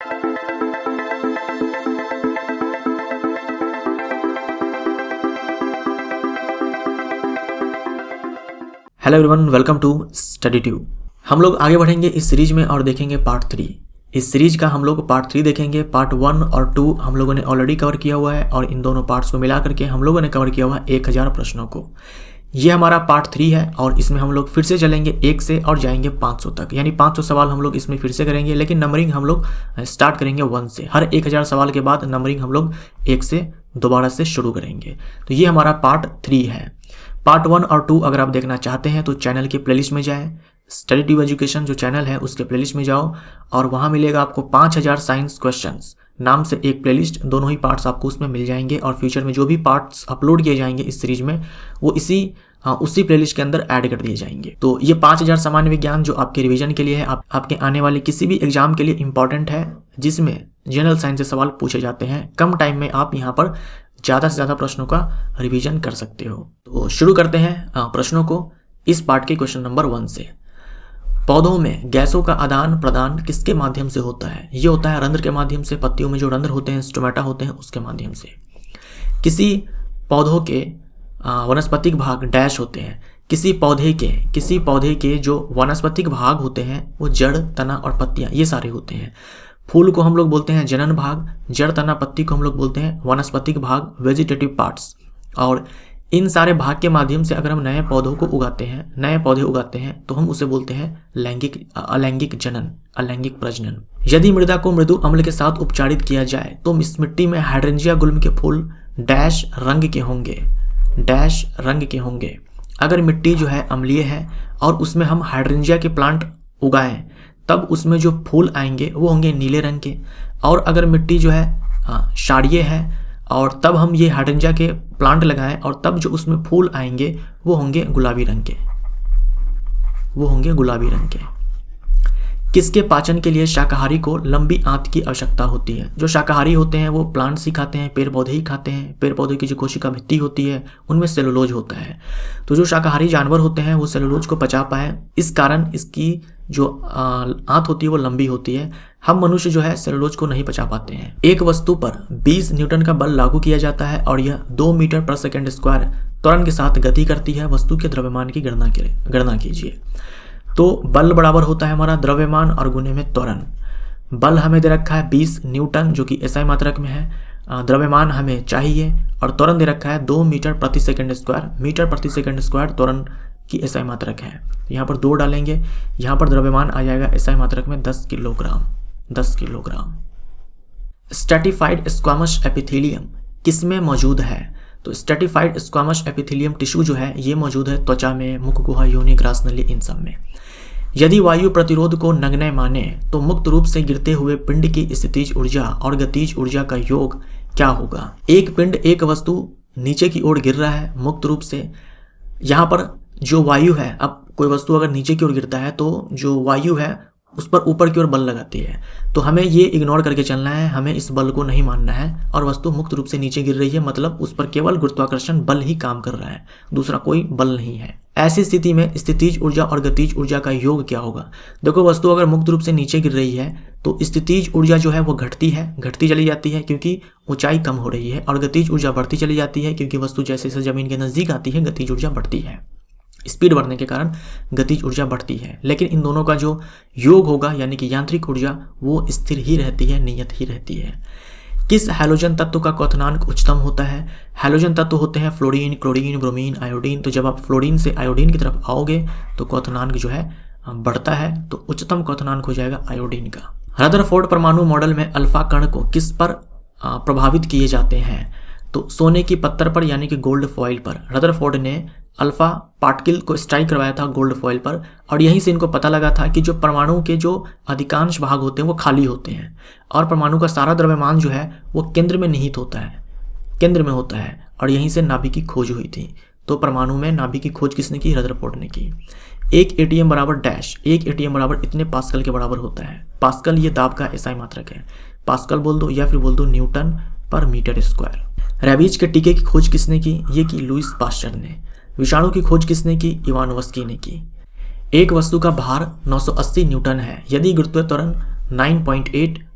Hello everyone, welcome to Study Tube. हम लोग आगे बढ़ेंगे इस सीरीज में और देखेंगे पार्ट 3। इस सीरीज का हम लोग पार्ट 3 देखेंगे। पार्ट 1 और 2 हम लोगों ने ऑलरेडी कवर किया हुआ है और इन दोनों पार्ट्स को मिला करके हम लोगों ने कवर किया हुआ है 1000 प्रश्नों को। ये हमारा पार्ट 3 है और इसमें हम लोग फिर से चलेंगे 1 से और जाएंगे 500 तक, यानी 500 सवाल हम लोग इसमें फिर से करेंगे, लेकिन नंबरिंग हम लोग स्टार्ट करेंगे 1 से। हर 1000 सवाल के बाद नंबरिंग हम लोग 1 से दोबारा से शुरू करेंगे। तो ये हमारा पार्ट 3 है। पार्ट 1 और 2 अगर आप देखना चाहते हैं तो चैनल के प्लेलिस्ट में जाएं, स्टडी ट्यूब एजुकेशन जो चैनल है उसके प्लेलिस्ट में जाओ और वहाँ मिलेगा आपको 5000 साइंस क्वेश्चंस नाम से एक प्लेलिस्ट। दोनों ही पार्ट्स आपको उसमें मिल जाएंगे और फ्यूचर में जो भी पार्ट्स अपलोड किए जाएंगे इस सीरीज में वो उसी प्लेलिस्ट के अंदर ऐड कर दिए जाएंगे। तो ये 5000 सामान्य विज्ञान जो आपके रिवीजन के लिए है, आपके आने वाले किसी भी एग्जाम के लिए इंपॉर्टेंट है, जिसमें जनरल साइंस से सवाल पूछे जाते हैं। कम टाइम में आप यहाँ पर ज़्यादा से ज़्यादा प्रश्नों का रिवीजन कर सकते हो। तो शुरू करते हैं प्रश्नों को इस पार्ट के क्वेश्चन नंबर 1 से। पौधों में गैसों का आदान प्रदान किसके माध्यम से होता है? ये होता है रंध्र के माध्यम से। पत्तियों में जो रंध्र होते हैं, स्टोमेटा होते हैं, उसके माध्यम से। किसी पौधों के वनस्पतिक भाग डैश होते हैं। किसी पौधे के जो वनस्पतिक भाग होते हैं वो जड़, तना और पत्तियां, ये सारे होते हैं। फूल को हम लोग बोलते हैं जनन भाग, जड़, तना, पत्ती को हम लोग बोलते हैं वनस्पतिक भाग, वेजिटेटिव पार्ट्स। और इन सारे भाग के माध्यम से अगर हम नए पौधे उगाते हैं तो हम उसे बोलते हैं अलैंगिक जनन, अलैंगिक प्रजनन। यदि मृदा को मृदु अम्ल के साथ उपचारित किया जाए तो इस मिट्टी में हाइड्रेंजिया गुल्म के फूल डैश रंग के होंगे। अगर मिट्टी जो है अम्लीय है और उसमें हम हाइड्रेंजिया के प्लांट उगाएं तब उसमें जो फूल आएंगे वो होंगे नीले रंग के। और अगर मिट्टी जो है क्षारीय है और तब हम ये हाइड्रेंजिया के प्लांट लगाएं और तब जो उसमें फूल आएंगे वो होंगे गुलाबी रंग के। किसके पाचन के लिए शाकाहारी को लंबी आंत की आवश्यकता होती है? जो शाकाहारी होते हैं वो प्लांट्स ही खाते हैं, पेड़ पौधे ही खाते हैं। पेड़ पौधे की जो कोशिका भित्ति होती है उनमें सेलुलोज होता है। तो जो शाकाहारी जानवर होते हैं वो सेलुलोज को पचा पाए, इस कारण इसकी जो आंत होती है वो लंबी होती है। हम मनुष्य जो है सेलुलोज को नहीं पचा पाते हैं। एक वस्तु पर 20 न्यूटन का बल लागू किया जाता है और यह 2 मीटर पर सेकेंड स्क्वायर त्वरण के साथ गति करती है। वस्तु के द्रव्यमान की गणना कीजिए। तो बल बराबर होता है हमारा द्रव्यमान और गुने में त्वरण। बल हमें दे रखा है 20 न्यूटन जो कि एसआई मात्रक में है। द्रव्यमान हमें चाहिए और त्वरण दे रखा है 2 मीटर प्रति सेकंड स्क्वायर। मीटर प्रति सेकंड स्क्वायर त्वरण की एसआई मात्रक है। यहाँ पर 2 डालेंगे, यहाँ पर द्रव्यमान आ जाएगा एसआई मात्रक में 10 किलोग्राम। स्ट्रैटिफाइड स्क्वामस एपिथेलियम किसमें मौजूद है? तो स्ट्रैटिफाइड स्क्वामस एपिथेलियम टिश्यू जो है ये मौजूद है त्वचा में, मुख गुहा, योनि, ग्रास नली, इन सब में। यदि वायु प्रतिरोध को नगण्य माने तो मुक्त रूप से गिरते हुए पिंड की स्थितिज ऊर्जा और गतिज ऊर्जा का योग क्या होगा? एक पिंड, एक वस्तु नीचे की ओर गिर रहा है मुक्त रूप से। यहाँ पर जो वायु है, अब कोई वस्तु अगर नीचे की ओर गिरता है तो जो वायु है उस पर ऊपर की ओर बल लगाती है। तो हमें ये इग्नोर करके चलना है, हमें इस बल को नहीं मानना है। और वस्तु मुक्त रूप से नीचे गिर रही है, मतलब उस पर केवल गुरुत्वाकर्षण बल ही काम कर रहा है, दूसरा कोई बल नहीं है। ऐसी स्थिति में स्थितिज ऊर्जा और गतिज ऊर्जा का योग क्या होगा? देखो, वस्तु अगर मुक्त रूप से नीचे गिर रही है तो स्थितिज ऊर्जा जो है वो घटती चली जाती है क्योंकि ऊंचाई कम हो रही है, और गतिज ऊर्जा बढ़ती चली जाती है क्योंकि वस्तु जैसे जैसे जमीन के नजदीक आती है गतिज ऊर्जा बढ़ती है। स्पीड बढ़ने के कारण गतिज ऊर्जा बढ़ती है, लेकिन इन दोनों का जो योग होगा यानी कि यांत्रिक ऊर्जा वो स्थिर ही रहती है, नियत ही रहती है। किस हैलोजन तत्व का क्वथनांक उच्चतम होता है? हैलोजन तत्व होते हैं फ्लोरीन, क्लोरीन, ब्रोमीन, आयोडीन। तो जब आप फ्लोरीन से आयोडीन की तरफ आओगे तो क्वथनांक जो है बढ़ता है, तो उच्चतम क्वथनांक हो जाएगा आयोडीन का। रदरफोर्ड परमाणु मॉडल में अल्फा कण को किस पर प्रभावित किए जाते हैं? तो सोने की पत्थर पर यानी कि गोल्ड फॉइल पर। रदरफोर्ड ने अल्फा पार्टिकल को स्ट्राइक करवाया था गोल्ड फॉइल पर और यहीं से इनको पता लगा था कि जो परमाणु के जो अधिकांश भाग होते हैं वो खाली होते हैं और परमाणु का सारा द्रव्यमान जो है वो केंद्र में निहित होता है, और यहीं से नाभिक की खोज हुई थी। तो परमाणु में नाभिक की खोज किसने की? रदरफोर्ड ने की। एक एटीएम बराबर डैश, एक एटीएम बराबर इतने पास्कल के बराबर होता है। पास्कल ये दाब का एसआई मात्रक है। पास्कल बोल दो या फिर बोल दो न्यूटन पर मीटर स्क्वायर। रेबीज के टीके की खोज किसने की? ये की लुईस पास्चर ने। विषाणु की खोज किसने की? इवानोव्स्की ने की। एक वस्तु का भार 980 न्यूटन है। यदि गुरुत्व त्वरण 9.8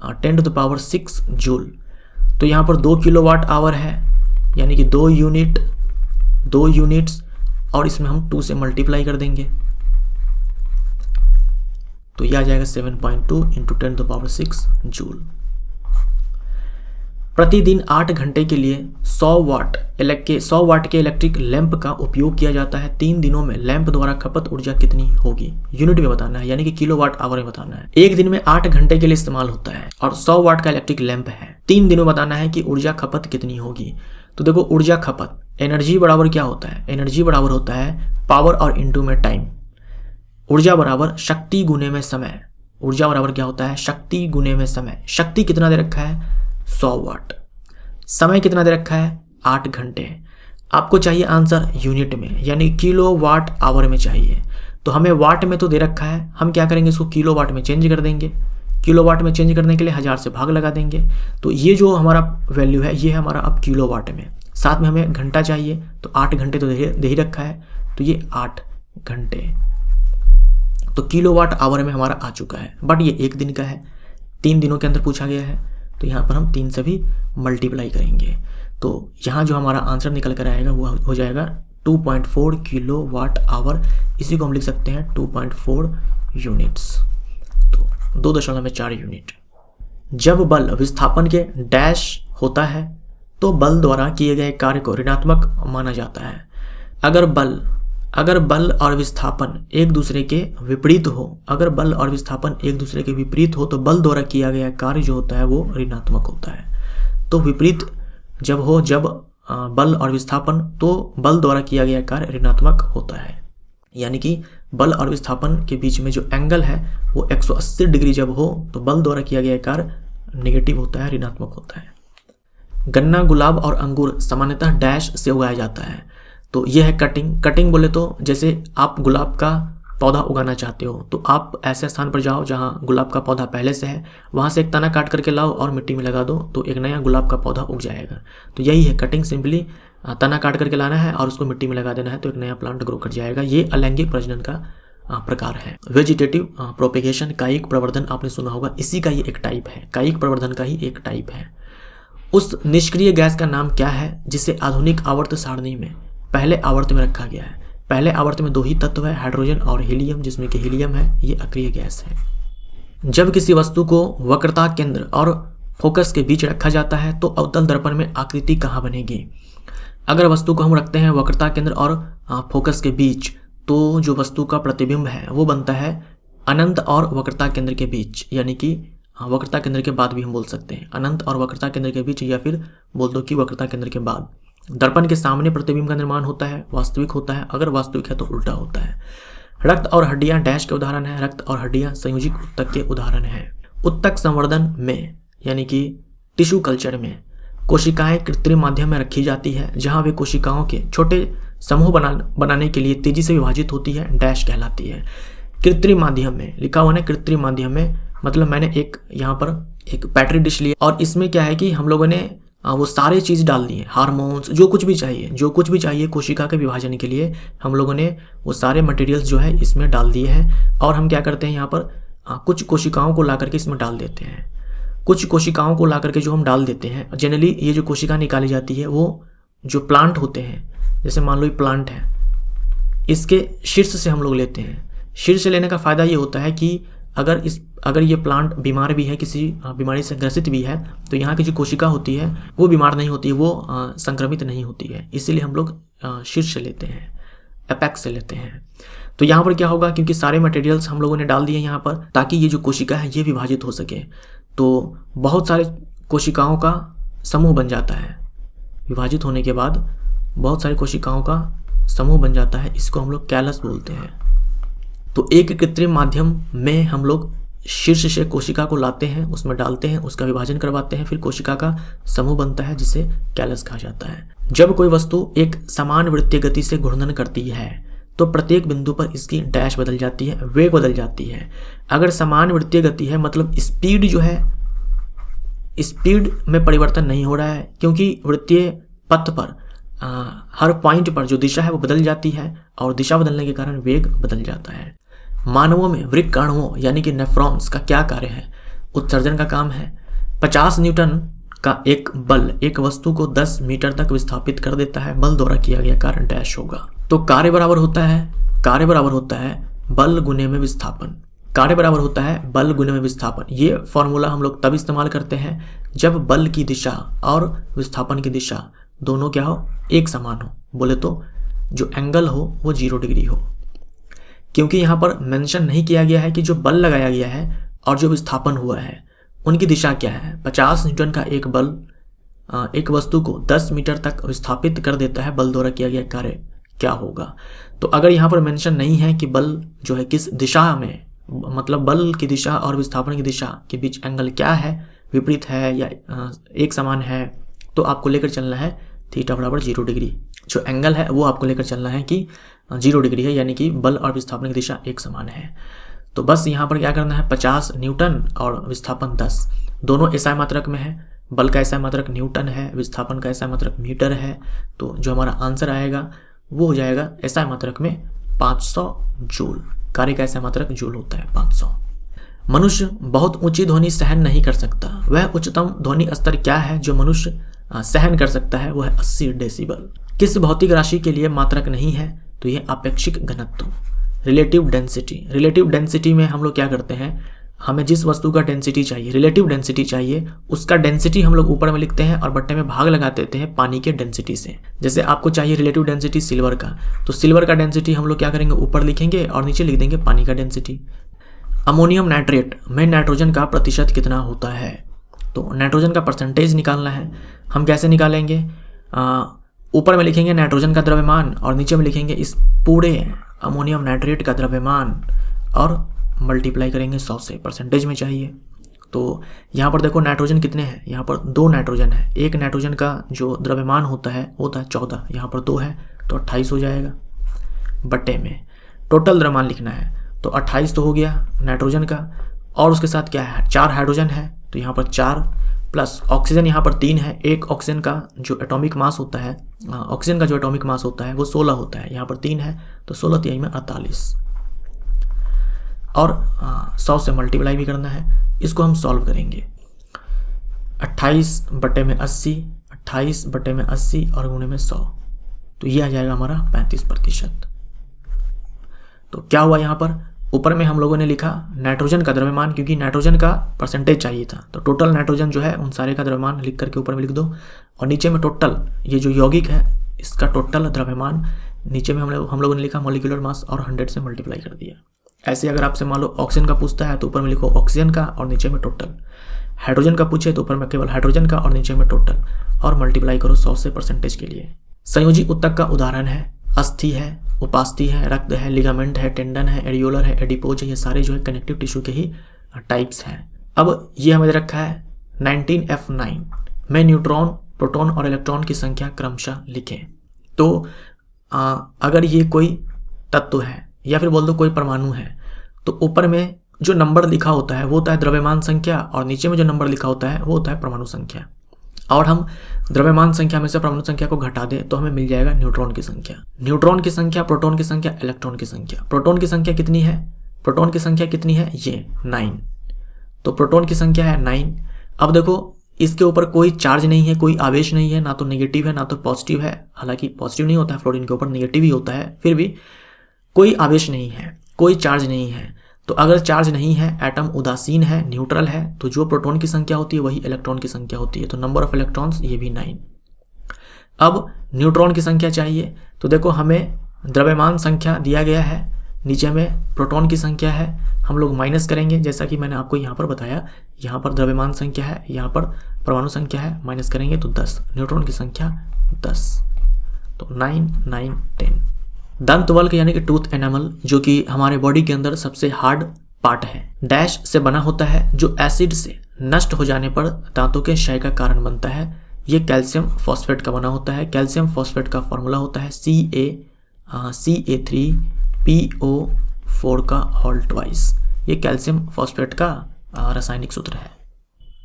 10⁻⁶ जूल। तो यहाँ पर 2 किलोवाट आवर है, यानी कि 2 यूनिट्स, और इसमें हम 2 से मल्टीप्लाई कर देंगे तो यह आ जाएगा 7.2 इंटू 10⁻⁶ जूल। प्रतिदिन 8 घंटे के लिए 100 वाट के इलेक्ट्रिक लैंप का उपयोग किया जाता है। 3 दिनों में लैंप द्वारा खपत ऊर्जा कितनी होगी? यूनिट में बताना है, यानी कि किलोवाट आवर में बताना है। एक दिन में 8 घंटे के लिए इस्तेमाल होता है और 100 वाट का इलेक्ट्रिक लैंप है। 3 दिनों में बताना है कि ऊर्जा खपत कितनी होगी। तो देखो, ऊर्जा खपत, एनर्जी बराबर क्या होता है? एनर्जी बराबर होता है पावर और इंटू में टाइम। ऊर्जा बराबर शक्ति गुने में समय। ऊर्जा बराबर क्या होता है? शक्ति गुने में समय। शक्ति कितना दे रखा है? 100 वाट। समय कितना दे रखा है? 8 घंटे। आपको चाहिए आंसर यूनिट में, यानी किलो वाट आवर में चाहिए। तो हमें वाट में तो दे रखा है, हम क्या करेंगे, इसको किलो वाट में चेंज कर देंगे। किलो वाट में चेंज करने के लिए 1000 से भाग लगा देंगे। तो ये जो हमारा वैल्यू है, ये है हमारा अब किलो वाट में। साथ में हमें घंटा चाहिए, तो 8 घंटे तो दे ही रखा है, तो ये 8 घंटे। तो किलो वाट आवर में हमारा आ चुका है। बट ये एक दिन का है, 3 दिनों के अंदर पूछा गया है, तो यहाँ पर हम 3 से भी मल्टीप्लाई करेंगे। तो यहाँ जो हमारा आंसर निकल कर आएगा वो हो जाएगा 2.4 किलो वाट आवर। इसी को हम लिख सकते हैं 2.4 यूनिट्स, तो 2.4 यूनिट। जब बल विस्थापन के डैश होता है तो बल द्वारा किए गए कार्य को ऋणात्मक माना जाता है। अगर बल और विस्थापन एक दूसरे के विपरीत हो, तो बल द्वारा किया गया कार्य जो होता है वो ऋणात्मक होता है। तो विपरीत जब बल और विस्थापन, तो बल द्वारा किया गया कार्य ऋणात्मक होता है। यानी कि बल और विस्थापन के बीच में जो एंगल है वो 180 डिग्री जब हो तो बल द्वारा किया गया कार्य नेगेटिव होता है, ऋणात्मक होता है। गन्ना, गुलाब और अंगूर सामान्यतः डैश से उगाया जाता है। तो यह है कटिंग बोले तो जैसे आप गुलाब का पौधा उगाना चाहते हो, तो आप ऐसे स्थान पर जाओ जहां गुलाब का पौधा पहले से है, वहां से एक तना काट करके लाओ और मिट्टी में लगा दो, तो एक नया गुलाब का पौधा उग जाएगा। तो यही है कटिंग, सिंपली तना काट करके लाना है और उसको मिट्टी में लगा देना है, तो एक नया प्लांट ग्रो कर जाएगा। ये अलैंगिक प्रजनन का प्रकार है। वेजिटेटिव प्रोपेगेशन, कायिक प्रवर्धन आपने सुना होगा, इसी का ही एक टाइप है, कायिक प्रवर्धन का ही एक टाइप है। उस निष्क्रिय गैस का नाम क्या है जिसे आधुनिक आवर्त सारणी में पहले आवर्त में रखा गया है? पहले आवर्त में 2 ही तत्व है, हाइड्रोजन और हीलियम, जिसमें कि हीलियम है, ये अक्रिय गैस है। जब किसी वस्तु को वक्रता केंद्र और फोकस के बीच रखा जाता है तो अवतल दर्पण में आकृति कहाँ बनेगी? अगर वस्तु को हम रखते हैं वक्रता केंद्र और फोकस के बीच, तो जो वस्तु का प्रतिबिंब है वो बनता है अनंत और वक्रता केंद्र के बीच, यानी कि वक्रता केंद्र के बाद भी हम बोल सकते हैं, अनंत और वक्रता केंद्र के बीच, या फिर बोल दो कि वक्रता केंद्र के बाद। दर्पण के सामने प्रतिबिंब का निर्माण होता है, वास्तविक होता है, अगर वास्तविक है तो उल्टा होता है। रक्त और हड्डियां डैश के उदाहरण है, रक्त और हड्डियां संयोजित उत्तक के उदाहरण है। उत्तक संवर्धन में, यानी कि टिश्यू कल्चर में, कोशिकाएं कृत्रिम माध्यम में रखी जाती है, जहां वे कोशिकाओं के छोटे समूह बनाने के लिए तेजी से विभाजित होती है, डैश कहलाती है। कृत्रिम माध्यम में लिखा हुआ है, कृत्रिम माध्यम में मतलब मैंने यहाँ पर एक पैट्री डिश लिया और इसमें क्या है कि हम लोगों ने वो सारे चीज़ डाल दिए, हार्मोन्स, जो कुछ भी चाहिए कोशिका के विभाजन के लिए, हम लोगों ने वो सारे मटेरियल्स जो है इसमें डाल दिए हैं। और हम क्या करते हैं, यहाँ पर कुछ कोशिकाओं को ला करके इसमें डाल देते हैं। कुछ कोशिकाओं को ला करके जो हम डाल देते हैं, जनरली ये जो कोशिका निकाली जाती है वो जो प्लांट होते हैं, जैसे मान लो ये प्लांट है, इसके शीर्ष से हम लोग लेते हैं। शीर्ष से लेने का फ़ायदा ये होता है कि अगर ये प्लांट बीमार भी है, किसी बीमारी से ग्रसित भी है, तो यहाँ की जो कोशिका होती है वो बीमार नहीं होती है, वो संक्रमित नहीं होती है, इसीलिए हम लोग शीर्ष से लेते हैं, एपेक्स से लेते हैं। तो यहाँ पर क्या होगा, क्योंकि सारे मटेरियल्स हम लोगों ने डाल दिए यहाँ पर, ताकि ये जो कोशिका है ये विभाजित हो सके, तो बहुत सारे कोशिकाओं का समूह बन जाता है। विभाजित होने के बाद बहुत सारी कोशिकाओं का समूह बन जाता है, इसको हम लोग कैलस बोलते हैं। तो एक कृत्रिम माध्यम में हम लोग शीर्ष से कोशिका को लाते हैं, उसमें डालते हैं, उसका विभाजन करवाते हैं, फिर कोशिका का समूह बनता है जिसे कैलस कहा जाता है। जब कोई वस्तु एक समान वृत्तीय गति से घूर्णन करती है तो प्रत्येक बिंदु पर इसकी डैश बदल जाती है, वेग बदल जाती है। अगर समान वृत्तीय गति है मतलब स्पीड जो है, स्पीड में परिवर्तन नहीं हो रहा है, क्योंकि वृत्तीय पथ पर हर पॉइंट पर जो दिशा है वो बदल जाती है और दिशा बदलने के कारण वेग बदल जाता है। मानवों में वृक्काणुओं यानी कि नेफ्रॉन्स का क्या कार्य है? उत्सर्जन का काम है। 50 न्यूटन का एक बल एक वस्तु को 10 मीटर तक विस्थापित कर देता है। बल द्वारा किया गया कार्य डैश होगा। तो कार्य बराबर होता है बल गुने में विस्थापन। कार्य बराबर होता है बल गुने में विस्थापन। ये फॉर्मूला हम लोग तब इस्तेमाल करते हैं जब बल की दिशा और विस्थापन की दिशा दोनों क्या हो, एक समान हो। बोले तो जो एंगल हो वो 0 डिग्री हो। क्योंकि यहाँ पर मेंशन नहीं किया गया है कि जो बल लगाया गया है और जो विस्थापन हुआ है उनकी दिशा क्या है। 50 न्यूटन का एक बल एक वस्तु को 10 मीटर तक विस्थापित कर देता है। बल द्वारा किया गया कार्य क्या होगा। तो अगर यहाँ पर मेंशन नहीं है कि बल जो है किस दिशा में, मतलब बल की दिशा और विस्थापन की दिशा के बीच एंगल क्या है, विपरीत है या एक समान है, तो आपको लेकर चलना है थीटा बराबर 0 डिग्री। जो एंगल है वो आपको लेकर चलना है कि 0 डिग्री है, यानी कि बल और विस्थापन की दिशा एक समान है। तो बस यहाँ पर क्या करना है, 50 न्यूटन और विस्थापन 10, दोनों एसआई मात्रक में है। बल का एसआई मात्रक न्यूटन है, विस्थापन का एसआई मात्रक मीटर है। तो जो हमारा आंसर आएगा वो हो जाएगा एसआई मात्रक में 500 जूल। कार्य का एसआई मात्रक जूल होता है 500। मनुष्य बहुत ऊंची ध्वनि सहन नहीं कर सकता। वह उच्चतम ध्वनि स्तर क्या है जो मनुष्य सहन कर सकता है? वो है 80 डेसिबल। किस भौतिक राशि के लिए मात्रक नहीं है? तो यह आपेक्षिक घनत्व, रिलेटिव डेंसिटी। रिलेटिव डेंसिटी में हम लोग क्या करते हैं, हमें जिस वस्तु का डेंसिटी चाहिए, रिलेटिव डेंसिटी चाहिए, उसका डेंसिटी हम लोग ऊपर में लिखते हैं और बट्टे में भाग लगा देते हैं पानी के डेंसिटी से। जैसे आपको चाहिए रिलेटिव डेंसिटी सिल्वर का, तो सिल्वर का डेंसिटी हम लोग क्या करेंगे, ऊपर लिखेंगे और नीचे लिख देंगे पानी का डेंसिटी। अमोनियम नाइट्रेट में नाइट्रोजन का प्रतिशत कितना होता है? तो नाइट्रोजन का परसेंटेज निकालना है। हम कैसे निकालेंगे, ऊपर में लिखेंगे नाइट्रोजन का द्रव्यमान और नीचे में लिखेंगे इस पूरे अमोनियम नाइट्रेट का द्रव्यमान और मल्टीप्लाई करेंगे 100 से, परसेंटेज में चाहिए। तो यहाँ पर देखो नाइट्रोजन कितने हैं, यहाँ पर 2 नाइट्रोजन है। एक नाइट्रोजन का जो द्रव्यमान होता है वो होता है 14, यहाँ पर 2 है तो 28 हो जाएगा। बट्टे में टोटल द्रव्यमान लिखना है, तो 28 तो हो गया नाइट्रोजन का, और उसके साथ क्या है, 4 हाइड्रोजन है, तो यहाँ पर 4 प्लस ऑक्सीजन यहाँ पर 3 है। एक ऑक्सीजन का जो एटॉमिक मास होता है, ऑक्सीजन का जो एटॉमिक मास होता है वो 16 होता है, यहाँ पर 3 है, तो 16 तिहाई में 48 और 100 से मल्टीप्लाई भी करना है। इसको हम सॉल्व करेंगे। 28 बटे में 80, 28 बटे में 80 और गुणे में 100, तो ये आ जाएगा हमारा 35%। तो क्या हुआ यहाँ पर, ऊपर में हम लोगों ने लिखा नाइट्रोजन का द्रव्यमान, क्योंकि नाइट्रोजन का परसेंटेज चाहिए था, तो टोटल नाइट्रोजन जो है उन सारे का द्रव्यमान लिख करके ऊपर में लिख दो, और नीचे में टोटल ये जो यौगिक है इसका टोटल द्रव्यमान नीचे में हम लोगों ने लिखा मॉलिक्यूलर मास और 100 से मल्टीप्लाई कर दिया। ऐसे अगर आपसे मान लो ऑक्सीजन का पूछता है तो ऊपर में लिखो ऑक्सीजन का और नीचे में टोटल, हाइड्रोजन का पूछे तो ऊपर में केवल हाइड्रोजन का और नीचे में टोटल, और मल्टीप्लाई करो 100 से परसेंटेज के लिए। संयोजी ऊतक का उदाहरण है अस्थि है, उपास्थि है, रक्त है, लिगामेंट है, टेंडन है, एडियोलर है, एडिपोज है, ये सारे जो है कनेक्टिव टिश्यू के ही टाइप्स हैं। अब ये हमें रखा है 19F9 में न्यूट्रॉन, प्रोटॉन और इलेक्ट्रॉन की संख्या क्रमशः लिखें। तो अगर ये कोई तत्व है या फिर बोल दो कोई परमाणु है, तो ऊपर में जो नंबर लिखा होता है वो होता है द्रव्यमान संख्या, और नीचे में जो नंबर लिखा होता है वो होता है परमाणु संख्या। और हम द्रव्यमान संख्या में से परमाणु संख्या को घटा दें तो हमें मिल जाएगा न्यूट्रॉन की संख्या। न्यूट्रॉन की संख्या, प्रोटॉन की संख्या, इलेक्ट्रॉन की संख्या। प्रोटॉन की संख्या कितनी है, प्रोटॉन की संख्या कितनी है, ये 9, तो प्रोटॉन की संख्या है 9। अब देखो इसके ऊपर कोई चार्ज नहीं है, कोई आवेश नहीं है, ना तो नेगेटिव है ना तो पॉजिटिव है। हालांकि पॉजिटिव नहीं होता है फ्लोरीन के ऊपर, नेगेटिव ही होता है, फिर भी कोई आवेश नहीं है, कोई चार्ज नहीं है। तो अगर चार्ज नहीं है, एटम उदासीन है, न्यूट्रल है, तो जो प्रोटॉन की संख्या होती है वही इलेक्ट्रॉन की संख्या होती है, तो नंबर ऑफ इलेक्ट्रॉन्स ये भी 9। अब न्यूट्रॉन की संख्या चाहिए, तो देखो हमें द्रव्यमान संख्या दिया गया है, नीचे में प्रोटॉन की संख्या है, हम लोग माइनस करेंगे जैसा कि मैंने आपको यहाँ पर बताया। यहाँ पर द्रव्यमान संख्या है, यहाँ पर परमाणु संख्या है, माइनस करेंगे तो 10, न्यूट्रॉन की संख्या 10, तो 9, 9, 10। दंतवल्क यानी कि टूथ एनामल, जो कि हमारे बॉडी के अंदर सबसे हार्ड पार्ट है, डैश से बना होता है, जो एसिड से नष्ट हो जाने पर दांतों के क्षय का कारण बनता है। ये कैल्शियम फॉस्फेट का बना होता है। कैल्शियम फॉस्फेट का फॉर्मूला होता है CA3PO4 का होल ट्वाइस। ये कैल्शियम फॉस्फेट का रासायनिक सूत्र है।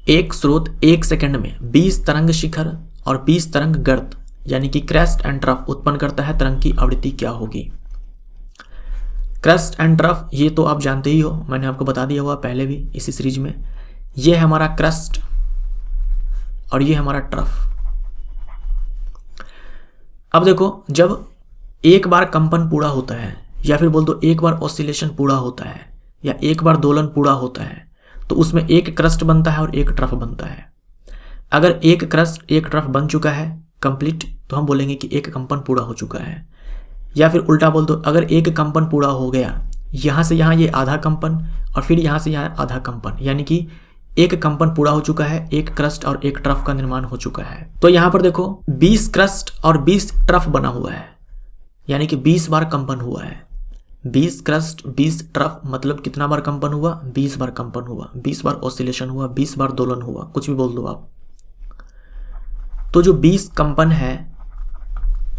एक स्रोत 1 सेकंड में 20 तरंग शिखर और 20 तरंग गर्त यानी कि क्रेस्ट एंड ट्रफ उत्पन्न करता है। तरंग की आवृत्ति क्या होगी? क्रेस्ट एंड ट्रफ ये तो आप जानते ही हो, मैंने आपको बता दिया हुआ पहले भी इसी सीरीज में। ये है हमारा क्रस्ट और ये हमारा ट्रफ। अब देखो, जब एक बार कंपन पूरा होता है या फिर बोल दो एक बार ऑसिलेशन पूरा होता है या एक बार दोलन पूरा होता है, तो उसमें एक क्रस्ट बनता है और एक ट्रफ बनता है। अगर एक क्रस्ट एक ट्रफ बन चुका है कंप्लीट, तो हम बोलेंगे कि एक कंपन पूरा हो चुका है। या फिर उल्टा बोल दो, अगर एक कंपन पूरा हो गया, यहाँ से यहाँ ये आधा कंपन और फिर यहाँ से यहाँ आधा कंपन, यानी कि एक कंपन पूरा हो चुका है, एक क्रस्ट और एक ट्रफ का निर्माण हो चुका है। तो यहाँ पर देखो 20 क्रस्ट और 20 ट्रफ बना हुआ है, यानी कि 20 बार कंपन हुआ है। 20 क्रस्ट 20 ट्रफ मतलब कितना बार कंपन हुआ? 20 बार कंपन हुआ, 20 बार ऑसिलेशन हुआ, 20 बार दोलन हुआ, कुछ भी बोल दो आप। तो जो 20 कंपन है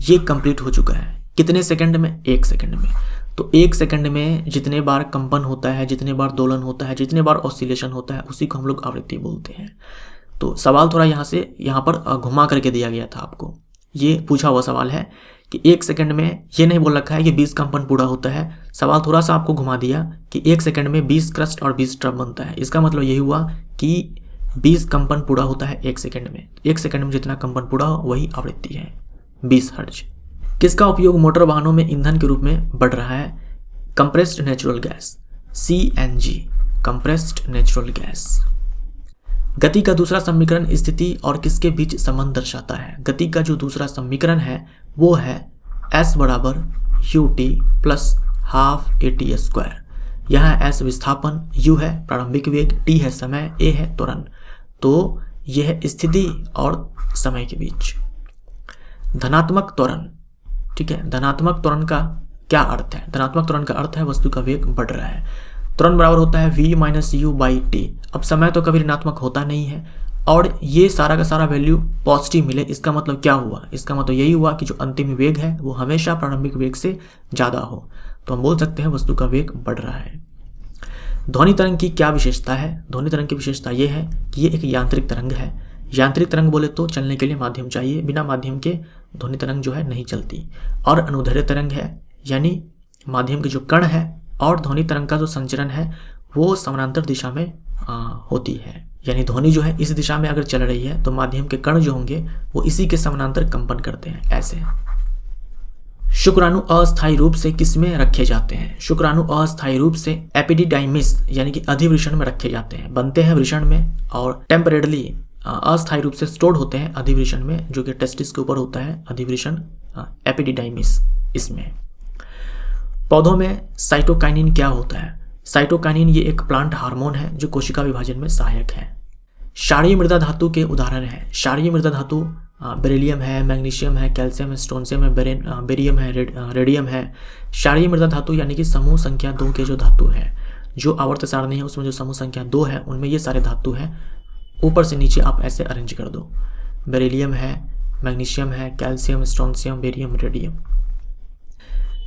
ये कंप्लीट हो चुका है। कितने सेकंड में? 1 सेकंड में। तो 1 सेकंड में जितने बार कंपन होता है, जितने बार दोलन होता है, जितने बार ऑसिलेशन होता है, उसी को हम लोग आवृत्ति बोलते हैं। तो सवाल थोड़ा यहाँ पर घुमा करके दिया गया था आपको। ये पूछा हुआ सवाल है कि 1 सेकंड में, ये नहीं बोल रखा है कि 20 कंपन पूरा होता है। सवाल थोड़ा सा आपको घुमा दिया कि 1 सेकंड में 20 क्रस्ट और 20 ट्रफ बनता है। इसका मतलब यही हुआ कि 20 कंपन पूरा होता है 1 सेकंड में। 1 सेकंड में जितना कंपन पूरा हो वही आवृत्ति है, 20 हर्ट्ज। किसका उपयोग मोटर वाहनों में ईंधन के रूप में बढ़ रहा है? Compressed natural gas, CNG, compressed natural gas. गति का दूसरा समीकरण स्थिति और किसके बीच संबंध दर्शाता है? गति का जो दूसरा समीकरण है वो है S बराबर ut प्लस हाफ AT²। यहाँ S विस्थापन, U है प्रारंभिक वेग, T है समय, A है त्वरण। तो यह है स्थिति और समय के बीच। धनात्मक त्वरण, ठीक है। धनात्मक त्वरण का क्या अर्थ है? धनात्मक त्वरण का अर्थ है वस्तु का वेग बढ़ रहा है। त्वरण बराबर होता है v minus u by T. अब समय तो कभी ऋणात्मक होता नहीं है और ये सारा का सारा वैल्यू पॉजिटिव मिले, इसका मतलब क्या हुआ? इसका मतलब यही हुआ कि जो अंतिम वेग है वो हमेशा प्रारंभिक वेग से ज़्यादा हो। तो हम बोल सकते हैं वस्तु का वेग बढ़ रहा है। ध्वनि तरंग की क्या विशेषता है? ध्वनि तरंग की विशेषता ये है कि ये एक यांत्रिक तरंग है। यांत्रिक तरंग बोले तो चलने के लिए माध्यम चाहिए, बिना माध्यम के ध्वनि तरंग जो है नहीं चलती। और अनुदैर्ध्य तरंग है, यानी माध्यम के जो कण है और ध्वनि तरंग का जो संचरण है वो समानांतर दिशा में होती है। यानी ध्वनि जो है इस दिशा में अगर चल रही है तो माध्यम के कण जो होंगे वो इसी के समानांतर कंपन करते हैं, ऐसे। शुक्राणु अस्थायी रूप से किसमें रखे जाते हैं? शुक्राणु अस्थायी रूप से एपिडिडाइमिस यानी कि अधिवृषण में रखे जाते हैं। बनते हैं वृषण में और टेम्परेरली अस्थायी रूप से स्टोर्ड होते हैं अधिवृषण में, जो कि टेस्टिस के ऊपर होता है अधिवृषण, एपिडिडाइमिस। इसमें पौधों में साइटोकाइनिन क्या होता है? साइटोकाइनिन ये एक प्लांट हार्मोन है जो कोशिका विभाजन में सहायक है। क्षारीय मृदा धातु के उदाहरण है। क्षारीय मृदा धातु बेरिलियम है, मैग्नीशियम है, कैल्शियम है, स्ट्रोंशियम है, बेरियम है, रेडियम है। क्षारीय मृदा धातु यानी कि समूह संख्या 2 के जो धातु है, जो आवर्त सारणी है उसमें जो समूह संख्या 2 है उनमें ये सारे धातु हैं। ऊपर से नीचे आप ऐसे अरेंज कर दो, बेरिलियम है, मैग्नीशियम है, calcium, strontium, barium, radium.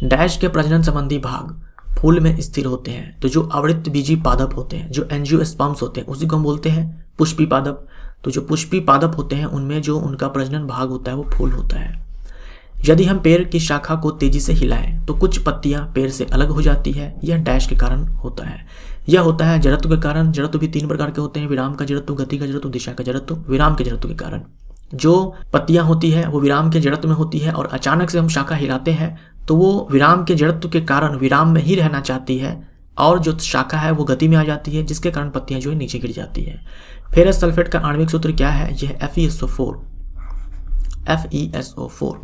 Dash के प्रजनन संबंधी भाग फूल में स्थिर होते हैं। तो जो आवृत्त बीजी पादप होते हैं, जो एंजियोस्पर्म्स होते हैं, उसी को हम बोलते हैं पुष्पी पादप। तो जो पुष्पी पादप होते हैं उनमें जो उनका प्रजनन भाग होता है वो फूल होता है। यदि हम पेड़ की शाखा को तेजी से हिलाएं तो कुछ पत्तियां पेड़ से अलग हो जाती है। यह डैश के कारण होता है। यह होता है जड़त्व के कारण। जड़त्व भी 3 प्रकार के होते हैं, विराम का जड़त्व, गति का जड़त्व, दिशा का जड़त्व। विराम के जड़त्व के कारण जो पत्तियां होती है वो विराम के जड़त्व में होती है और अचानक से हम शाखा हिलाते हैं तो वो विराम के जड़त्व के कारण विराम में ही रहना चाहती है और जो शाखा है वो गति में आ जाती है, जिसके कारण पत्तियां जो है नीचे गिर जाती है। फेरस सल्फेट का आणविक सूत्र क्या है? यह FeSO4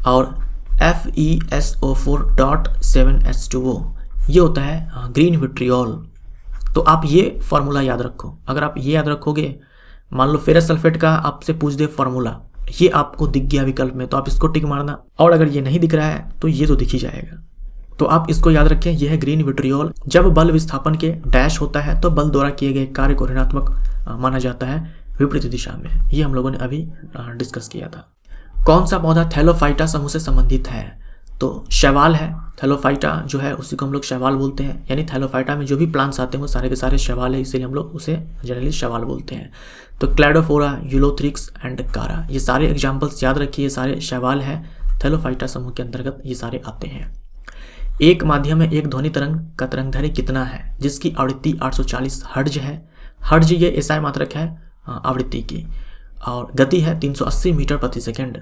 और FeSO4.7H2O ये होता है ग्रीन विट्रियोल। तो आप ये फॉर्मूला याद रखो। अगर आप ये याद रखोगे, मान लो फेरस सल्फेट का आपसे पूछ दे फॉर्मूला, ये आपको दिख गया विकल्प में तो आप इसको टिक मारना, और अगर ये नहीं दिख रहा है तो ये तो दिख ही जाएगा। तो आप इसको याद रखें, यह है ग्रीन विट्रियोल। जब बल विस्थापन के डैश होता है तो बल द्वारा किए गए कार्य को ऋणात्मक माना जाता है विपरीत दिशा में। ये हम लोगों ने अभी डिस्कस किया था। कौन सा पौधा थैलोफाइटा समूह से संबंधित है? तो शैवाल है। थैलोफाइटा जो है उसी को हम लोग शैवाल बोलते हैं। यानी थैलोफाइटा में जो भी प्लांट्स आते हैं वो सारे के सारे शैवाल है, इसीलिए हम लोग उसे जनरली शैवाल बोलते हैं। तो क्लैडोफोरा, यूलोथ्रिक्स एंड कारा, ये सारे एग्जाम्पल्स याद रखिए, सारे शैवाल हैं। थैलोफाइटा समूह के अंतर्गत ये सारे आते हैं। एक माध्यम में एक ध्वनि तरंग का तरंगदैर्घ्य कितना है जिसकी आवृत्ति 840 हर्ट्ज है? हर्ट्ज ये SI मात्रक है आवृत्ति की, और गति है 380 मीटर प्रति सेकेंड,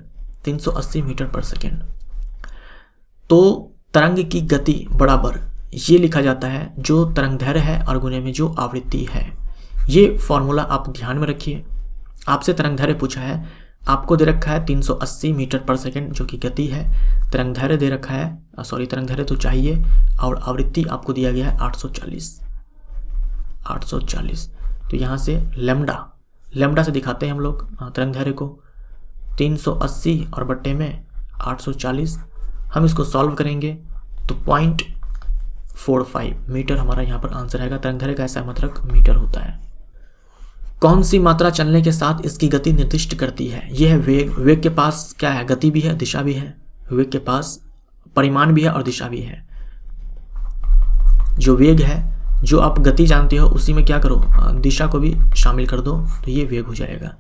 380 मीटर पर सेकेंड। तो तरंग की गति बराबर ये लिखा जाता है जो तरंगदैर्घ्य है और गुने में जो आवृत्ति है। ये फॉर्मूला आप ध्यान में रखिए। आपसे तरंगदैर्घ्य पूछा है, आपको दे रखा है 380 मीटर पर सेकेंड जो कि गति है, तरंगदैर्घ्य दे रखा है, तरंगदैर्घ्य तो चाहिए, और आवृत्ति आपको दिया गया है 840। तो यहाँ से लैम्डा से दिखाते हैं हम लोग तरंगदैर्घ्य को, 380 और बट्टे में 840। हम इसको सॉल्व करेंगे तो 0.45 मीटर हमारा यहाँ पर आंसर आएगा। तरंगदैर्घ्य का ऐसा मात्रक मीटर होता है। कौन सी मात्रा चलने के साथ इसकी गति निर्दिष्ट करती है? यह है वेग। वेग के पास क्या है? गति भी है, दिशा भी है। वेग के पास परिमाण भी है और दिशा भी है। जो वेग है, जो आप गति जानते हो, उसी में क्या करो, दिशा को भी शामिल कर दो, तो ये वेग हो जाएगा।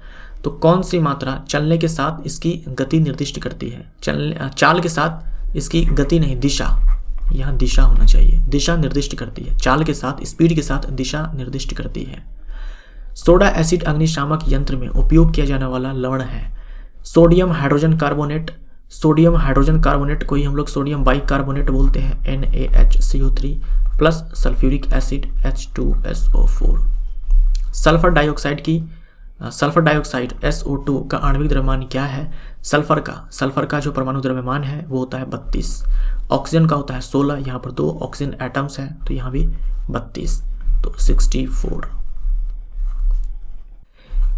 तो कौन सी मात्रा चलने के साथ इसकी गति निर्दिष्ट करती है? चाल के साथ इसकी गति नहीं, दिशा, यहाँ दिशा होना चाहिए, दिशा निर्दिष्ट करती है। चाल के साथ, स्पीड के साथ दिशा निर्दिष्ट करती है। सोडा एसिड अग्निशामक यंत्र में उपयोग किया जाने वाला लवण है sodium hydrogen carbonate. Sodium hydrogen carbonate को ही हम लोग सोडियम बाइकार्बोनेट बोलते हैं, NaHCO3 plus sulphuric acid H2SO4। Sulphur dioxide SO2 का आणविक द्रव्यमान क्या है? सल्फर का जो परमाणु द्रव्यमान है वो होता है 32। ऑक्सीजन का होता है 16, यहाँ पर 2 ऑक्सीजन एटम्स हैं तो यहाँ भी 32, तो 64।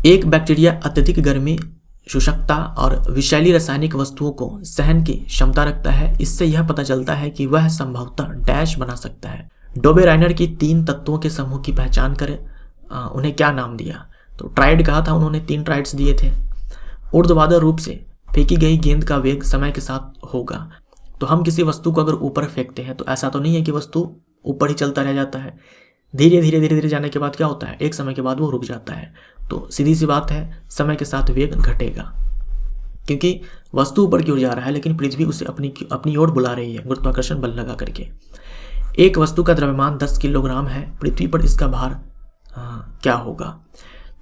एक बैक्टीरिया अत्यधिक गर्मी, शुष्कता और विषैली रासायनिक वस्तुओं को सहन की क्षमता रखता है। इससे यह पता चलता है कि वह संभवतः डैश बना सकता है। डोबे राइनर की 3 तत्वों के समूह की पहचान कर उन्हें क्या नाम दिया? तो ट्राइड कहा था उन्होंने, 3 ट्राइड्स दिए थे। ऊर्ध्वाधर रूप से फेंकी गई गेंद का वेग समय के साथ होगा। तो हम किसी वस्तु को अगर ऊपर फेंकते हैं तो ऐसा तो नहीं है कि वस्तु ऊपर ही चलता रह जाता है। धीरे धीरे जाने के बाद क्या होता है, एक समय के बाद वो रुक जाता है। तो सीधी सी बात है, समय के साथ वेग घटेगा, क्योंकि वस्तु ऊपर की ओर जा रहा है लेकिन पृथ्वी उसे अपनी ओर बुला रही है गुरुत्वाकर्षण बल लगा करके। एक वस्तु का द्रव्यमान 10 किलोग्राम है, पृथ्वी पर इसका भार क्या होगा?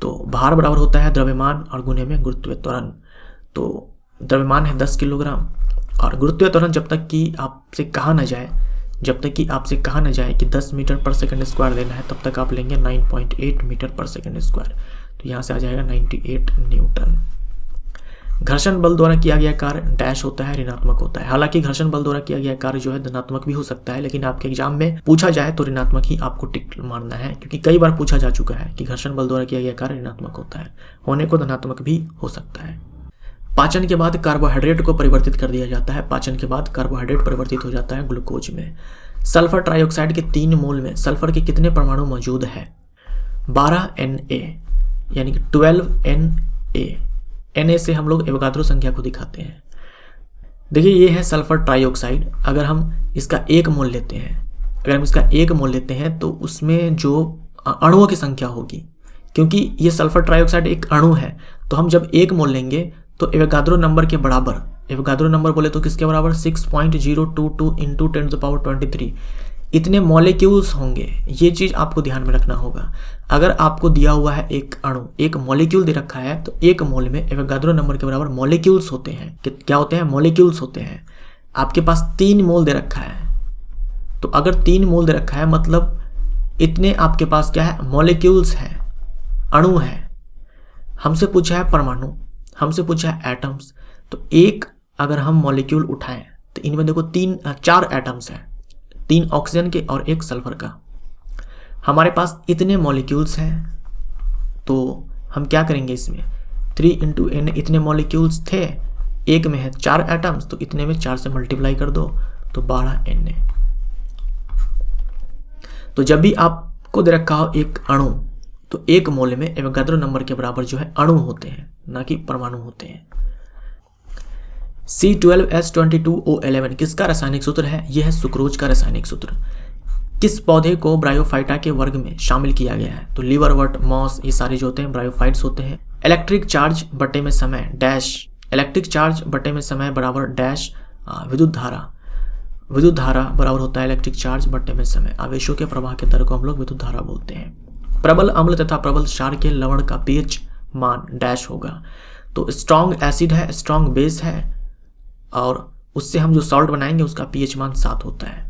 तो भार बराबर होता है द्रव्यमान और गुने में गुरुत्वीय त्वरण। तो द्रव्यमान है 10 किलोग्राम और गुरुत्वीय त्वरण जब तक कि आपसे कहा न जाए कि 10 मीटर पर सेकंड स्क्वायर लेना है, तब तक आप लेंगे 9.8 मीटर पर सेकंड स्क्वायर। तो यहाँ से आ जाएगा 98 न्यूटन। घर्षण बल द्वारा किया गया कार्य डैश होता है, ऋणात्मक होता है। हालांकि घर्षण बल द्वारा किया गया कार्य जो है धनात्मक भी हो सकता है, लेकिन आपके एग्जाम में पूछा जाए तो ऋणात्मक ही आपको टिक मारना है, क्योंकि कई बार पूछा जा चुका है कि घर्षण बल द्वारा किया गया कार्य ऋणात्मक होता है, होने को धनात्मक भी हो सकता है। पाचन के बाद कार्बोहाइड्रेट को परिवर्तित कर दिया जाता है। पाचन के बाद कार्बोहाइड्रेट परिवर्तित हो जाता है ग्लूकोज में। सल्फर ट्राइऑक्साइड के 3 मोल में सल्फर के कितने परमाणु मौजूद है? 12 Na, यानी कि 12 Na। Na से हम लोग एवोगाद्रो संख्या को दिखाते हैं। देखिए ये है सल्फर ट्राइऑक्साइड। अगर हम इसका 1 मोल लेते हैं, तो उसमें जो अणुओं की संख्या होगी, क्योंकि ये सल्फर ट्राइऑक्साइड एक अणु है, तो हम जब 1 मोल लेंगे तो एवोगाद्रो नंबर के बराबर, एवोगाद्रो नंबर बोले तो किसके बराबर? 6.022 इंटू 10⁻23 इतने मॉलिक्यूल्स होंगे। ये चीज़ आपको ध्यान में रखना होगा। अगर आपको दिया हुआ है एक अणु, एक मॉलिक्यूल दे रखा है, तो 1 मोल में एवोगाद्रो नंबर के बराबर मॉलिक्यूल्स होते हैं। क्या होते हैं? मॉलिक्यूल्स होते हैं। आपके पास 3 मोल दे रखा है, तो अगर 3 मोल दे रखा है मतलब इतने आपके पास क्या है? मॉलिक्यूल्स हैं, अणु है। हमसे पूछा है परमाणु, हमसे पूछा है एटम्स। तो एक अगर हम मॉलिक्यूल उठाएं तो इनमें देखो 4 एटम्स हैं, 3 ऑक्सीजन के और 1 सल्फर का। हमारे पास इतने मॉलिक्यूल्स हैं, तो हम क्या करेंगे इसमें? 3 इंटू n, इतने मॉलिक्यूल्स थे, एक में है 4 एटम्स, तो इतने में 4 से मल्टीप्लाई कर दो तो 12 Na। तो जब भी आपको दे रखा हो एक अणु, तो 1 मोल में एवोगाद्रो नंबर के बराबर जो है अणु होते हैं, ना कि परमाणु होते हैं। C12H22O11 किसका रासायनिक सूत्र है? यह है सुक्रोज का रासायनिक सूत्र। किस पौधे को ब्रायोफाइटा के वर्ग में शामिल किया गया है? तो लीवरवर्ट, मॉस, ये सारे जो होते हैं ब्रायोफाइट्स होते हैं। इलेक्ट्रिक चार्ज बटे में समय डैश, इलेक्ट्रिक चार्ज बटे में समय बराबर डैश विद्युत धारा बराबर होता है इलेक्ट्रिक चार्ज बटे में समय। आवेशों के प्रवाह के दर को हम लोग विद्युत धारा बोलते हैं। प्रबल अम्ल तथा प्रबल क्षार के लवण का पीएच मान डैश होगा। तो स्ट्रॉन्ग एसिड है, स्ट्रॉन्ग बेस है, और उससे हम जो सॉल्ट बनाएंगे उसका पीएच मान 7 होता है।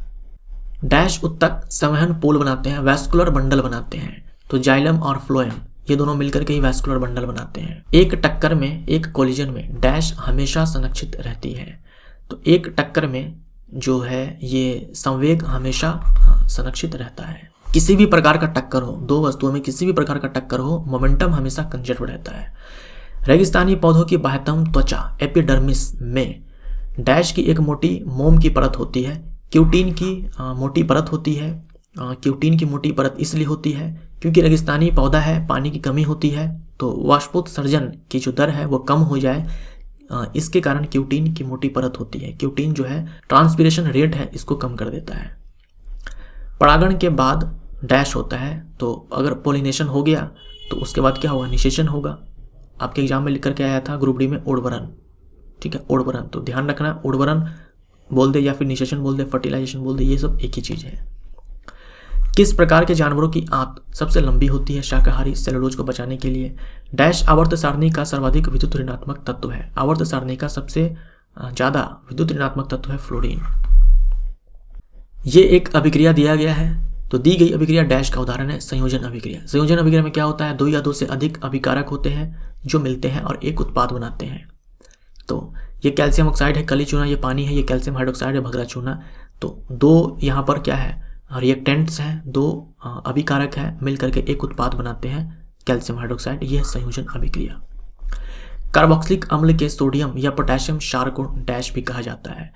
डैश उत्तक संवहन पोल बनाते हैं, वैस्कुलर बंडल बनाते हैं। तो जाइलम और फ्लोएम ये दोनों मिलकर के ही वैस्कुलर बंडल बनाते हैं। एक टक्कर में, एक कोलिजन में डैश हमेशा संरक्षित रहती है। तो एक टक्कर में जो है ये संवेग हमेशा संरक्षित रहता है। किसी भी प्रकार का टक्कर हो, दो वस्तुओं में किसी भी प्रकार का टक्कर हो, मोमेंटम हमेशा कंजर्व रहता है। रेगिस्तानी पौधों की बाह्यतम त्वचा एपिडर्मिस में डैश की एक मोटी मोम की परत होती है। क्यूटीन की मोटी परत होती है। क्यूटीन की मोटी परत इसलिए होती है क्योंकि रेगिस्तानी पौधा है, पानी की कमी होती है, तो वाष्पोत्सर्जन की जो दर है वो कम हो जाए, इसके कारण क्यूटीन की मोटी परत होती है। क्यूटीन जो है ट्रांसपिरेशन रेट है इसको कम कर देता है। परागण के बाद डैश होता है, तो अगर पोलिनेशन हो गया तो उसके बाद क्या होगा, निषेचन होगा। आपके एग्जाम में लिख करके आया था ग्रुप डी में ओडबरन, ठीक है, ओडबरन। तो ध्यान रखना, ओडबरन बोल दे या फिर निषेचन बोल दे, फर्टिलाइजेशन बोल दे, ये सब एक ही चीज़ है। किस प्रकार के जानवरों की आंत सबसे लंबी होती है शाकाहारी सेलुलोज को बचाने के लिए? डैश आवर्त सारणी का सर्वाधिक विद्युत ऋणात्मक तत्व है। आवर्त सारणी का सबसे ज़्यादा विद्युत ऋणात्मक तत्व है फ्लोरीन। ये एक अभिक्रिया दिया गया है, तो दी गई अभिक्रिया डैश का उदाहरण है संयोजन अभिक्रिया। संयोजन अभिक्रिया में क्या होता है, 2 या 2 से अधिक अभिकारक होते हैं जो मिलते हैं और एक उत्पाद बनाते हैं। तो ये कैल्शियम ऑक्साइड है, कली चूना, ये पानी है, ये कैल्शियम हाइड्रोक्साइड है, भगरा चूना। तो 2 यहाँ पर क्या है, रिएक्टेंट्स हैं, 2 अभिकारक हैं, मिल करके एक उत्पाद बनाते हैं कैल्शियम हाइड्रोक्साइड। यह संयोजन अभिक्रिया। कार्बोक्सिलिक अम्ल के सोडियम या पोटेशियम क्षार को डैश भी कहा जाता है।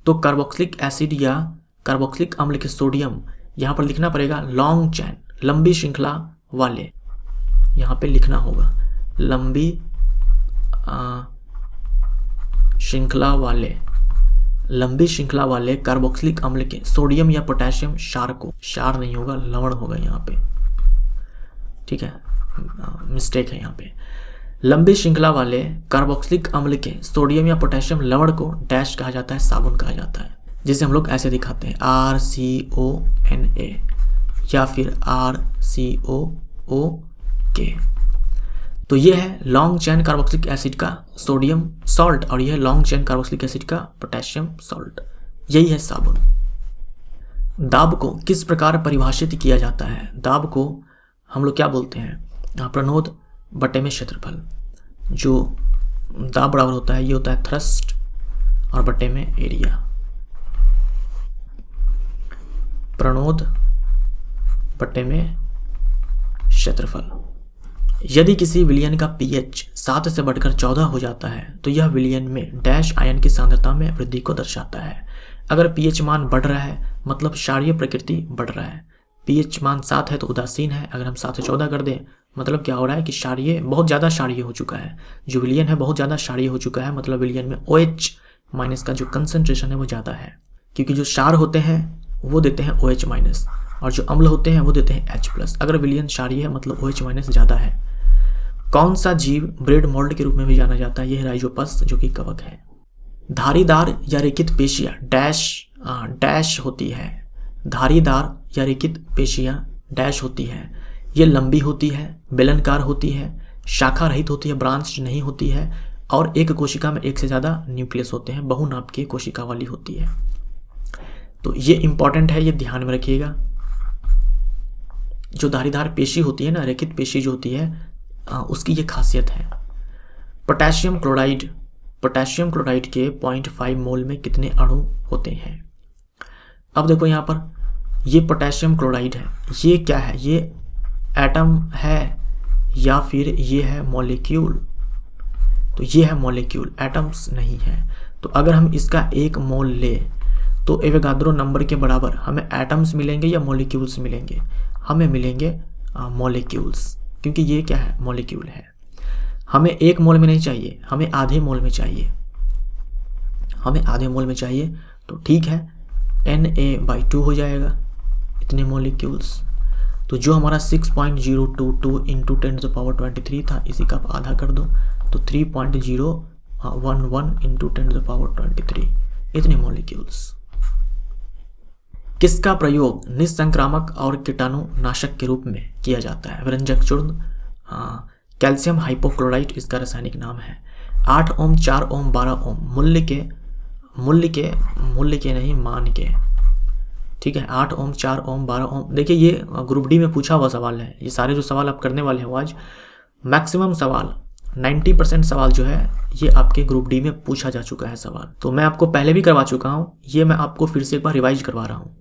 तो कार्बोक्सिलिक एसिड या कार्बोक्सिलिक अम्ल के सोडियम यहाँ पर लिखना पड़ेगा लॉन्ग चैन, लंबी श्रृंखला वाले, यहाँ पे लिखना होगा लंबी श्रृंखला वाले कार्बोक्सिलिक अम्ल के सोडियम या पोटेशियम क्षार को, क्षार नहीं होगा लवण होगा यहाँ पे, ठीक है, मिस्टेक है यहाँ पे। लंबी श्रृंखला वाले कार्बोक्सिलिक अम्ल के सोडियम या पोटेशियम लवण को डैश कहा जाता है, साबुन कहा जाता है, जिसे हम लोग ऐसे दिखाते हैं RCONA या फिर RCOOK। तो ये है लॉन्ग चैन कार्बोक्सिलिक एसिड का सोडियम सॉल्ट और यह है लॉन्ग चैन कार्बोक्सिलिक एसिड का पोटेशियम सॉल्ट, यही है साबुन। दाब को किस प्रकार परिभाषित किया जाता है? दाब को हम लोग क्या बोलते हैं, प्रणोद बटे में क्षेत्रफल। जो दाब बराबर होता है ये होता है थ्रस्ट और बटे में एरिया। प्रणोद बटे में क्षेत्रफल। यदि किसी विलयन का pH 7 से बढ़कर 14 हो जाता है तो यह विलयन में डैश आयन की सांद्रता में वृद्धि को दर्शाता है। अगर pH मान बढ़ रहा है मतलब क्षारीय प्रकृति बढ़ रहा है। pH मान 7 है तो उदासीन है, अगर हम 7 से 14 कर दें मतलब क्या हो रहा है कि क्षारीय, बहुत ज़्यादा क्षारीय हो चुका है। जो विलयन है बहुत ज़्यादा क्षारीय हो चुका है, मतलब विलयन में OH माइनस का जो कंसंट्रेशन है वो ज़्यादा है, क्योंकि जो क्षार होते हैं वो देते हैं OH माइनस और जो अम्ल होते हैं वो देते हैं H प्लस। अगर विलयन क्षारीय है मतलब OH माइनस ज़्यादा है। कौन सा जीव ब्रेड मोल्ड के रूप में भी जाना जाता है? यह राइजोपस जो कि कवक है। धारीदार या रेखित पेशियां डैश होती है। धारीदार या रेखित पेशियां डैश होती है। ये लंबी होती है, बेलनकार होती है, शाखा रहित होती है, ब्रांच नहीं होती है और एक कोशिका में एक से ज़्यादा न्यूक्लियस होते हैं, बहुनाभिकीय कोशिका वाली होती है। तो ये इंपॉर्टेंट है, ये ध्यान में रखिएगा। जो धारीदार पेशी होती है ना, रेखित पेशी जो होती है उसकी ये खासियत है। पोटेशियम क्लोराइड के 0.5 मोल में कितने अणु होते हैं? अब देखो यहाँ पर ये पोटेशियम क्लोराइड है, ये क्या है, ये एटम है या फिर ये है मॉलिक्यूल? तो ये है मॉलिक्यूल, एटम्स नहीं है। तो अगर हम इसका 1 मोल ले तो एवोगाड्रो नंबर के बराबर हमें एटम्स मिलेंगे या मॉलिक्यूल्स मिलेंगे? हमें मिलेंगे मॉलिक्यूल्स, क्योंकि ये क्या है, मॉलिक्यूल है। हमें 1 मोल में नहीं चाहिए, हमें आधे मोल में चाहिए, हमें आधे मोल में चाहिए। तो ठीक है, Na/2 हो जाएगा इतने मॉलिक्यूल्स। तो जो हमारा 6.022 इंटू 10⁻23 था, इसी का आप आधा कर दो तो 3.011 इंटू 10⁻23 इतने मॉलिक्यूल्स। किसका प्रयोग निसंक्रामक और कीटाणुनाशक के रूप में किया जाता है? व्यंजक चूर्ण, कैल्शियम हाइपोक्लोराइट इसका रासायनिक नाम है। 8 ओम, 4 ओम, 12 ओम मूल्य के नहीं मान के, ठीक है। 8 ओम, 4 ओम, 12 ओम। देखिए ये ग्रुप डी में पूछा हुआ सवाल है। ये सारे जो सवाल आप करने वाले हैं वो आज मैक्सिमम सवाल 90% सवाल जो है ये आपके ग्रुप डी में पूछा जा चुका है सवाल। तो मैं आपको पहले भी करवा चुका हूँ, ये मैं आपको फिर से एक बार रिवाइज करवा रहा हूँ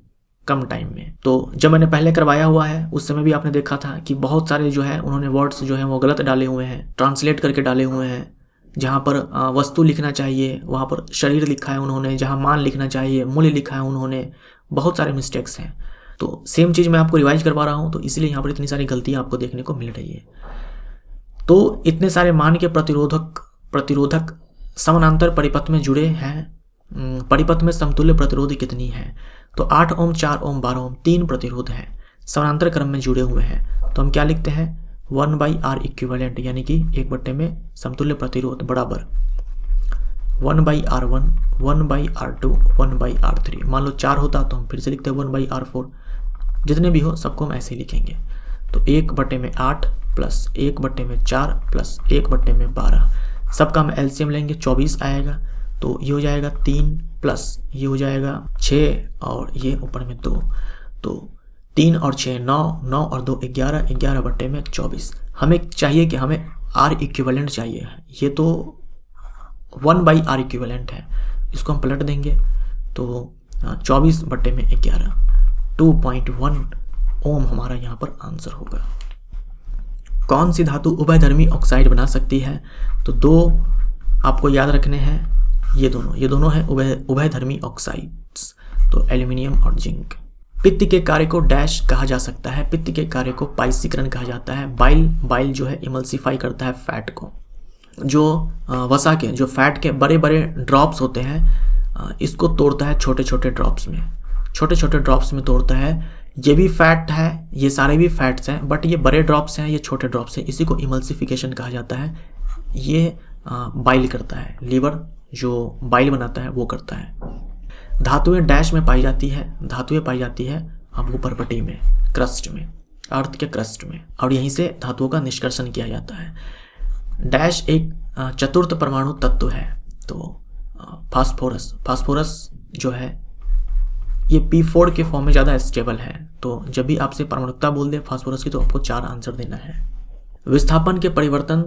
कम टाइम में। तो जब मैंने पहले करवाया हुआ है उस समय भी आपने देखा था कि बहुत सारे जो है उन्होंने वर्ड्स जो है वो गलत डाले हुए हैं, ट्रांसलेट करके डाले हुए हैं। जहाँ पर वस्तु लिखना चाहिए वहाँ पर शरीर लिखा है उन्होंने, जहाँ मान लिखना चाहिए मूल्य लिखा है उन्होंने। बहुत सारे मिस्टेक्स हैं। तो सेम चीज़ मैं आपको रिवाइज करवा रहा हूँ, तो इसलिए यहाँ पर इतनी सारी गलतियाँ आपको देखने को मिल रही है। तो इतने सारे मान के प्रतिरोधक समानांतर परिपथ में जुड़े हैं। परिपथ में समतुल्य प्रतिरोध कितनी है? तो 8 ओम, 4 ओम, 12 ओम 3 प्रतिरोध हैं, समानांतर क्रम में जुड़े हुए हैं। तो हम क्या लिखते हैं? 1/R इक्विवेलेंट, यानी कि 1/में समतुल्य प्रतिरोध बराबर 1/R1, 1/R2, 1/R3। मान लो 4 होता तो हम फिर से लिखते हैं 1/R4। जितने भी हो सबको हम ऐसे ही लिखेंगे। तो 1/8 प्लस 1/4 प्लस 1/12, सबका हम एलसीएम लेंगे 24 आएगा। तो ये हो जाएगा 3 प्लस ये हो जाएगा 6 और ये ऊपर में 2। तो 3 और 6 9, 9 और 2 11, 11/24। हमें चाहिए कि हमें R इक्विवेलेंट चाहिए। ये तो 1/R इक्विवेलेंट है, इसको हम पलट देंगे तो 24/11, 2.1 ओम हमारा यहाँ पर आंसर होगा। कौन सी धातु उभयधर्मी ऑक्साइड बना सकती है? तो 2 आपको याद रखने हैं, ये दोनों हैं उभयधर्मी ऑक्साइड्स, तो एल्यूमिनियम और जिंक। पित्त के कार्य को डैश कहा जा सकता है? पित्त के कार्य को पाइसीकरण कहा जाता है। बाइल जो है इमल्सिफाई करता है फैट को। जो वसा के जो फैट के बड़े बड़े ड्रॉप्स होते हैं इसको तोड़ता है छोटे छोटे ड्रॉप्स में तोड़ता है। ये भी फैट है, ये सारे भी फैट्स हैं, बट ये बड़े ड्रॉप्स हैं, ये छोटे ड्रॉप्स हैं। इसी को इमल्सिफिकेशन कहा जाता है। ये बाइल करता है, लीवर जो बाइल बनाता है वो करता है। धातुएं डैश में पाई जाती है? धातुएं पाई जाती है अब ऊपर पट्टी में, क्रस्ट में, अर्थ के क्रस्ट में, और यहीं से धातुओं का निष्कर्षण किया जाता है। डैश एक चतुर्थ परमाणु तत्व है। तो फास्फोरस जो है ये P4 के फॉर्म में ज़्यादा स्टेबल है। तो जब भी आपसे परमाणुकता बोल दे फास्फोरस की तो आपको 4 आंसर देना है। विस्थापन के परिवर्तन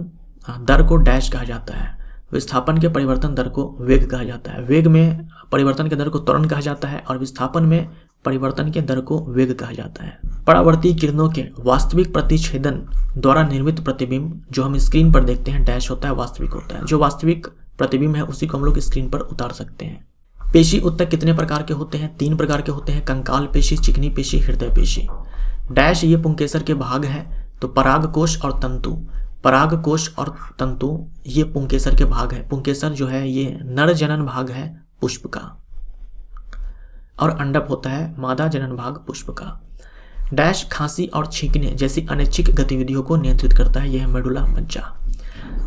दर को डैश कहा जाता है? विस्थापन के परिवर्तन दर को वेग कहा जाता है। वेग में परिवर्तन के दर को त्वरण कहा जाता है और विस्थापन में परिवर्तन के दर को वेग कहा जाता है। परावर्ती किरणों के वास्तविक प्रतिच्छेदन द्वारा निर्मित प्रतिबिंब जो हम स्क्रीन पर देखते हैं डैश होता है, वास्तविक होता है। जो वास्तविक प्रतिबिंब है उसी को हम लोग स्क्रीन पर उतार सकते हैं। पेशी उत्तक कितने प्रकार के होते हैं? 3 प्रकार के होते हैं, कंकाल पेशी, चिकनी पेशी, हृदय पेशी। डैश ये पुंकेसर के भाग है। तो परागकोश और तंतु ये पुंकेसर के भाग है। पुंकेसर जो है ये नर जनन भाग है पुष्प का, और अंडक होता है मादा जनन भाग पुष्प का। डैश खांसी और छींकने जैसी अनैच्छिक गतिविधियों को नियंत्रित करता है, यह है मेडुला मज्जा।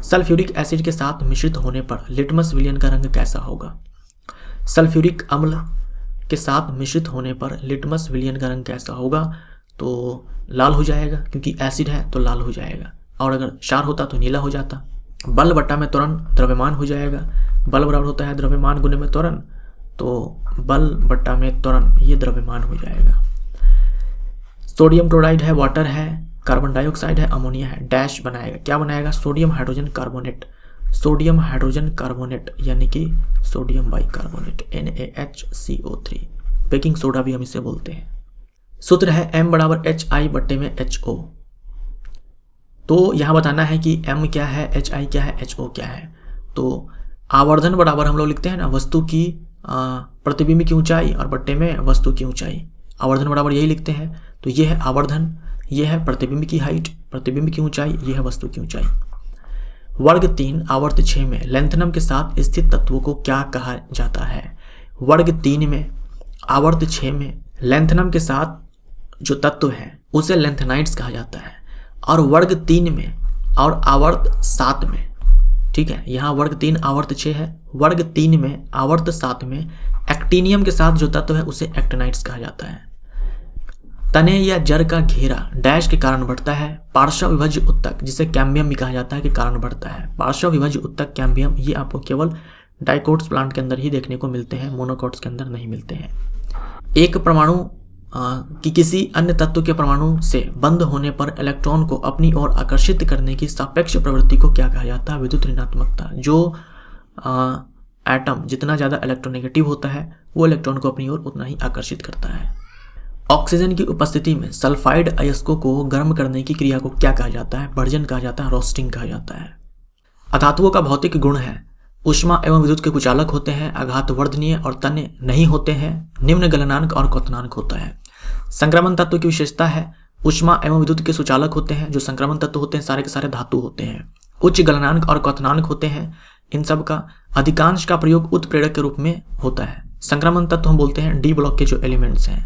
सल्फ्यूरिक एसिड के साथ मिश्रित होने पर लिटमस विलियन का रंग कैसा होगा? सल्फ्यूरिक अम्ल के साथ मिश्रित होने पर लिटमस विलियन का रंग कैसा होगा? तो लाल हो जाएगा, क्योंकि एसिड है तो लाल हो जाएगा, और अगर क्षार होता तो नीला हो जाता। बल बट्टा में त्वरण द्रव्यमान हो जाएगा। बल बराबर होता है द्रव्यमान गुने में त्वरण, तो बल बट्टा में त्वरण ये द्रव्यमान हो जाएगा। सोडियम क्लोराइड है, वाटर है, कार्बन डाइऑक्साइड है, अमोनिया है। डैश बनाएगा, क्या बनाएगा? Sodium hydrogen carbonate. Sodium hydrogen carbonate यानी कि sodium bicarbonate, NaHCO3। Baking soda भी हम इसे बोलते हैं। सूत्र है M बराबर HI/HO। तो यहाँ बताना है कि M क्या है, HI क्या है, HO क्या है। तो आवर्धन बराबर हम लोग लिखते हैं ना वस्तु की प्रतिबिंब की ऊंचाई और बट्टे में वस्तु की ऊंचाई। आवर्धन बराबर यही लिखते हैं। तो ये है आवर्धन, ये है प्रतिबिंब की हाइट, प्रतिबिंब की ऊंचाई, ये है वस्तु की ऊंचाई। वर्ग 3 आवर्त 6 में लैंथनम के साथ स्थित तत्वों को क्या कहा जाता है? वर्ग 3 में आवर्त 6 में लैंथनम के साथ जो तत्व है उसे लैंथेनाइड्स कहा जाता है, और वर्ग 3 में और आवर्त 7 में ठीक है। यहाँ वर्ग 3 आवर्त 6 है। वर्ग 3 में आवर्त 7 में एक्टिनियम के साथ जो तत्व है उसे एक्टिनाइड्स कहा जाता है। तने या जड़ का घेरा डैश के कारण बढ़ता है। पार्श्व विभज्य उत्तक जिसे कैम्बियम भी कहा जाता है के कारण बढ़ता है। पार्श्व विभज्य उत्तक कैम्बियम ये आपको केवल डाइकोट्स प्लांट के अंदर ही देखने को मिलते हैं, मोनोकोट्स के अंदर नहीं मिलते हैं। एक परमाणु कि किसी अन्य तत्व के परमाणु से बंद होने पर इलेक्ट्रॉन को अपनी ओर आकर्षित करने की सापेक्ष प्रवृत्ति को क्या कहा जाता है? विद्युत ऋणात्मकता। जो एटम जितना ज़्यादा इलेक्ट्रोनेगेटिव होता है वो इलेक्ट्रॉन को अपनी ओर उतना ही आकर्षित करता है। ऑक्सीजन की उपस्थिति में सल्फाइड अयस्कों को गर्म करने की क्रिया को क्या कहा जाता है? भर्जन कहा जाता है, रोस्टिंग कहा जाता है। अधातुओं का भौतिक गुण है ऊष्मा एवं विद्युत के कुचालक होते हैं, आघातवर्धनीय और तन्य नहीं होते हैं, निम्न गलनांक और क्वथनांक होता है। संक्रमण तत्व की विशेषता है ऊष्मा एवं विद्युत के सुचालक होते हैं। जो संक्रमण तत्व होते हैं सारे के सारे धातु होते हैं। उच्च गलनांक और क्वथनांक होते हैं। इन सब का अधिकांश का प्रयोग उत्प्रेरक के रूप में होता है। संक्रमण तत्व हम बोलते हैं डी ब्लॉक के जो एलिमेंट्स हैं,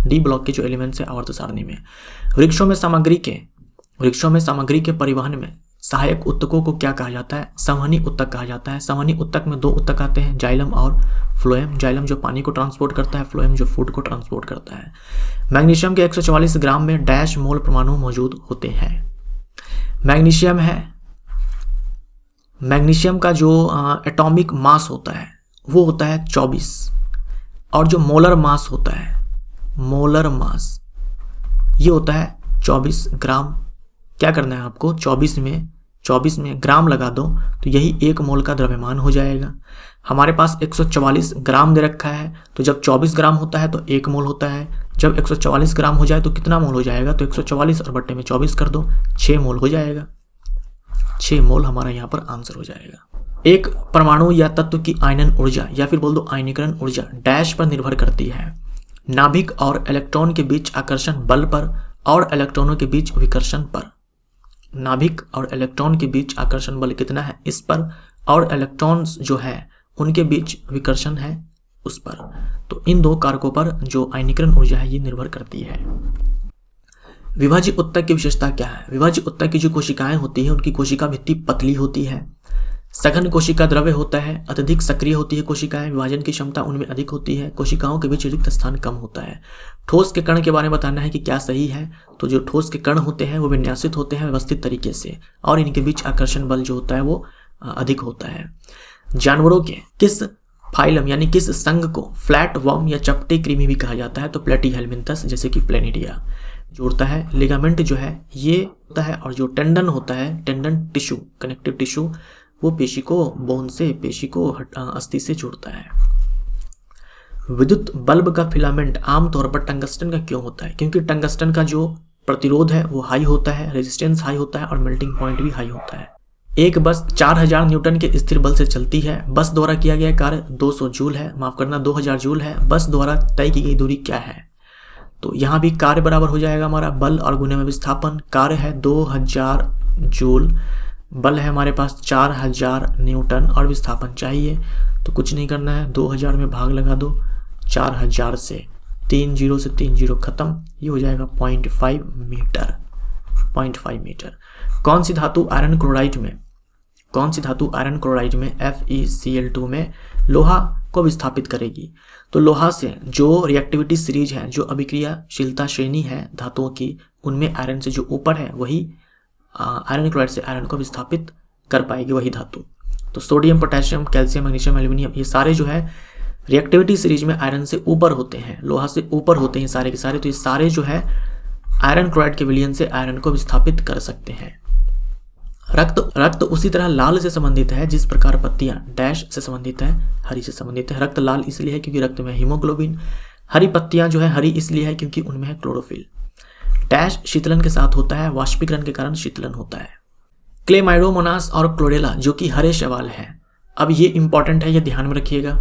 डी ब्लॉक के जो एलिमेंट्स हैं आवर्त सारणी में। वृक्षों में सामग्री के परिवहन में सहायक उत्तकों को क्या कहा जाता है? संवहनी उत्तक कहा जाता है। संवहनी उत्तक में दो उत्तक आते हैं, जाइलम और फ्लोएम। जाइलम जो पानी को ट्रांसपोर्ट करता है, फ्लोएम जो फूड को ट्रांसपोर्ट करता है। मैग्नीशियम के 144 ग्राम में डैश मोल परमाणु मौजूद होते हैं। मैग्नीशियम है, मैग्नीशियम का जो एटॉमिक मास होता है वो होता है 24 और जो मोलर मास होता है, मोलर मास ये होता है 24 ग्राम। क्या करना है आपको? 24 में ग्राम लगा दो तो यही 1 मोल का द्रव्यमान हो जाएगा। हमारे पास 144 ग्राम दे रखा है तो जब 24 ग्राम होता है तो 1 मोल होता है। जब 144 ग्राम हो जाए तो कितना मोल हो जाएगा? तो 144 और बट्टे में 24 कर दो, 6 मोल हो जाएगा। 6 मोल हमारा यहाँ पर आंसर हो जाएगा। एक परमाणु या तत्व की आयनन ऊर्जा या फिर बोल दो आयनीकरण ऊर्जा डैश पर निर्भर करती है? नाभिक और इलेक्ट्रॉन के बीच आकर्षण बल पर और इलेक्ट्रॉनों के बीच विकर्षण पर। नाभिक और इलेक्ट्रॉन के बीच आकर्षण बल कितना है? इस पर। और इलेक्ट्रॉन्स जो है उनके बीच विकर्षण है उस पर। तो इन दो कारकों पर जो आयनीकरण ऊर्जा है ये निर्भर करती है। विभाज्य उत्तक की विशेषता क्या है? विभाज्य उत्तक की जो कोशिकाएं होती है उनकी कोशिका भित्ति पतली होती है। सघन कोशिका द्रव्य होता है। अत्यधिक सक्रिय होती है कोशिकाएं, विभाजन की क्षमता उनमें अधिक होती है। कोशिकाओं के बीच रिक्त स्थान कम होता है। ठोस के कण के बारे में बताना है कि क्या सही है। तो जो ठोस के कण होते हैं वो विन्यासित होते हैं व्यवस्थित तरीके से और इनके बीच आकर्षण बल जो होता है वो अधिक होता है। जानवरों के किस फाइलम यानी किस संघ को फ्लैट वर्म या चपटे कृमि भी कहा जाता है? तो प्लेटीहेल्मिन्थस जैसे कि प्लेनिडिया जोड़ता है। लिगामेंट जो है ये होता है और जो टेंडन होता है, टेंडन टिश्यू, कनेक्टिव टिश्यू, वो पेशी को बोन से, पेशी को अस्थि से जोड़ता है। विद्युत बल्ब का फिलामेंट आमतौर पर टंगस्टन का क्यों होता है? क्योंकि टंगस्टन का जो प्रतिरोध है वो हाई होता है, रेजिस्टेंस हाई होता है और मेल्टिंग पॉइंट भी हाई होता है। एक बस 4000 न्यूटन के स्थिर बल से चलती है। बस द्वारा किया गया कार्य 200 जूल है, माफ करना 2000 जूल है। बस द्वारा तय की गई दूरी क्या है? तो यहाँ भी कार्य बराबर हो जाएगा हमारा बल और गुने में विस्थापन। कार्य है 2000 जूल, बल है हमारे पास 4000 न्यूटन और विस्थापन चाहिए। तो कुछ नहीं करना है, 2000 में भाग लगा दो 4000 से, 3 0 से 3 0 खत्म, ये हो जाएगा 0.5 मीटर। 0.5 मीटर। कौन सी धातु आयरन क्लोराइड में FeCl2 में लोहा को विस्थापित करेगी? तो लोहा से जो रिएक्टिविटी सीरीज है, जो अभिक्रियाशीलता श्रेणी है धातुओं की, उनमें आयरन से जो ऊपर है वही आयरन क्लोराइड से आयरन को विस्थापित कर पाएगी वही धातु। तो sodium, potassium, calcium, magnesium, aluminium ये सारे जो है रिएक्टिविटी सीरीज में आयरन से ऊपर होते हैं, लोहा से ऊपर होते हैं सारे के सारे। तो ये सारे जो है आयरन क्लोराइड के विलयन से आयरन को विस्थापित कर सकते हैं। रक्त उसी तरह लाल से संबंधित है जिस प्रकार पत्तियां डैश से संबंधित है, हरी से संबंधित है। रक्त लाल इसलिए है क्योंकि रक्त में हीमोग्लोबिन। हरी पत्तियां जो है हरी इसलिए है क्योंकि उनमें है क्लोरोफिल। डैश शीतलन के साथ होता है, वाष्पीकरण के कारण शीतलन होता है। क्लेमाइडोमोनास और क्लोरेला जो कि हरे शैवाल है। अब ये इंपॉर्टेंट है, ये ध्यान में रखिएगा।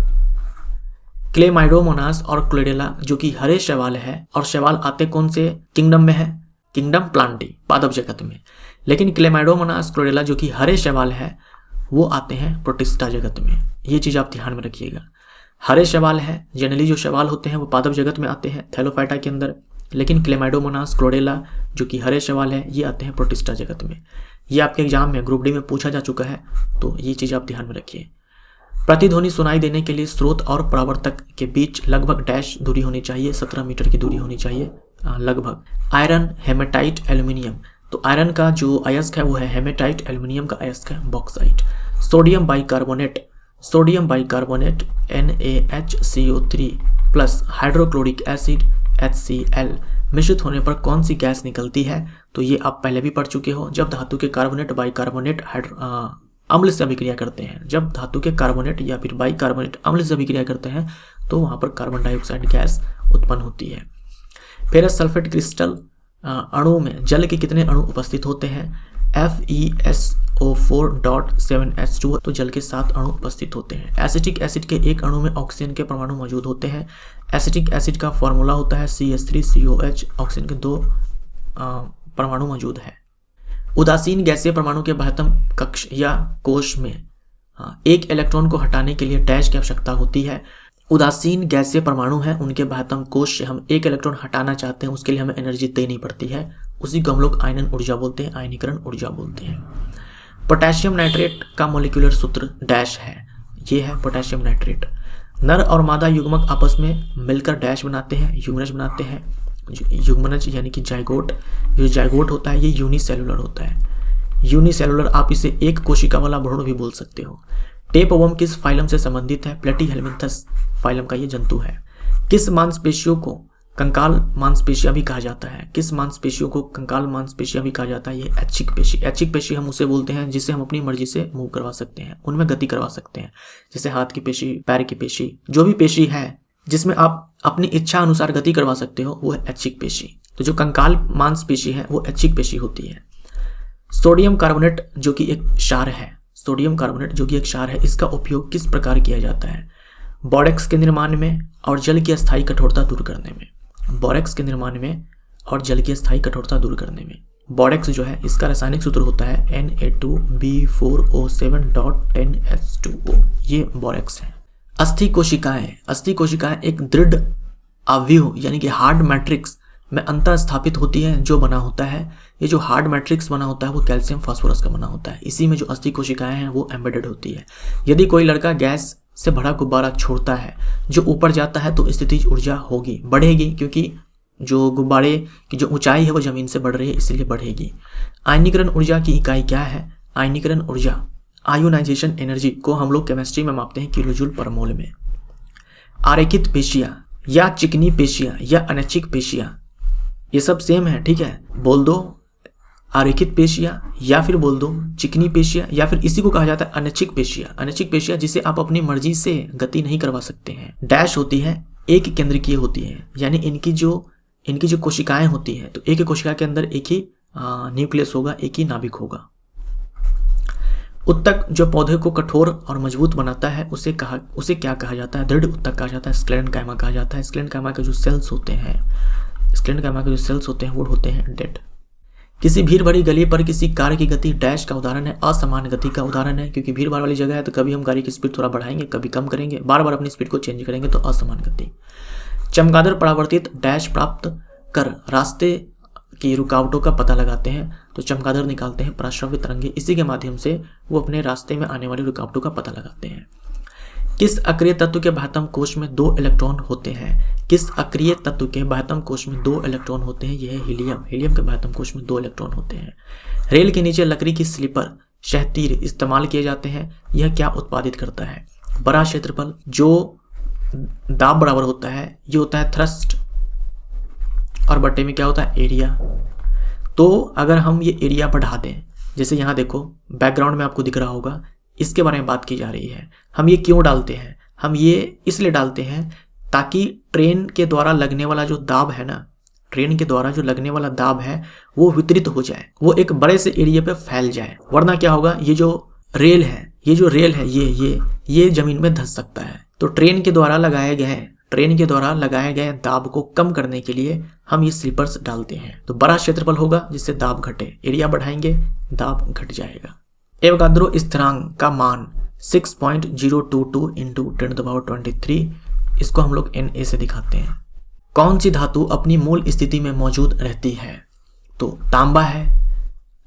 क्लेमाइडोमोनास और क्लोरेला जो कि हरे शैवाल है, और शैवाल आते कौन से किंगडम में है? किंगडम प्लांटी, पादप जगत में। लेकिन क्लेमाइडोमोनास, क्लोरेला जो कि हरे शैवाल है वो आते हैं प्रोटिस्टा जगत में। ये चीज आप ध्यान में रखिएगा। हरे शैवाल है, जनरली जो शैवाल होते हैं वो पादप जगत में आते हैं, थैलोफाइटा के अंदर। लेकिन क्लेमाइडोमोनास, क्लोरेला जो कि हरे शैवाल है ये आते हैं प्रोटिस्टा जगत में। ये आपके एग्जाम में ग्रुप डी में पूछा जा चुका है, तो ये चीज़ आप ध्यान में रखिए। प्रतिध्वनि सुनाई देने के लिए स्रोत और परावर्तक के बीच लगभग डैश दूरी होनी चाहिए, 17 मीटर की दूरी होनी चाहिए लगभग। आयरन, हेमेटाइट, एल्यूमिनियम, तो आयरन का जो अयस्क है वो है हेमेटाइट, एल्यूमिनियम का अयस्क है bauxite. Sodium bicarbonate, NaHCO3 plus hydrochloric acid HCl मिश्रित होने पर कौन सी गैस निकलती है? तो ये आप पहले भी पढ़ चुके हो। जब धातु के कार्बोनेट बाइकार्बोनेट अम्ल से अभिक्रिया करते हैं, जब धातु के कार्बोनेट या फिर बाइकार्बोनेट अम्ल से अभिक्रिया करते हैं तो वहाँ पर कार्बन डाइऑक्साइड गैस उत्पन्न होती है। फेरस सल्फेट क्रिस्टल अणु में जल के कितने अणु उपस्थित होते हैं? FeSO4.7H2, तो जल के 7 अणु उपस्थित होते हैं। एसिटिक एसिड के एक अणु में ऑक्सीजन के परमाणु मौजूद होते हैं। एसिटिक एसिड का फॉर्मूला होता है CH3COH, ऑक्सीजन के 2 परमाणु मौजूद है। उदासीन गैसीय परमाणु के बाह्यतम कक्ष या कोश में एक इलेक्ट्रॉन को हटाने के लिए डैश की आवश्यकता होती है। उदासीन गैसीय परमाणु है, उनके बाह्यतम कोश से हम एक इलेक्ट्रॉन हटाना चाहते हैं, उसके लिए हमें एनर्जी देनी पड़ती है, उसी को हम लोग आयनन ऊर्जा बोलते हैं, आयनीकरण ऊर्जा बोलते हैं। पोटेशियम नाइट्रेट का मॉलिक्यूलर सूत्र डैश है, ये है पोटेशियम नाइट्रेट। नर और मादा युग्मक आपस में मिलकर डैश बनाते हैं, युग्मनज बनाते हैं। युग्मनज यानी कि जाइगोट, जो जाइगोट होता है ये यूनिसेलुलर होता है। यूनिसेलुलर, आप इसे एक कोशिका वाला भ्रूण भी बोल सकते हो। टेपवर्म किस फाइलम से संबंधित है? प्लेटीहेल्मिन्थस फाइलम का ये जंतु है। किस मांसपेशियों को कंकाल मांसपेशियां भी कहा जाता है? किस मांसपेशियों को कंकाल मांसपेशियां भी कहा जाता है? ये ऐच्छिक पेशी। ऐच्छिक पेशी हम उसे बोलते हैं जिसे हम अपनी मर्जी से मूव करवा सकते हैं, उनमें गति करवा सकते हैं, जैसे हाथ की पेशी, पैर की पेशी, जो भी पेशी है जिसमें आप अपनी इच्छा अनुसार गति करवा सकते हो वो है ऐच्छिक पेशी। तो जो कंकाल मांसपेशी है वो ऐच्छिक पेशी होती है। सोडियम कार्बोनेट जो कि एक क्षार है, सोडियम कार्बोनेट जो कि एक क्षार है, इसका उपयोग किस प्रकार किया जाता है? बोरेक्स के निर्माण में और जल की अस्थायी कठोरता दूर करने में। बोरेक्स के निर्माण में और जल की अस्थायी कठोरता दूर करने में। बोरेक्स जो है इसका रासायनिक सूत्र होता है Na2B4O7.10H2O, ये बोरेक्स है। अस्थि कोशिकाएं, अस्थि कोशिकाएं एक दृढ़ अवयव यानी कि हार्ड मैट्रिक्स में अंतर स्थापित होती है जो बना होता है। ये जो हार्ड मैट्रिक्स बना होता है वो कैल्शियम फास्फोरस का बना होता है, इसी में जो अस्थि कोशिकाएं हैं वो एम्बेडेड होती है। यदि कोई लड़का गैस से भरा गुब्बारा छोड़ता है जो ऊपर जाता है तो स्थितिज ऊर्जा होगी, बढ़ेगी, क्योंकि जो गुब्बारे की जो ऊंचाई है वो जमीन से बढ़ रही है, इसलिए बढ़ेगी। आयनीकरण ऊर्जा की इकाई क्या है? आयनीकरण ऊर्जा, आयोनाइजेशन एनर्जी को हम लोग केमिस्ट्री में मापते हैं किलोजूल पर मोल में। आरेखित पेशियां या चिकनी पेशियां या अनैच्छिक पेशियां, ये सब सेम है, ठीक है? बोल दो आरेखित पेशियां या फिर बोल दो चिकनी पेशियां, या फिर इसी को कहा जाता है अनैच्छिक पेशियां। अनैच्छिक पेशियां जिसे आप अपनी मर्जी से गति नहीं करवा सकते हैं। डैश होती है, एक केंद्रकीय होती है, यानी इनकी जो कोशिकाएं होती हैं तो एक कोशिका के अंदर एक ही न्यूक्लियस होगा, एक ही नाभिक होगा। उत्तक जो पौधे को कठोर और मजबूत बनाता है उसे क्या कहा जाता है? दृढ़ उत्तक कहा जाता है, स्क्लेरेन्काइमा कहा जाता है। स्क्लेरेन्काइमा के जो सेल्स होते हैं, स्क्लेरेन्काइमा के जो सेल्स होते हैं वो होते हैं डेड। किसी भीड़ भरी गली पर किसी कार की गति डैश का उदाहरण है, असमान गति का उदाहरण है, क्योंकि भीड़ भाड़ वाली जगह है तो कभी हम गाड़ी की स्पीड थोड़ा बढ़ाएंगे, कभी कम करेंगे, बार बार अपनी स्पीड को चेंज करेंगे, तो असमान गति। चमगादड़ परावर्तित डैश प्राप्त कर रास्ते की रुकावटों का पता लगाते हैं, तो चमगादड़ निकालते हैं पराश्रव्य तरंगे, इसी के माध्यम से वो अपने रास्ते में आने वाली रुकावटों का पता लगाते हैं। किस अक्रिय तत्व के बाह्यतम कोश में 2 इलेक्ट्रॉन होते हैं? किस अक्रिय तत्व के बाह्यतम कोश में 2 इलेक्ट्रॉन होते हैं? यह है हीलियम। हीलियम के बाह्यतम कोश में 2 इलेक्ट्रॉन होते हैं। रेल के नीचे लकड़ी की स्लीपर शहतीर इस्तेमाल किए जाते हैं, यह क्या उत्पादित करता है? बड़ा क्षेत्रफल, जो दाब बराबर होता है, ये होता है थ्रस्ट, और बट्टे में क्या होता है? एरिया। तो अगर हम ये एरिया बढ़ा दें, जैसे यहाँ देखो बैकग्राउंड में आपको दिख रहा होगा, इसके बारे में बात की जा रही है। हम ये क्यों डालते हैं? हम ये इसलिए डालते हैं ताकि ट्रेन के द्वारा लगने वाला जो दाब है ना, ट्रेन के द्वारा जो लगने वाला दाब है वो वितरित हो जाए, वो एक बड़े से एरिया पे फैल जाए। वरना क्या होगा, ये जो रेल है ये जमीन में धंस सकता है। तो ट्रेन के द्वारा लगाए गए दाब को कम करने के लिए हम ये स्लीपर्स डालते हैं। तो बड़ा क्षेत्रफल होगा जिससे दाब घटे, एरिया बढ़ाएंगे दाब घट जाएगा। एवोगाद्रो स्थिरांक का मान 6.022 × 10⁻23, इसको हम लोग Na से दिखाते हैं। कौन सी धातु अपनी मूल स्थिति में मौजूद रहती है? तो तांबा है,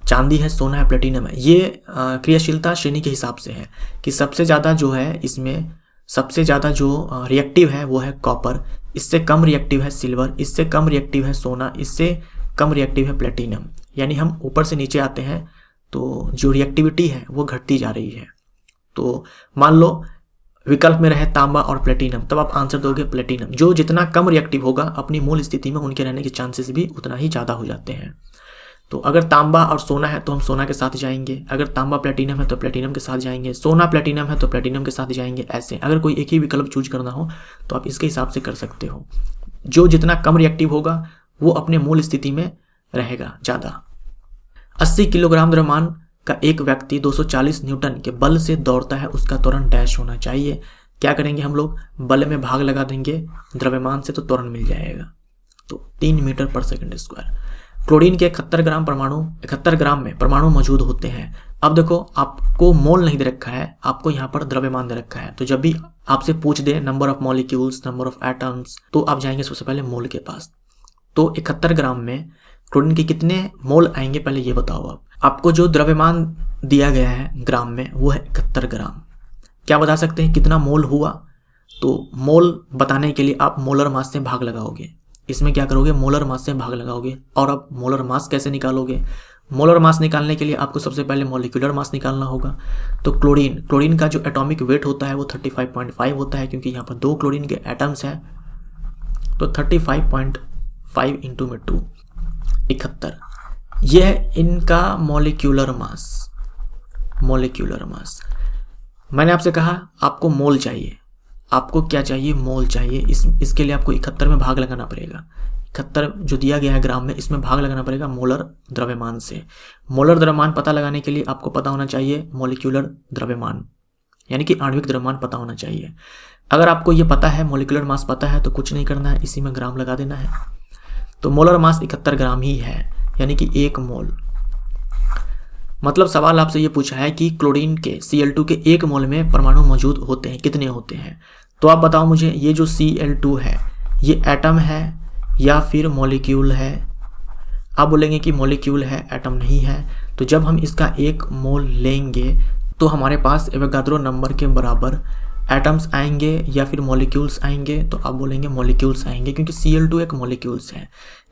चांदी है, सोना है, प्लेटिनम है। ये क्रियाशीलता श्रेणी के हिसाब से है कि सबसे ज़्यादा जो है इसमें सबसे ज़्यादा जो रिएक्टिव है वो है कॉपर, इससे कम रिएक्टिव है सिल्वर, इससे कम रिएक्टिव है सोना, इससे कम रिएक्टिव है प्लेटिनम। यानी हम ऊपर से नीचे आते हैं तो जो रिएक्टिविटी है वो घटती जा रही है। तो मान लो विकल्प में रहे तांबा और प्लेटिनम, तब आप आंसर दोगे प्लेटिनम। जो जितना कम रिएक्टिव होगा अपनी मूल स्थिति में उनके रहने के चांसेस भी उतना ही ज़्यादा हो जाते हैं। तो अगर तांबा और सोना है तो हम सोना के साथ जाएंगे, अगर तांबा प्लेटिनम है तो प्लेटिनम के साथ जाएंगे, सोना प्लेटिनम है तो प्लेटिनम के साथ जाएंगे। ऐसे अगर कोई एक ही विकल्प चूज करना हो तो आप इसके हिसाब से कर सकते हो। जो जितना कम रिएक्टिव होगा वो अपने मूल स्थिति में रहेगा ज़्यादा। 80 किलोग्राम द्रव्यमान का एक व्यक्ति 240 न्यूटन के बल से दौड़ता है, उसका त्वरण डैश होना चाहिए। क्या करेंगे हम लोग, बल में भाग लगा देंगे द्रव्यमान से तो त्वरण मिल जाएगा। तो 3 मीटर पर सेकंड स्क्वायर। क्लोरीन के 71 ग्राम में परमाणु मौजूद होते हैं। अब देखो आपको मोल नहीं दे रखा है, आपको यहाँ पर द्रव्यमान दे रखा है। तो जब भी आपसे पूछ दे number of molecules, number of atoms, तो आप जाएंगे सबसे पहले मोल के पास। तो 71 ग्राम में क्लोरीन के कितने मोल आएंगे पहले ये बताओ आप। आपको जो द्रव्यमान दिया गया है ग्राम में वो है 71 ग्राम। क्या बता सकते हैं कितना मोल हुआ? तो मोल बताने के लिए आप मोलर मास से भाग लगाओगे। इसमें क्या करोगे, मोलर मास से भाग लगाओगे। और अब मोलर मास कैसे निकालोगे? मोलर मास निकालने के लिए आपको सबसे पहले मॉलिक्यूलर मास निकालना होगा। तो क्लोरीन का जो एटॉमिक वेट होता है वो 35.5 होता है, क्योंकि यहाँ पर 2 क्लोरीन के एटम्स हैं। तो 35.5 इंटू में 2, 71। यह है इनका मॉलिक्यूलर मास। मैंने आपसे कहा आपको मोल चाहिए, आपको क्या चाहिए, मोल चाहिए। इसके लिए आपको 71 में भाग लगाना पड़ेगा। 71 जो दिया गया है ग्राम में, इसमें भाग लगाना पड़ेगा मोलर द्रव्यमान से। मोलर द्रव्यमान पता लगाने के लिए आपको पता होना चाहिए मॉलिक्यूलर द्रव्यमान, यानी कि आणविक द्रव्यमान पता होना चाहिए। अगर आपको ये पता है, मॉलिक्यूलर मास पता है, तो कुछ नहीं करना है, इसी में ग्राम लगा देना है। तो मोलर मास 71 ग्राम ही है, यानी कि 1 मोल। मतलब सवाल आपसे ये पूछा है कि क्लोरीन के Cl2 के 1 मोल में परमाणु मौजूद होते हैं, कितने होते हैं? तो आप बताओ मुझे, ये जो Cl2 है ये एटम है या फिर मॉलिक्यूल है? आप बोलेंगे कि मॉलिक्यूल है, एटम नहीं है। तो जब हम इसका 1 मोल लेंगे तो हमारे पास एवोगाद्रो नंबर के बराबर एटम्स आएंगे या फिर मॉलिक्यूल्स आएंगे? तो आप बोलेंगे मॉलिक्यूल्स आएंगे, क्योंकि Cl2 एक मॉलिक्यूल्स है।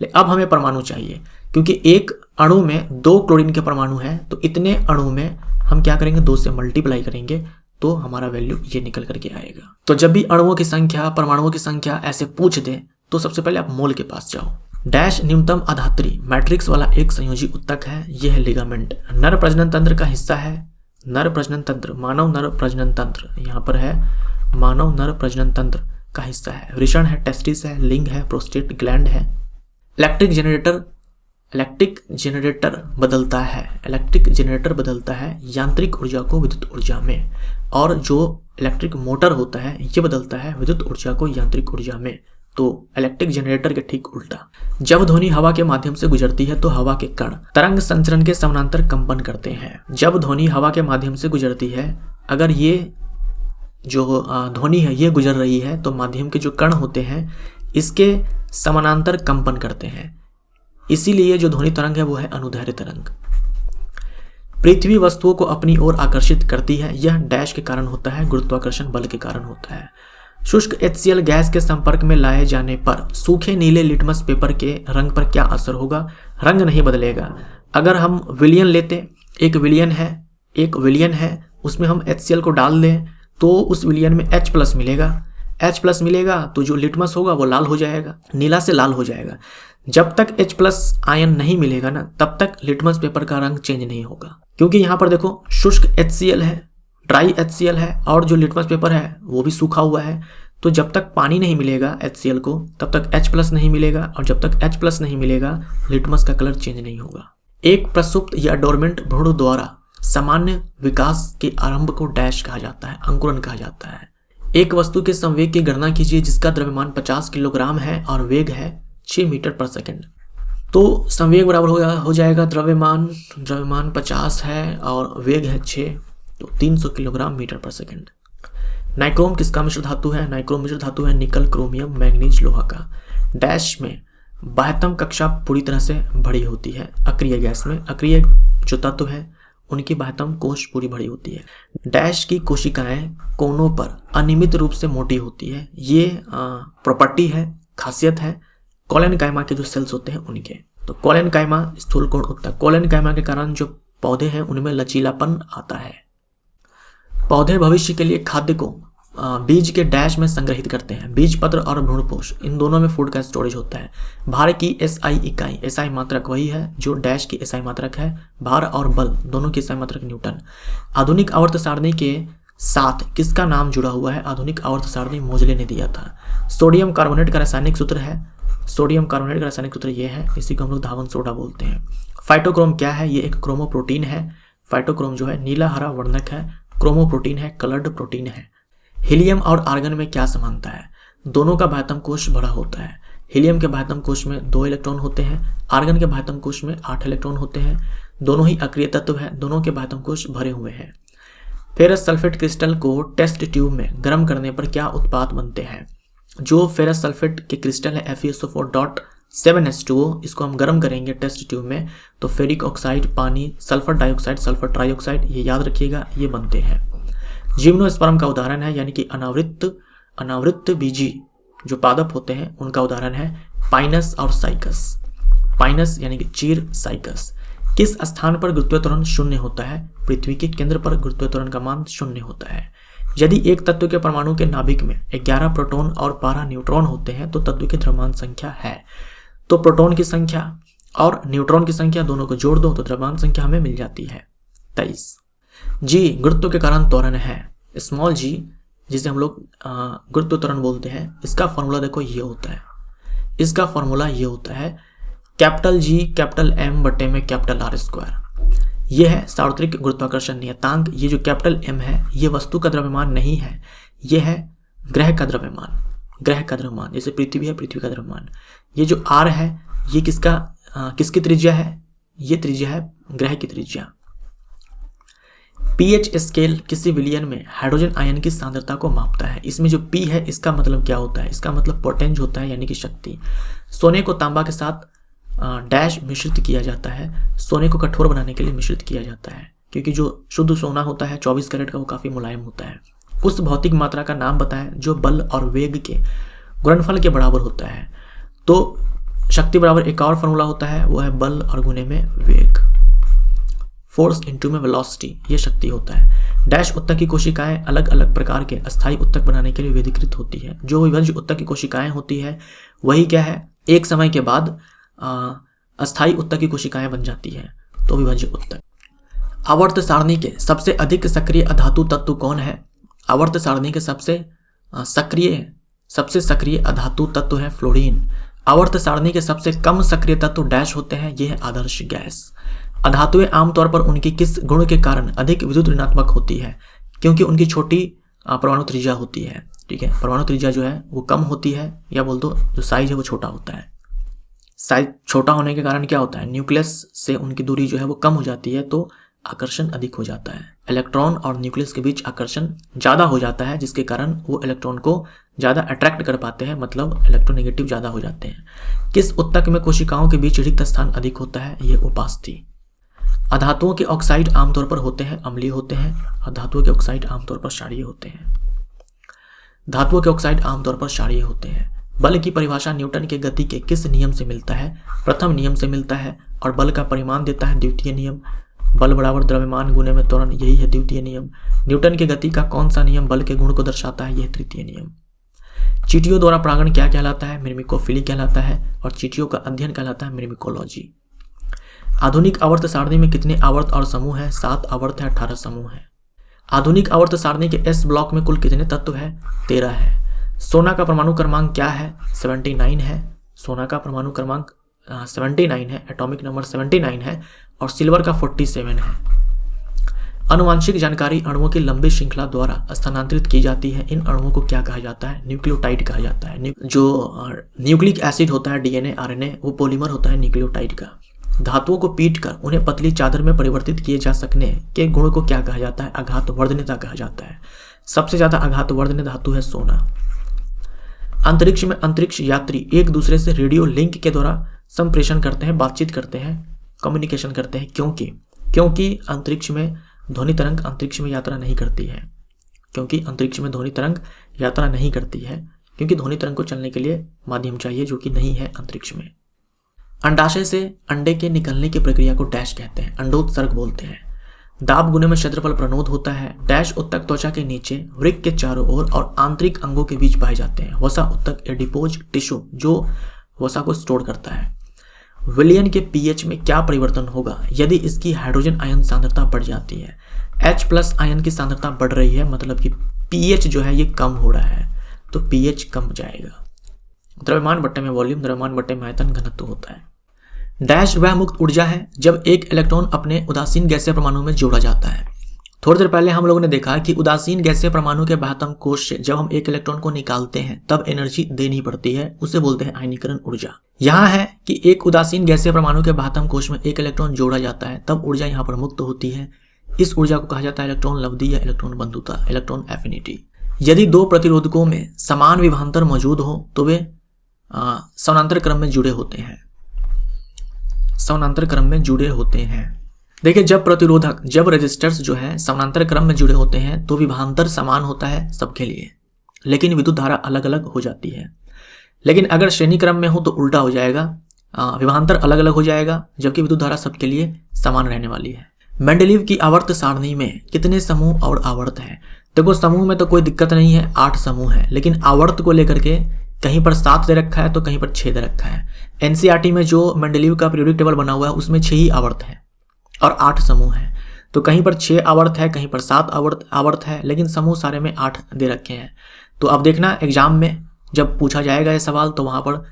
अब हमें परमाणु चाहिए, क्योंकि एक अणु में 2 क्लोरीन के परमाणु हैं। तो इतने अणु में हम क्या करेंगे, 2 से मल्टीप्लाई करेंगे तो हमारा वैल्यू ये निकल करके आएगा। तो जब भी अणुओं की संख्या, परमाणुओं की संख्या ऐसे पूछ दे तो सबसे पहले आप मोल के पास जाओ। डैश न्यूनतम अधात्री मैट्रिक्स वाला एक संयोजी उत्तक है, यह है लिगामेंट। नर प्रजनन तंत्र का हिस्सा है। नर प्रजनन तंत्र, मानव नर प्रजनन तंत्र, यहाँ पर है मानव नर प्रजनन तंत्र का हिस्सा है। वृषण है, टेस्टिस है, लिंग है, प्रोस्टेट ग्लैंड है। इलेक्ट्रिक जनरेटर बदलता है यांत्रिक ऊर्जा को विद्युत ऊर्जा में, और जो इलेक्ट्रिक मोटर होता है ये बदलता है विद्युत ऊर्जा को यांत्रिक ऊर्जा में। तो इलेक्ट्रिक जनरेटर के ठीक उल्टा। जब ध्वनि हवा के माध्यम से गुजरती है तो हवा के कण तरंग संचरण के समानांतर कंपन करते हैं। जब ध्वनि हवा के माध्यम से गुजरती है, अगर ये जो ध्वनि है ये गुजर रही है तो माध्यम के जो कण होते हैं इसके समानांतर कंपन करते हैं। इसीलिए जो ध्वनि तरंग है वो है अनुदैर्ध्य तरंग। पृथ्वी वस्तुओं को अपनी ओर आकर्षित करती है, यह डैश के कारण होता है, गुरुत्वाकर्षण बल के कारण होता है। शुष्क HCl गैस के संपर्क में लाए जाने पर सूखे नीले लिटमस पेपर के रंग पर क्या असर होगा? रंग नहीं बदलेगा। अगर हम विलयन लेते, एक विलयन है उसमें हम HCl को डाल दें तो उस विलयन में H+ मिलेगा तो जो लिटमस होगा वो लाल हो जाएगा, नीला से लाल हो जाएगा। जब तक H+ आयन नहीं मिलेगा ना तब तक लिटमस पेपर का रंग चेंज नहीं होगा, क्योंकि यहाँ पर देखो शुष्क HCl है, ड्राई HCl है, और जो लिटमस पेपर है वो भी सूखा हुआ है। तो जब तक पानी नहीं मिलेगा HCl को तब तक H+ नहीं मिलेगा, और जब तक H+ नहीं मिलेगा लिटमस का कलर चेंज नहीं होगा। एक प्रसुप्त या डोरमेंट भ्रूण द्वारा सामान्य विकास के आरंभ को डैश कहा जाता है, अंकुरन कहा जाता है। एक वस्तु के संवेग की गणना कीजिए जिसका द्रव्यमान 50 किलोग्राम है और वेग है 6 मीटर पर सेकंड। तो संवेग बराबर हो जाएगा द्रव्यमान 50 है और वेग है 6, तो 300 किलोग्राम मीटर पर सेकंड। नाइक्रोम किसका मिश्र धातु है? नाइक्रोम मिश्र धातु है निकल, क्रोमियम, मैग्नीज, लोहा का। डैश में बाह्यतम कक्षा पूरी तरह से भरी होती है अक्रिय गैस में। अक्रिय जो तत्व है उनकी बाह्यतम कोश पूरी भरी होती है। डैश की कोशिकाएं कोनों पर अनियमित रूप से मोटी होती है। ये प्रॉपर्टी है, खासियत है कोलेनकाइमा के जो सेल्स होते हैं उनके। तो कोलेनकाइमा स्थूल कोण उत्तक। कोलेनकाइमा के कारण जो पौधे हैं उनमें लचीलापन आता है। पौधे भविष्य के लिए खाद्य को बीज के डैश में संग्रहित करते हैं। बीज पत्र और भ्रूणपोष इन दोनों में फूड का स्टोरेज होता है। भार की एसआई इकाई, एसआई मात्रक वही है जो डैश की एसआई मात्रक है। भार और बल दोनों की एसआई मात्रक न्यूटन। आधुनिक आवर्त सारणी के साथ किसका नाम जुड़ा हुआ है? आधुनिक आवर्त सारणी मोजले ने दिया था। सोडियम कार्बोनेट का रासायनिक सूत्र है, सोडियम कार्बोनेट का रासायनिक सूत्र ये है, इसी को हम लोग धावन सोडा बोलते हैं। फाइटोक्रोम क्या है? ये एक क्रोमोप्रोटीन है। फाइटोक्रोम जो है नीला हरा वर्णक है, क्रोमोप्रोटीन है, कलर्ड प्रोटीन है। हीलियम और आर्गन में क्या समानता है? दोनों का बाह्यतम कोश बड़ा होता है। हीलियम के बाह्यतम कोश में 2 इलेक्ट्रॉन होते हैं, आर्गन के बाह्यतम कोश में 8 इलेक्ट्रॉन होते हैं। दोनों ही अक्रिय तत्व है, दोनों के बाह्यतम कोश भरे हुए हैं। फेरस सल्फेट क्रिस्टल को टेस्ट ट्यूब में गर्म करने पर क्या उत्पाद बनते हैं? जो फेरस सल्फेट के क्रिस्टल है FeSO4.7H2O, इसको हम गर्म करेंगे टेस्ट ट्यूब में तो फेरिक ऑक्साइड, पानी, सल्फर डाइऑक्साइड, सल्फर ट्राइऑक्साइड, ये याद रखिएगा, ये बनते हैं। जिम्नोस्पर्म का उदाहरण है यानी कि अनावृत बीजी जो पादप होते हैं उनका उदाहरण है पाइनस और साइकस। पाइनस यानी कि चीर, साइकस। किस स्थान पर गुरुत्वीय त्वरण 0 होता है? पृथ्वी के केंद्र पर गुरुत्वीय त्वरण का मान 0 होता है। यदि एक तत्व के परमाणु के नाभिक में 11 प्रोटॉन और 12 न्यूट्रॉन होते हैं तो तत्व की द्रव्यमान संख्या है। तो प्रोटॉन की संख्या और न्यूट्रॉन की संख्या दोनों को जोड़ दो तो द्रव्यमान संख्या हमें मिल जाती है 23। जी गुरुत्व के कारण त्वरण है। स्मॉल जी जिसे हम लोग गुरुत्व त्वरण बोलते हैं, इसका फॉर्मूला देखो ये होता है। इसका फॉर्मूला ये होता है कैपिटल G कैपिटल M बटे में कैपिटल R²। ये है सार्वत्रिक गुरुत्वाकर्षण नियतांक। ये जो कैपिटल M है ये वस्तु का द्रव्यमान नहीं है, ये है ग्रह का द्रव्यमान। ग्रह का द्रव्यमान जैसे पृथ्वी है, पृथ्वी का द्रव्यमान। ये जो R है ये किसकी त्रिज्या है? ये त्रिज्या है ग्रह की त्रिज्या। pH स्केल किसी विलयन में हाइड्रोजन आयन की सांद्रता को मापता है। इसमें जो P है इसका मतलब क्या होता है? इसका मतलब पोटेंज होता है यानी कि शक्ति। सोने को तांबा के साथ डैश मिश्रित किया जाता है। सोने को कठोर बनाने के लिए मिश्रित किया जाता है क्योंकि जो शुद्ध सोना होता है 24 कैरेट का वो काफ़ी मुलायम होता है। उस भौतिक मात्रा का नाम बताएं जो बल और वेग के गुणनफल के बराबर होता है। तो शक्ति बराबर एक और फॉर्मूला होता है, वो है बल और गुणे में वेग। फोर्स इंटू में वेलोसिटी, ये शक्ति होता है। डैश उत्तक की कोशिकाएं अलग अलग प्रकार के अस्थायी उत्तक बनाने के लिए विभेदीकृत होती है। जो विभज्य उत्तक की कोशिकाएं होती है वही क्या है, एक समय के बाद अस्थायी उत्तक की कोशिकाएं बन जाती है, तो विभज्य उत्तक। आवर्त सारणी के सबसे अधिक सक्रिय अधातु तत्व कौन है? आवर्त सारणी के सबसे सक्रिय अधातु तत्व है फ्लोरीन। आवर्त सारणी के सबसे कम सक्रिय तत्व डैश होते हैं, ये है आदर्श गैस। अधातुएं आमतौर पर उनकी किस गुण के कारण अधिक विद्युत ऋणात्मक होती है? क्योंकि उनकी छोटी परमाणु त्रिज्या होती है। ठीक है, परमाणु त्रिज्या जो है वो कम होती है, या बोल दो जो साइज है वो छोटा होता है। साइज छोटा होने के कारण क्या होता है, न्यूक्लियस से उनकी दूरी जो है वो कम हो जाती है, तो आकर्षण अधिक हो जाता है। इलेक्ट्रॉन और न्यूक्लियस के बीच आकर्षण ज़्यादा हो जाता है, जिसके कारण वो इलेक्ट्रॉन को ज़्यादा अट्रैक्ट कर पाते हैं, मतलब इलेक्ट्रोनेगेटिव ज़्यादा हो जाते हैं। किस उत्तक में कोशिकाओं के बीच रिक्त स्थान अधिक होता है? ये उपास्थि। अधातुओं के ऑक्साइड आमतौर पर होते हैं अम्लीय होते हैं, और धातुओं के ऑक्साइड आमतौर पर क्षारीय होते हैं। धातुओं के ऑक्साइड आमतौर पर क्षारीय होते हैं। बल की परिभाषा न्यूटन के गति के किस नियम से मिलता है? प्रथम नियम से मिलता है, और बल का परिमाण देता है द्वितीय नियम। बल बराबर द्रव्यमान गुणे में त्वरण, यही है द्वितीय नियम। न्यूटन के गति का कौन सा नियम बल के गुण को दर्शाता है? यह तृतीय नियम। चींटियों द्वारा परागण क्या कहलाता है? मिर्मिकोफिली कहलाता है, और चींटियों का अध्ययन कहलाता है मिर्मिकोलॉजी। आधुनिक आवर्त सारणी में कितने आवर्त और समूह है? 7 आवर्त है, 18 समूह है। आधुनिक आवर्त सारणी के एस ब्लॉक में कुल कितने तत्व है? 13 है। सोना का परमाणु क्रमांक क्या है? 79 है। सोना का परमाणु क्रमांक 79 है, एटॉमिक नंबर 79 है, और सिल्वर का 47 है। आनुवांशिक जानकारी अणुओं की लंबी श्रृंखला द्वारा स्थानांतरित की जाती है। इन अणुओं को क्या कहा जाता है? न्यूक्लियोटाइड कहा जाता है। जो न्यूक्लिक एसिड होता है, डीएनए, आरएनए, वो पॉलीमर होता है न्यूक्लियोटाइड का। धातुओं को पीटकर उन्हें पतली चादर में परिवर्तित किए जा सकने के गुण को क्या कहा जाता है? आघातवर्धनता कहा जाता है। सबसे ज्यादा आघातवर्धन धातु है सोना। अंतरिक्ष में अंतरिक्ष यात्री एक दूसरे से रेडियो लिंक के द्वारा संप्रेषण करते हैं, बातचीत करते हैं, कम्युनिकेशन करते हैं। क्योंकि अंतरिक्ष में ध्वनि तरंग अंतरिक्ष में यात्रा नहीं करती है। क्योंकि अंतरिक्ष में ध्वनि तरंग यात्रा नहीं करती है, क्योंकि ध्वनि तरंग को चलने के लिए माध्यम चाहिए जो कि नहीं है अंतरिक्ष में। अंडाशय से अंडे के निकलने की प्रक्रिया को डैश कहते हैं, अंडोत्सर्ग बोलते हैं। दाब गुने में क्षेत्रफल प्रणोद होता है। डैश उत्तक त्वचा के नीचे, वृक्क के चारों ओर और आंतरिक अंगों के बीच पाए जाते हैं। वसा उत्तक एडिपोज टिश्यू जो वसा को स्टोर करता है। विलयन के पीएच में क्या परिवर्तन होगा यदि इसकी हाइड्रोजन आयन सांद्रता बढ़ जाती है? H+ आयन की सांद्रता बढ़ रही है, मतलब कि पीएच जो है ये कम हो रहा है, तो पीएच कम जाएगा। द्रव्यमान बट्टे में वॉल्यूम, द्रव्यमान बट्टे में आयतन घनत्व होता है। डैश वह मुक्त ऊर्जा है जब एक इलेक्ट्रॉन अपने उदासीन गैसीय परमाणु में जोड़ा जाता है। थोड़ी देर पहले हम लोगों ने देखा कि उदासीन गैसीय परमाणु के बाह्यतम कोश से जब हम एक इलेक्ट्रॉन को निकालते हैं तब एनर्जी देनी पड़ती है, उसे बोलते हैं आयनीकरण ऊर्जा। यहाँ है कि एक उदासीन गैसीय परमाणु के बाह्यतम कोश में एक इलेक्ट्रॉन जोड़ा जाता है, तब ऊर्जा यहाँ पर मुक्त होती है। इस ऊर्जा को कहा जाता है इलेक्ट्रॉन लब्धि या इलेक्ट्रॉन बंधुता, इलेक्ट्रॉन एफिनिटी। यदि दो प्रतिरोधकों में समान विभवांतर मौजूद हो तो वे समानांतर क्रम में जुड़े होते हैं। समानांतर क्रम में जुड़े होते हैं। देखिए, जब प्रतिरोधक, जब रेजिस्टर्स जो है समानांतर क्रम में जुड़े होते हैं तो विभवांतर समान होता है सबके लिए, लेकिन विद्युत धारा अलग अलग हो जाती है। लेकिन अगर श्रेणी क्रम में हो तो उल्टा हो जाएगा, विभवांतर अलग अलग हो जाएगा जबकि विद्युत धारा सबके लिए समान रहने वाली है। मेंडलीव की आवर्त सारणी में कितने समूह और आवर्त है? देखो, समूह में तो कोई दिक्कत नहीं है, 8 समूह है, लेकिन आवर्त को लेकर के कहीं पर 7 दे रखा है तो कहीं पर 6 दे रखा है। एनसीईआरटी में जो मेंडलीव का पीरियोडिक टेबल बना हुआ है उसमें 6 ही आवर्त है और 8 समूह है, तो कहीं पर 6 आवर्त है, कहीं पर 7 आवर्त है, लेकिन समूह सारे में 8 दे रखे हैं। तो अब देखना एग्जाम में जब पूछा जाएगा ये सवाल तो वहां पर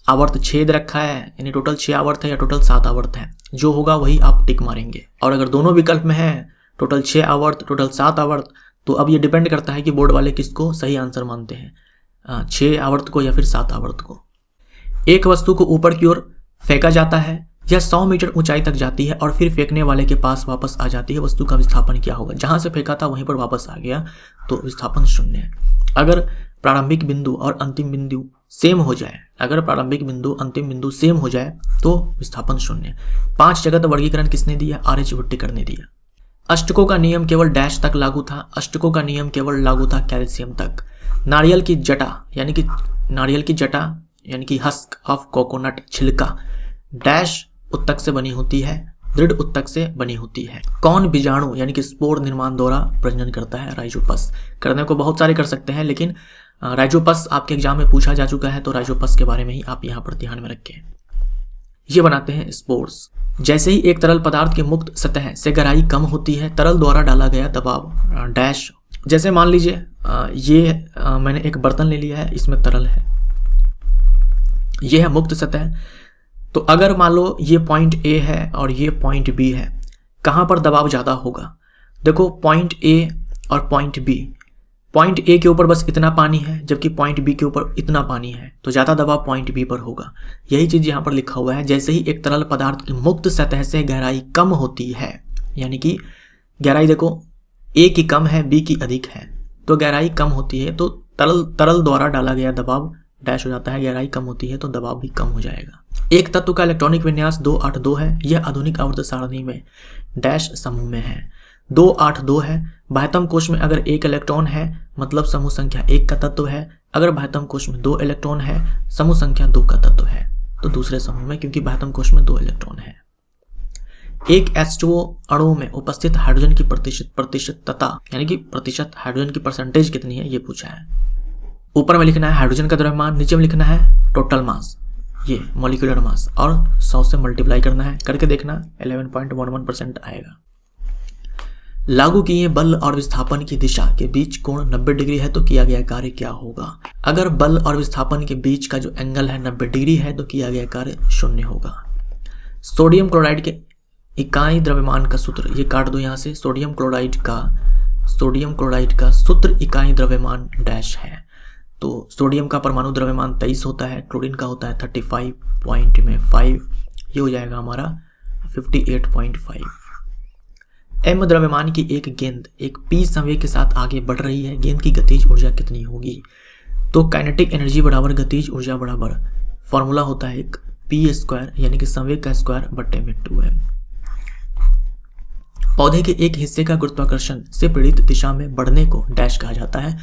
आवर्त 6 दे रखा है, यानी टोटल 6 आवर्त है या टोटल 7 आवर्त है, जो होगा वही आप टिक मारेंगे। और अगर दोनों विकल्प में है टोटल 6 आवर्त टोटल 7 आवर्त, तो अब ये डिपेंड करता है कि बोर्ड वाले किसको सही आंसर मानते हैं, 6 आवर्त को या फिर 7 आवर्त को। एक वस्तु को ऊपर की ओर फेंका जाता है, यह 100 मीटर ऊंचाई तक जाती है और फिर फेंकने वाले के पास वापस आ जाती है। वस्तु का विस्थापन क्या होगा? जहां से फेंका था वहीं पर वापस आ गया तो विस्थापन 0 है। अगर प्रारंभिक बिंदु और अंतिम बिंदु सेम हो जाए, अगर प्रारंभिक बिंदु अंतिम बिंदु सेम हो जाए तो विस्थापन 0। 5 जगत वर्गीकरण किसने दिया? RH भुट्टिकर ने दिया। अष्टकों का नियम केवल डैश तक लागू था, अष्टकों का नियम केवल लागू था कैल्शियम तक। नारियल की जटा यानी कि हस्क ऑफ कोकोनट, छिलका, डैश उत्तक से बनी होती है, दृढ़ उत्तक से बनी होती है। कौन बीजाणु यानी कि स्पोर निर्माण द्वारा प्रजनन करता है? राइजोपस। करने को बहुत सारे कर सकते हैं, लेकिन राइजोपस आपके एग्जाम में पूछा जा चुका है, तो राइजोपस के बारे में ही आप यहाँ पर ध्यान में रखें। ये बनाते हैं स्पोर्स। जैसे ही एक तरल पदार्थ की मुक्त सतह से गहराई कम होती है, तरल द्वारा डाला गया दबाव डैश। जैसे मान लीजिए मैंने एक बर्तन ले लिया है, इसमें तरल है, ये है मुक्त सतह। तो अगर मान लो ये पॉइंट A है और ये पॉइंट B है, कहाँ पर दबाव ज़्यादा होगा? देखो, पॉइंट A और पॉइंट B, पॉइंट A के ऊपर बस इतना पानी है जबकि पॉइंट B के ऊपर इतना पानी है, तो ज़्यादा दबाव पॉइंट B पर होगा। यही चीज़ यहाँ पर लिखा हुआ है। जैसे ही एक तरल पदार्थ की मुक्त सतह से गहराई कम होती है, यानी कि गहराई देखो A की कम है, B की अधिक है, तो गहराई कम होती है तो तरल द्वारा डाला गया दबाव डैश हो जाता है। गहराई कम होती है तो दबाव भी कम हो जाएगा। एक तत्व का इलेक्ट्रॉनिक विन्यास 282 है, यह आधुनिक आवर्त सारणी में डैश समूह में है। 282 है। बाह्यतम कोश में अगर 1 इलेक्ट्रॉन है मतलब समूह संख्या 1 का तत्व है। अगर बाह्यतम कोश में 2 इलेक्ट्रॉन है, समूह संख्या 2 का तत्व है, तो दूसरे समूह में, क्योंकि बाह्यतम कोश में 2 इलेक्ट्रॉन है। एक H2O अणु में उपस्थित हाइड्रोजन की प्रतिशतता यानी कि प्रतिशत हाइड्रोजन की परसेंटेज कितनी है, ये पूछा है। ऊपर में लिखना है हाइड्रोजन का द्रव्यमान, नीचे में लिखना है टोटल मास, ये मॉलिक्यूलर मास, और 100 से मल्टीप्लाई करना है। करके देखना 11.11% आएगा। लागू किए बल और विस्थापन की दिशा के बीच कोण 90 डिग्री है तो किया गया कार्य क्या होगा? अगर बल और विस्थापन के बीच का जो एंगल है 90 डिग्री है तो किया गया कार्य 0 होगा। सोडियम क्लोराइड के इकाई द्रव्यमान का सूत्र, ये काट दो यहाँ से। सोडियम क्लोराइड का सूत्र इकाई द्रव्यमान डैश है। तो सोडियम का परमाणु द्रव्यमान 23 होता है, क्लोरीन का होता है 35.5, ये हो जाएगा हमारा 58.5। m द्रव्यमान की एक गेंद एक p संवेग के साथ आगे बढ़ रही है, गेंद की गतिज ऊर्जा कितनी होगी? तो काइनेटिक एनर्जी बराबर गतिज ऊर्जा बराबर फॉर्मूला होता है एक p² यानी कि संवेग का स्क्वायर बट्टे में 2m। पौधे के एक हिस्से का गुरुत्वाकर्षण से प्रेरित दिशा में बढ़ने को डैश कहा जाता है,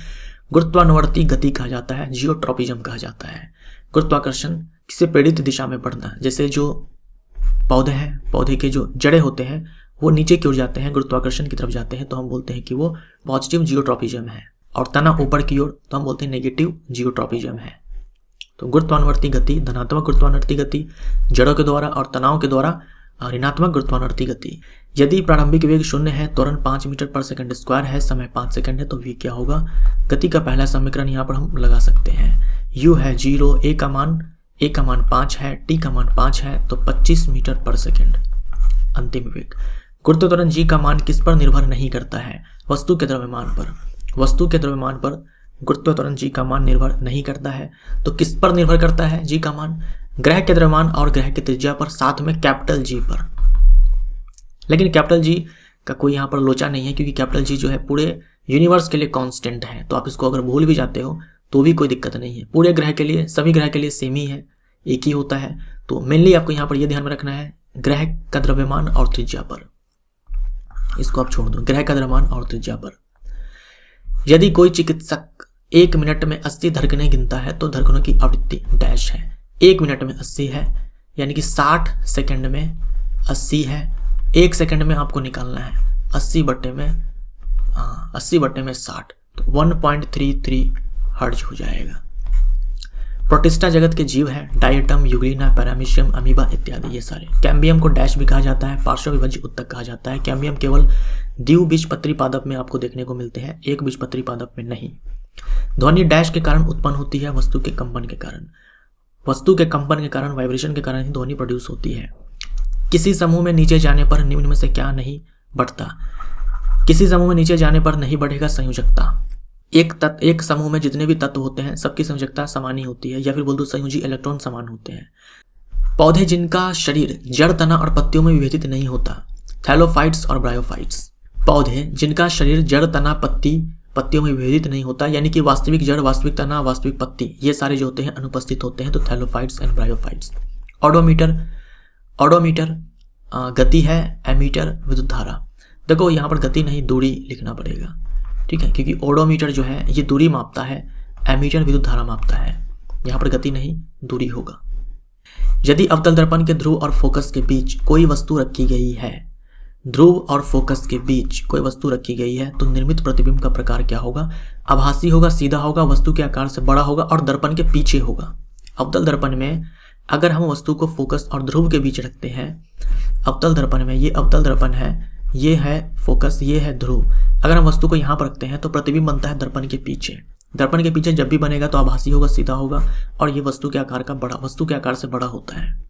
गुरुत्वानुवर्ती गति कहा जाता है, जियोट्रॉपिज्म कहा जाता है। गुरुत्वाकर्षण से प्रेरित दिशा में बढ़ना, जैसे जो पौधे हैं, पौधे के जो जड़ें होते हैं वो नीचे की ओर जाते हैं, गुरुत्वाकर्षण की तरफ जाते हैं, तो हम बोलते हैं कि वो पॉजिटिव जियोट्रॉपिज्म है। और तना ऊपर की ओर तो हम बोलते हैं नेगेटिव जियोट्रॉपिज्म है। तो गुरुत्वानुवर्ती गति, धनात्मक गुरुत्वानुवर्ती गति जड़ों के द्वारा, और तनाव के द्वारा ऋणात्मक गुरुत्वानुवर्ती गति। यदि प्रारंभिक वेग 0 है, त्वरण 5 मीटर पर सेकंड स्क्वायर है, समय 5 सेकंड है, तो v क्या होगा? गति का पहला समीकरण यहाँ पर हम लगा सकते हैं। u है 0, a का मान 5 है, t का मान 5 है, तो 25 मीटर पर सेकंड अंतिम वेग। गुरुत्व त्वरण g का मान किस पर निर्भर नहीं करता है? वस्तु के द्रव्यमान पर। वस्तु के द्रव्यमान पर गुरुत्व त्वरण g का मान निर्भर नहीं करता है, तो किस पर निर्भर करता है g का मान? ग्रह के द्रव्यमान और ग्रह की त्रिज्या पर, साथ में कैपिटल G पर। लेकिन कैपिटल G का कोई यहाँ पर लोचा नहीं है, क्योंकि कैपिटल G जो है पूरे यूनिवर्स के लिए कांस्टेंट है। तो आप इसको अगर भूल भी जाते हो तो भी कोई दिक्कत नहीं है, पूरे ग्रह के लिए, सभी ग्रह के लिए सेम ही है, एक ही होता है। तो मेनली आपको यहाँ पर यह ध्यान में रखना है ग्रह का द्रव्यमान और त्रिज्या पर। इसको आप छोड़ दो, ग्रह का द्रव्यमान और त्रिज्या पर। यदि कोई चिकित्सक 1 मिनट में 80 धड़कनें गिनता है तो धड़कनों की आवृत्ति डैश है। 1 मिनट में 80 है, यानी कि 60 सेकंड में 80 है। 1 सेकंड में आपको निकालना है 80 बट्टे में 60, तो 1.33 हर्ट्ज हो जाएगा। प्रोटिस्टा जगत के जीव है, डायटम, यूग्लिना, पैरामीशियम, अमीबा इत्यादि ये सारे। कैम्बियम को डैश भी कहा जाता है, पार्श्व विभज्य उत्तक कहा जाता है। कैम्बियम केवल द्विबीजपत्री पादप में आपको देखने को मिलते हैं, एक बीजपत्री पादप में नहीं। ध्वनि डैश के कारण उत्पन्न होती है? वस्तु के कंपन के कारण। वस्तु के कंपन के कारण, वाइब्रेशन के कारण ही ध्वनि प्रोड्यूस होती है। किसी समूह में नीचे जाने पर निम्न में से क्या नहीं बढ़ता? किसी समूह में नीचे जाने पर नहीं बढ़ेगा संयोजकता। एक समूह में जितने भी तत्व होते हैं सबकी संयोजकता समान ही होती है, या फिर बोल दो संयोजी इलेक्ट्रॉन समान होते हैं। पौधे जिनका शरीर जड़, तना और पत्तियों में विभेदित नहीं होता, थैलोफाइट्स और ब्रायोफाइट्स। पौधे जिनका शरीर जड़, तना, पत्तियों में विभेदित नहीं होता, यानी कि वास्तविक जड़, वास्तविक तना, वास्तविक पत्ती, ये सारे जो होते हैं अनुपस्थित होते हैं, तो थैलोफाइट्स एंड ब्रायोफाइट्स। ऑडोमीटर गति है, एमीटर विद्युत धारा। देखो यहाँ पर गति नहीं, दूरी लिखना पड़ेगा, ठीक है, क्योंकि ओडोमीटर जो है ये दूरी मापता है, एमीटर विद्युत धारा मापता है। यहाँ पर गति नहीं, दूरी होगा। यदि अवतल दर्पण के ध्रुव और फोकस के बीच कोई वस्तु रखी गई है, ध्रुव और फोकस के बीच कोई वस्तु रखी गई है, तो निर्मित प्रतिबिंब का प्रकार क्या होगा? आभासी होगा, सीधा होगा, वस्तु के आकार से बड़ा होगा और दर्पण के पीछे होगा। अवतल दर्पण में अगर हम वस्तु को फोकस और ध्रुव के बीच रखते हैं, अवतल दर्पण में, ये अवतल दर्पण है, ये है फोकस, ये है ध्रुव। अगर हम वस्तु को यहाँ पर रखते हैं तो प्रतिबिंब बनता है दर्पण के पीछे। दर्पण के पीछे जब भी बनेगा तो आभासी होगा, सीधा होगा, और ये वस्तु के आकार से बड़ा होता है।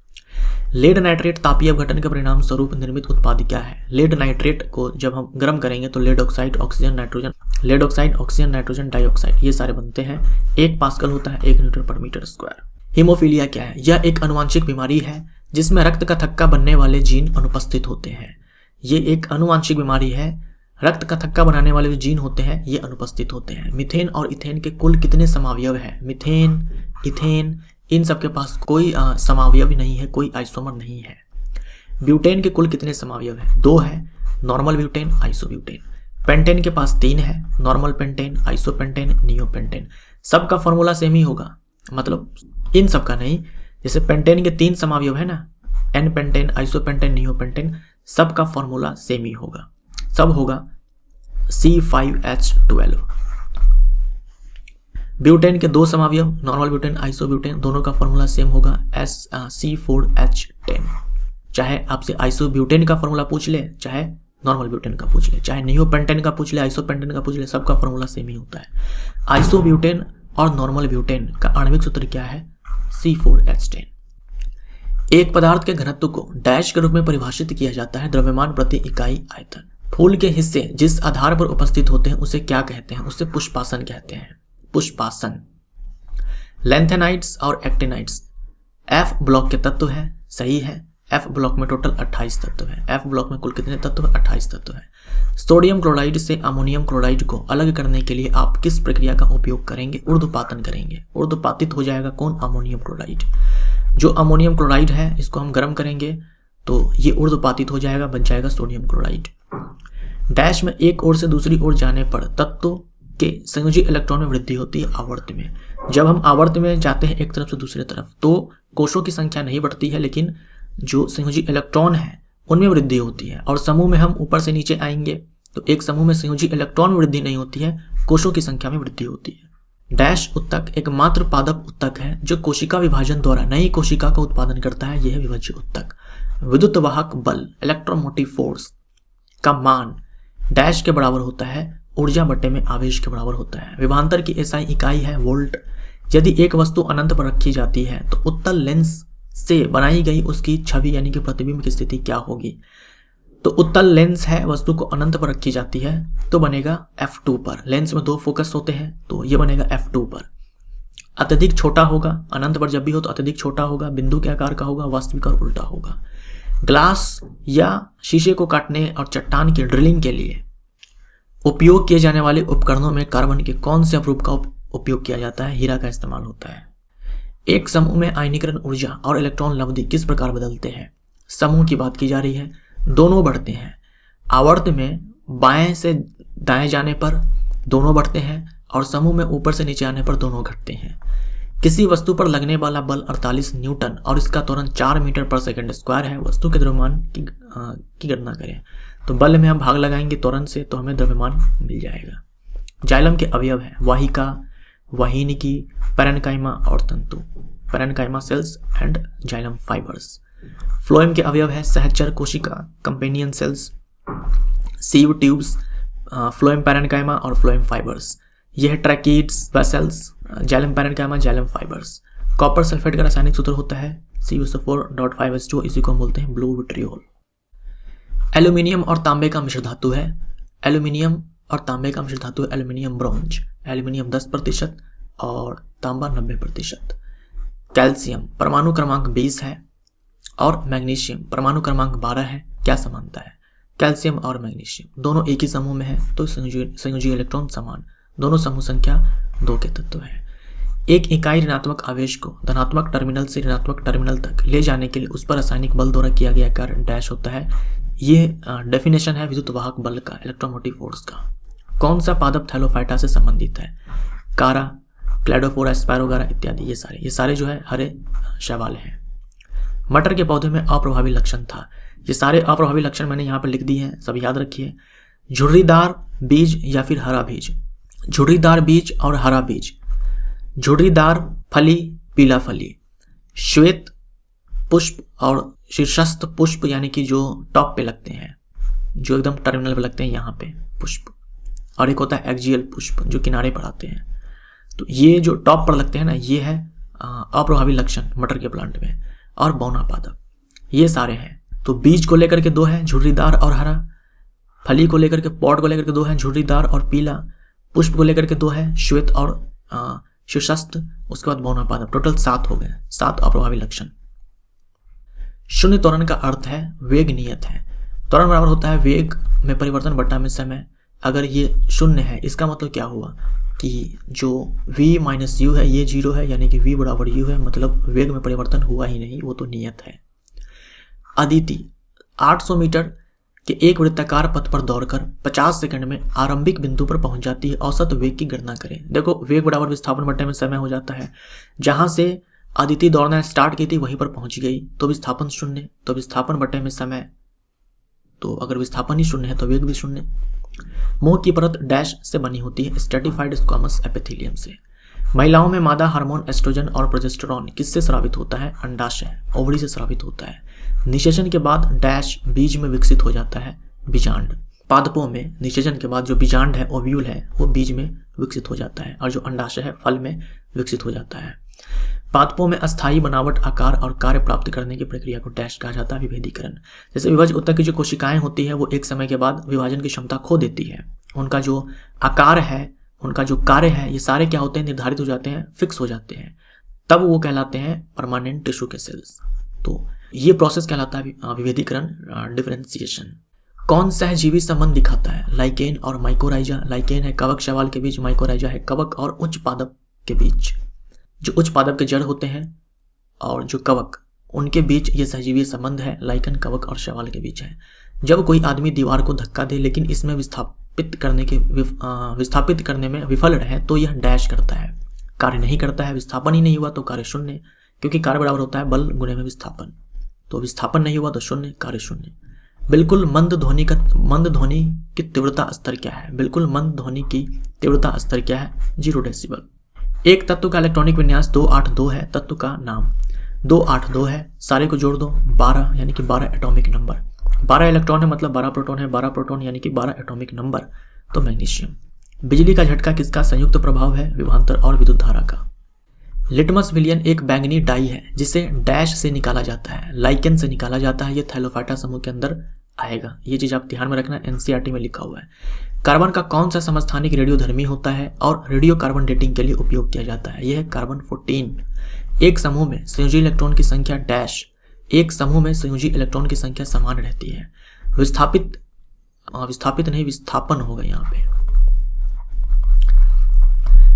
लेड नाइट्रेट तापीय अपघटन के परिणाम स्वरूप निर्मित उत्पाद क्या है? लेड नाइट्रेट को जब हम गर्म करेंगे तो lead oxide, oxygen, nitrogen dioxide ये सारे बनते हैं। 1 पास्कल होता है 1 न्यूटन पर मीटर स्क्वायर। हीमोफीलिया क्या है? यह एक आनुवांशिक बीमारी है जिसमें रक्त का थक्का बनने वाले जीन अनुपस्थित होते हैं। ये एक आनुवांशिक बीमारी है, रक्त का थक्का बनाने वाले जो जीन होते हैं ये अनुपस्थित होते हैं। मीथेन और इथेन के कुल कितने समावयव है? मीथेन, इथेन, इन सब के पास कोई समावयव नहीं है, कोई आइसोमर नहीं है। ब्यूटेन के कुल कितने समावयव है? 2 है, नॉर्मल ब्यूटेन, आइसोब्यूटेन। पेंटेन के पास 3 है, नॉर्मल पेंटेन, आइसोपेंटेन, नियोपेंटेन। सबका फॉर्मूला सेम ही होगा, मतलब इन सब का नहीं। जैसे पेंटेन के 3 समावयव है ना, एन पेंटेन, आइसोपेंटेन, नियोपेंटेन, सबका फॉर्मूला सेम ही होगा, सब होगा C5H12। ब्यूटेन के 2 समावयव, नॉर्मल ब्यूटेन, आइसोब्यूटेन, दोनों का फॉर्मूला सेम होगा C4H10। चाहे आपसे आइसोब्यूटेन का फॉर्मूला पूछ ले, चाहे नॉर्मल ब्यूटेन का पूछ ले, चाहे नियोपेंटेन का पूछ ले, आइसोपेंटेन का पूछ ले, सबका फॉर्मूला सेम ही होता है। आइसोब्यूटेन और नॉर्मल ब्यूटेन का आणविक सूत्र क्या है? C4H10। एक पदार्थ के घनत्व को डैश के रूप में परिभाषित किया जाता है, द्रव्यमान प्रति इकाई आयतन। फूल के हिस्से जिस आधार पर उपस्थित होते हैं उसे क्या कहते हैं? उसे पुष्पासन कहते हैं, पुष्पासन। लैंथेनाइट्स और एक्टिनाइट्स F ब्लॉक के तत्व है, सही है। F ब्लॉक में टोटल 28 तत्व है। F ब्लॉक में कुल कितने तत्व है? 28 तत्व है। सोडियम क्लोराइड से अमोनियम क्लोराइड को अलग करने के लिए आप किस प्रक्रिया का उपयोग करेंगे? ऊर्ध्वपातन करेंगे। ऊर्ध्वपातित हो जाएगा कौन? Ammonium chloride. जो अमोनियम क्लोराइड है इसको हम गर्म करेंगे तो ये ऊर्ध्वपातित हो जाएगा, बन जाएगा सोडियम क्लोराइड। डैश में एक ओर से दूसरी ओर जाने पर तत्व के संयोजी इलेक्ट्रॉन में वृद्धि होती है आवर्त में। जब हम आवर्त में जाते हैं एक तरफ से दूसरी तरफ तो कोशों की संख्या नहीं बढ़ती है, लेकिन जो संयोजी इलेक्ट्रॉन है उनमें वृद्धि होती है। और समूह में हम ऊपर से नीचे आएंगे तो एक समूह में संयोजी इलेक्ट्रॉन में वृद्धि नहीं होती है, कोशों की संख्या में वृद्धि होती है। डैश उत्तक एकमात्र पादप उत्तक है जो कोशिका विभाजन द्वारा नई कोशिका का उत्पादन करता है, यह है विभाज्य उत्तक। विद्युत वाहक बल इलेक्ट्रोमोटिव फोर्स का मान डैश के बराबर होता है ऊर्जा बटे में आवेश के बराबर होता है। विभवांतर की एसआई इकाई है वोल्ट। यदि एक वस्तु अनंत पर रखी जाती है तो उत्तल लेंस से बनाई गई उसकी छवि यानी कि प्रतिबिंब की स्थिति क्या होगी? तो उत्तल लेंस है, वस्तु को अनंत पर रखी जाती है तो बनेगा f2 पर। लेंस में दो फोकस होते हैं तो ये बनेगा f2 पर। अत्यधिक छोटा होगा, अनंत पर जब भी हो तो अत्यधिक छोटा होगा, बिंदु के आकार का होगा, वास्तविक और उल्टा होगा। ग्लास या शीशे को काटने और चट्टान की ड्रिलिंग के लिए उपयोग किए जाने वाले उपकरणों में कार्बन के कौन से अपरूप का उपयोग किया जाता है? हीरा का इस्तेमाल होता है। एक समूह में आयनीकरण ऊर्जा और इलेक्ट्रॉन लब्धि किस प्रकार बदलते हैं? समूह की बात की जा रही है, दोनों बढ़ते हैं। आवर्त में बाएं से दाएं जाने पर दोनों बढ़ते हैं और समूह में ऊपर से नीचे आने पर दोनों घटते हैं। किसी वस्तु पर लगने वाला बल 48 न्यूटन और इसका त्वरण 4 मीटर पर सेकंड स्क्वायर है। वस्तु के द्रव्यमान की गणना करें तो बल में हम भाग लगाएंगे त्वरण से तो हमें द्रव्यमान मिल जाएगा। जाइलम के अवयव है वाहिका, वाहिनिकी, पैरेन्काइमा और तंतु। Parenchyma sales and xylem fibres. Phloem के अवयव है सहचर कोशिका, companion cells, sieve tubes, phloem parenchyma और फ्लोएम फाइबर्स। यह है tracheids, vessels, xylem parenchyma, xylem fibres. Copper sulphate का रासायनिक सूत्र होता है CuSO4.5H2, इसी को हम बोलते हैं ब्लू विट्रियोल। एल्यूमिनियम और तांबे का मिश्र धातु है। एल्यूमिनियम और तांबे का मिश्र धातु है एल्यूमिनियम ब्रोंज। एल्यूमिनियम 10% और तांबा 90%। कैल्शियम परमाणु क्रमांक 20 है और मैग्नीशियम परमाणु क्रमांक 12 है। क्या समानता है? कैल्शियम और मैग्नीशियम दोनों एक ही समूह में है तो संयोजी इलेक्ट्रॉन समान। दोनों समूह संख्या 2 के तत्व है। एक इकाई ऋणात्मक आवेश को धनात्मक टर्मिनल से ऋणात्मक टर्मिनल तक ले जाने के लिए उस पर रासायनिक बल द्वारा किया गया कार्य डैश होता है। ये डेफिनेशन है विद्युत वाहक बल का, इलेक्ट्रोमोटिव फोर्स का। कौन सा पादप थैलोफाइटा से संबंधित है? कारा, क्लैडोफोरा, स्पायरोगारा इत्यादि। ये सारे जो है हरे शैवाल हैं। मटर के पौधे में अप्रभावी लक्षण था। ये सारे अप्रभावी लक्षण मैंने यहाँ पर लिख दिए हैं, सब याद रखिए। झुर्रीदार बीज या फिर हरा बीज। झुर्रीदार बीज और हरा बीज। झुर्रीदार फली, पीला फली, श्वेत पुष्प और शीर्षस्थ पुष्प यानी कि जो टॉप पे लगते हैं, जो एकदम टर्मिनल पे लगते हैं यहाँ पे पुष्प। और एक होता है एक्जियल पुष्प जो किनारे पर आते हैं। तो ये जो टॉप पर लगते हैं ना, ये है अप्रभावी लक्षण मटर के प्लांट में। और बौना पादप, ये सारे हैं। तो बीज को लेकर के 2 हैं, झुर्रीदार और हरा। फली को लेकर के, पॉट को लेकर के 2 हैं, झुर्रीदार और पीला। पुष्प को लेकर के 2 हैं, श्वेत और शीर्षस्थ। उसके बाद बौना पादप। टोटल 7 हो गए, 7 अप्रभावी लक्षण। शून्य त्वरण का अर्थ है वेग नियत है। त्वरण बराबर होता है वेग में परिवर्तन बटा में समय। अगर ये शून्य है इसका मतलब क्या हुआ कि जो v माइनस u है ये 0 है, यानी कि v बराबर u है, मतलब वेग में परिवर्तन हुआ ही नहीं, वो तो नियत है। अदिति 800 मीटर के एक वृत्ताकार पथ पर दौड़कर 50 सेकंड में आरंभिक बिंदु पर पहुंच जाती है। औसत वेग की गणना करें। देखो वेग बराबर विस्थापन बटे में समय हो जाता है। जहां से अदिति दौड़ना स्टार्ट की थी वहीं पर पहुंच गई तो विस्थापन 0, तो विस्थापन बटे में समय। तो अगर विस्थापन ही 0 है तो वेग भी 0। मुंह की परत डैश से बनी होती है? स्ट्रेटिफाइड स्क्वामस एपिथेलियम से। महिलाओं में मादा हार्मोन एस्ट्रोजन और प्रोजेस्टेरॉन किससे स्रावित होता है? अंडाशय, ओवरी से स्रावित होता है। निषेचन के बाद डैश बीज में विकसित हो जाता है? बीजांड। पादपों में निषेचन के बाद जो बीजांड है, ओव्यूल है, वो बीज में विकसित हो जाता है और जो अंडाशय है फल में विकसित हो जाता है। पादपों में अस्थायी बनावट, आकार और कार्य प्राप्त करने की प्रक्रिया को डैश कहा जाता है? विभेदीकरण। जैसे विभाज्य उत्तक की जो कोशिकाएं होती है वो एक समय के बाद विभाजन की क्षमता खो देती है। उनका जो आकार है, उनका जो कार्य है, ये सारे क्या होते हैं? निर्धारित हो जाते हैं, फिक्स हो जाते हैं। तब वो कहलाते हैं परमानेंट टिश्यू के सेल्स। तो ये प्रोसेस कहलाता है विभेदीकरण, डिफरेंशिएशन। कौन सहजीवी संबंध दिखाता है? लाइकेन और माइकोराइजा। लाइकेन है कवक शैवाल के बीच, माइकोराइजा है कवक और उच्च पादप के बीच। जो उच्च पादप के जड़ होते हैं और जो कवक, उनके बीच ये सहजीवी संबंध है, लाइकन कवक और शैवाल के बीच है। जब कोई आदमी दीवार को धक्का दे लेकिन इसमें विस्थापित करने में विफल रहे तो यह डैश करता है, कार्य नहीं करता है। विस्थापन ही नहीं हुआ तो कार्य शून्य, क्योंकि कार्य बराबर होता है बल गुणे में विस्थापन। तो विस्थापन नहीं हुआ तो शून्य, कार्य शून्य। बिल्कुल मंद ध्वनि की तीव्रता स्तर क्या है? बिल्कुल मंद ध्वनि की तीव्रता स्तर क्या है? 0 डेसिबल। एक तत्व का इलेक्ट्रॉनिक विन्यास 282 है। तत्व का नाम 282 है। सारे को जोड़ दो, 12 यानी कि 12 एटॉमिक नंबर। 12 इलेक्ट्रॉन है मतलब 12 प्रोटॉन है, 12 प्रोटॉन यानी कि 12 एटॉमिक नंबर, तो मैग्नीशियम। बिजली का झटका किसका संयुक्त प्रभाव है? विभवांतर और विद्युत धारा का। लिटमस विलियन एक बैंगनी डाई है जिसे डैश से निकाला जाता है, लाइकेन से निकाला जाता है। ये थैलोफाइटा समूह के अंदर आएगा। ये चीज आप ध्यान में रखना, एनसीईआरटी में लिखा हुआ है। कार्बन का कौन सा समस्थानिक रेडियोधर्मी होता है और रेडियो कार्बन डेटिंग के लिए उपयोग किया जाता है? यह है कार्बन 14। एक समूह में संयोजी इलेक्ट्रॉन की संख्या डैश, एक समूह में संयोजी इलेक्ट्रॉन की संख्या समान रहती है। विस्थापन होगा यहाँ पे।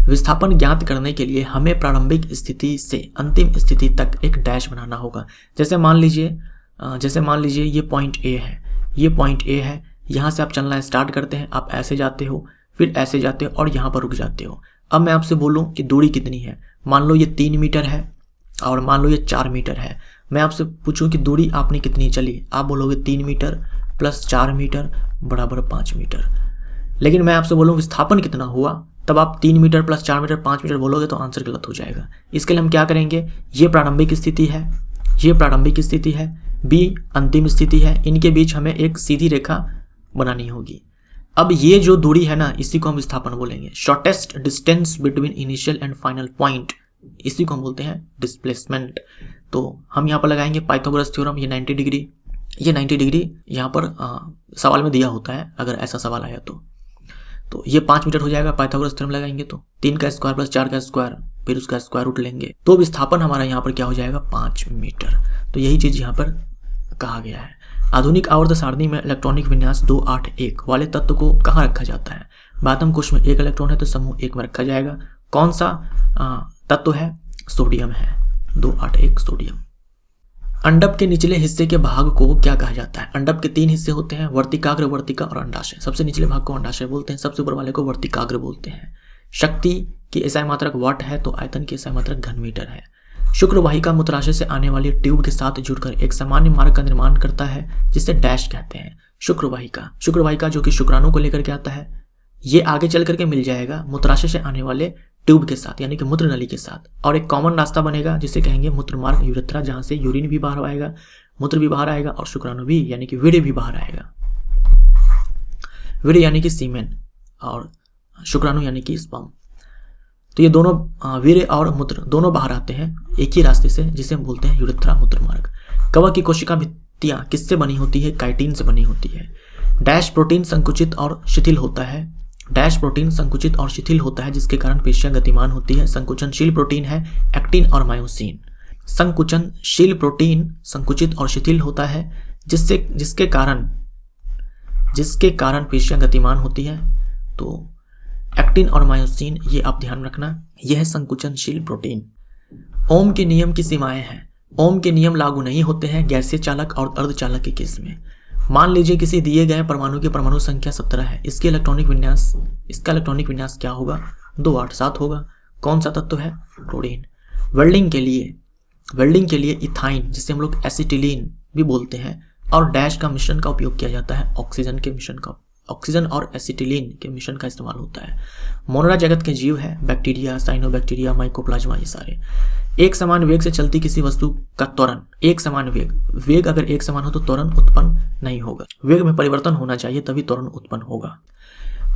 विस्थापन ज्ञात करने के लिए हमें प्रारंभिक स्थिति से अंतिम स्थिति तक एक डैश बनाना होगा। जैसे मान लीजिए ये पॉइंट ए है, ये पॉइंट ए है। यहाँ से आप चलना स्टार्ट करते हैं, आप ऐसे जाते हो, फिर ऐसे जाते हो और यहाँ पर रुक जाते हो। अब मैं आपसे बोलूँ कि दूरी कितनी है, मान लो ये 3 मीटर है और मान लो ये 4 मीटर है। मैं आपसे पूछूं कि दूरी आपने कितनी चली, आप बोलोगे 3 मीटर प्लस 4 मीटर बराबर 5 मीटर। लेकिन मैं आपसे बोलूँ विस्थापन कितना हुआ, तब आप 3 मीटर प्लस 4 मीटर 5 मीटर बोलोगे तो आंसर गलत हो जाएगा। इसके लिए हम क्या करेंगे, ये प्रारंभिक स्थिति है, ये प्रारंभिक स्थिति है, बी अंतिम स्थिति है, इनके बीच हमें एक सीधी रेखा बनानी होगी। अब ये जो दूरी है ना, इसी को हम विस्थापन बोलेंगे। Shortest distance between initial and final point, इसी को हम बोलते हैं डिस्प्लेसमेंट। तो हम यहाँ पर लगाएंगे पाइथागोरस थ्योरम। ये 90 डिग्री यहाँ पर सवाल में दिया होता है, अगर ऐसा सवाल आया तो ये 5 मीटर हो जाएगा। पाइथागोरस थ्योरम लगाएंगे तो 3 का स्क्वायर प्लस 4 का स्क्वायर, फिर उसका स्क्वायर रूट लेंगे तो विस्थापन हमारा यहाँ पर क्या हो जाएगा, 5 मीटर। तो यही चीज यहाँ पर कहा गया है। आधुनिक आवर्त सारणी में इलेक्ट्रॉनिक विन्यास 281 वाले तत्व को कहाँ रखा जाता है? बातम कोश में 1 इलेक्ट्रॉन है तो समूह 1 में रखा जाएगा। कौन सा तत्व है? सोडियम है, 281 सोडियम। अंडप के निचले हिस्से के भाग को क्या कहा जाता है? अंडप के 3 हिस्से होते हैं, वर्तिकाग्र, वर्तिका और अंडाशय। सबसे निचले भाग को अंडाशय बोलते हैं, सबसे ऊपर वाले को वर्तिकाग्र बोलते हैं। शक्ति की एसआई मात्रक वाट है तो आयतन की एसआई मात्रक घन मीटर है। शुक्र वाहिका मूत्राशय से आने वाली ट्यूब के साथ जुड़कर एक सामान्य मार्ग का निर्माण करता है जिसे डैश कहते हैं। शुक्र वाहिका जो कि शुक्राणु को लेकर के आता है, ये आगे चल करके मिल जाएगा मूत्राशय से आने वाले ट्यूब के साथ यानी कि मूत्र नली के साथ, और एक कॉमन रास्ता बनेगा जिसे कहेंगे मूत्र मार्ग, यूरेथ्रा, जहां से यूरिन भी बाहर आएगा, मूत्र भी बाहर आएगा और शुक्राणु भी यानी कि वीर्य भी बाहर आएगा। वीर्य यानी कि सीमेन और शुक्राणु यानी कि स्पर्म। तो ये दोनों वीर्य और मूत्र दोनों बाहर आते हैं एक ही रास्ते से, जिसे हम बोलते हैं यूरेथ्रा, मूत्र मार्ग। कवक की कोशिका भित्तियां किससे बनी होती है? काइटिन से बनी होती है। डैश प्रोटीन संकुचित और शिथिल होता है, डैश प्रोटीन संकुचित और शिथिल होता है जिसके कारण पेशियां गतिमान होती है। संकुचनशील प्रोटीन है एक्टिन और मायोसिन। संकुचनशील प्रोटीन संकुचित और शिथिल होता है जिसके कारण पेशियां गतिमान होती है। तो एक्टिन और मायोसिन, ये आप ध्यान रखना, यह है संकुचनशील प्रोटीन। ओम के नियम की सीमाएं हैं। ओम के नियम लागू नहीं होते हैं गैसीय चालक और अर्धचालक के केस में। मान लीजिए किसी दिए गए परमाणु की परमाणु संख्या 17 है, इसका इलेक्ट्रॉनिक विन्यास क्या होगा? 287 होगा। कौन सा तत्व है? क्लोरीन। वेल्डिंग के लिए इथाइन, जिसे हम लोग एसिटिलीन भी बोलते हैं, और डैश का मिश्रण का उपयोग किया जाता है। ऑक्सीजन और एसिटिलीन के मिश्रण का इस्तेमाल होता है। मोनोरा जगत के जीव है, बैक्टीरिया, साइनोबैक्टीरिया, माइकोप्लाज्मा, ये सारे। एक समान वेग से चलती किसी वस्तु का त्वरण, एक समान वेग अगर एक समान हो तो त्वरण उत्पन्न नहीं होगा। वेग में परिवर्तन होना चाहिए तभी त्वरण उत्पन्न होगा।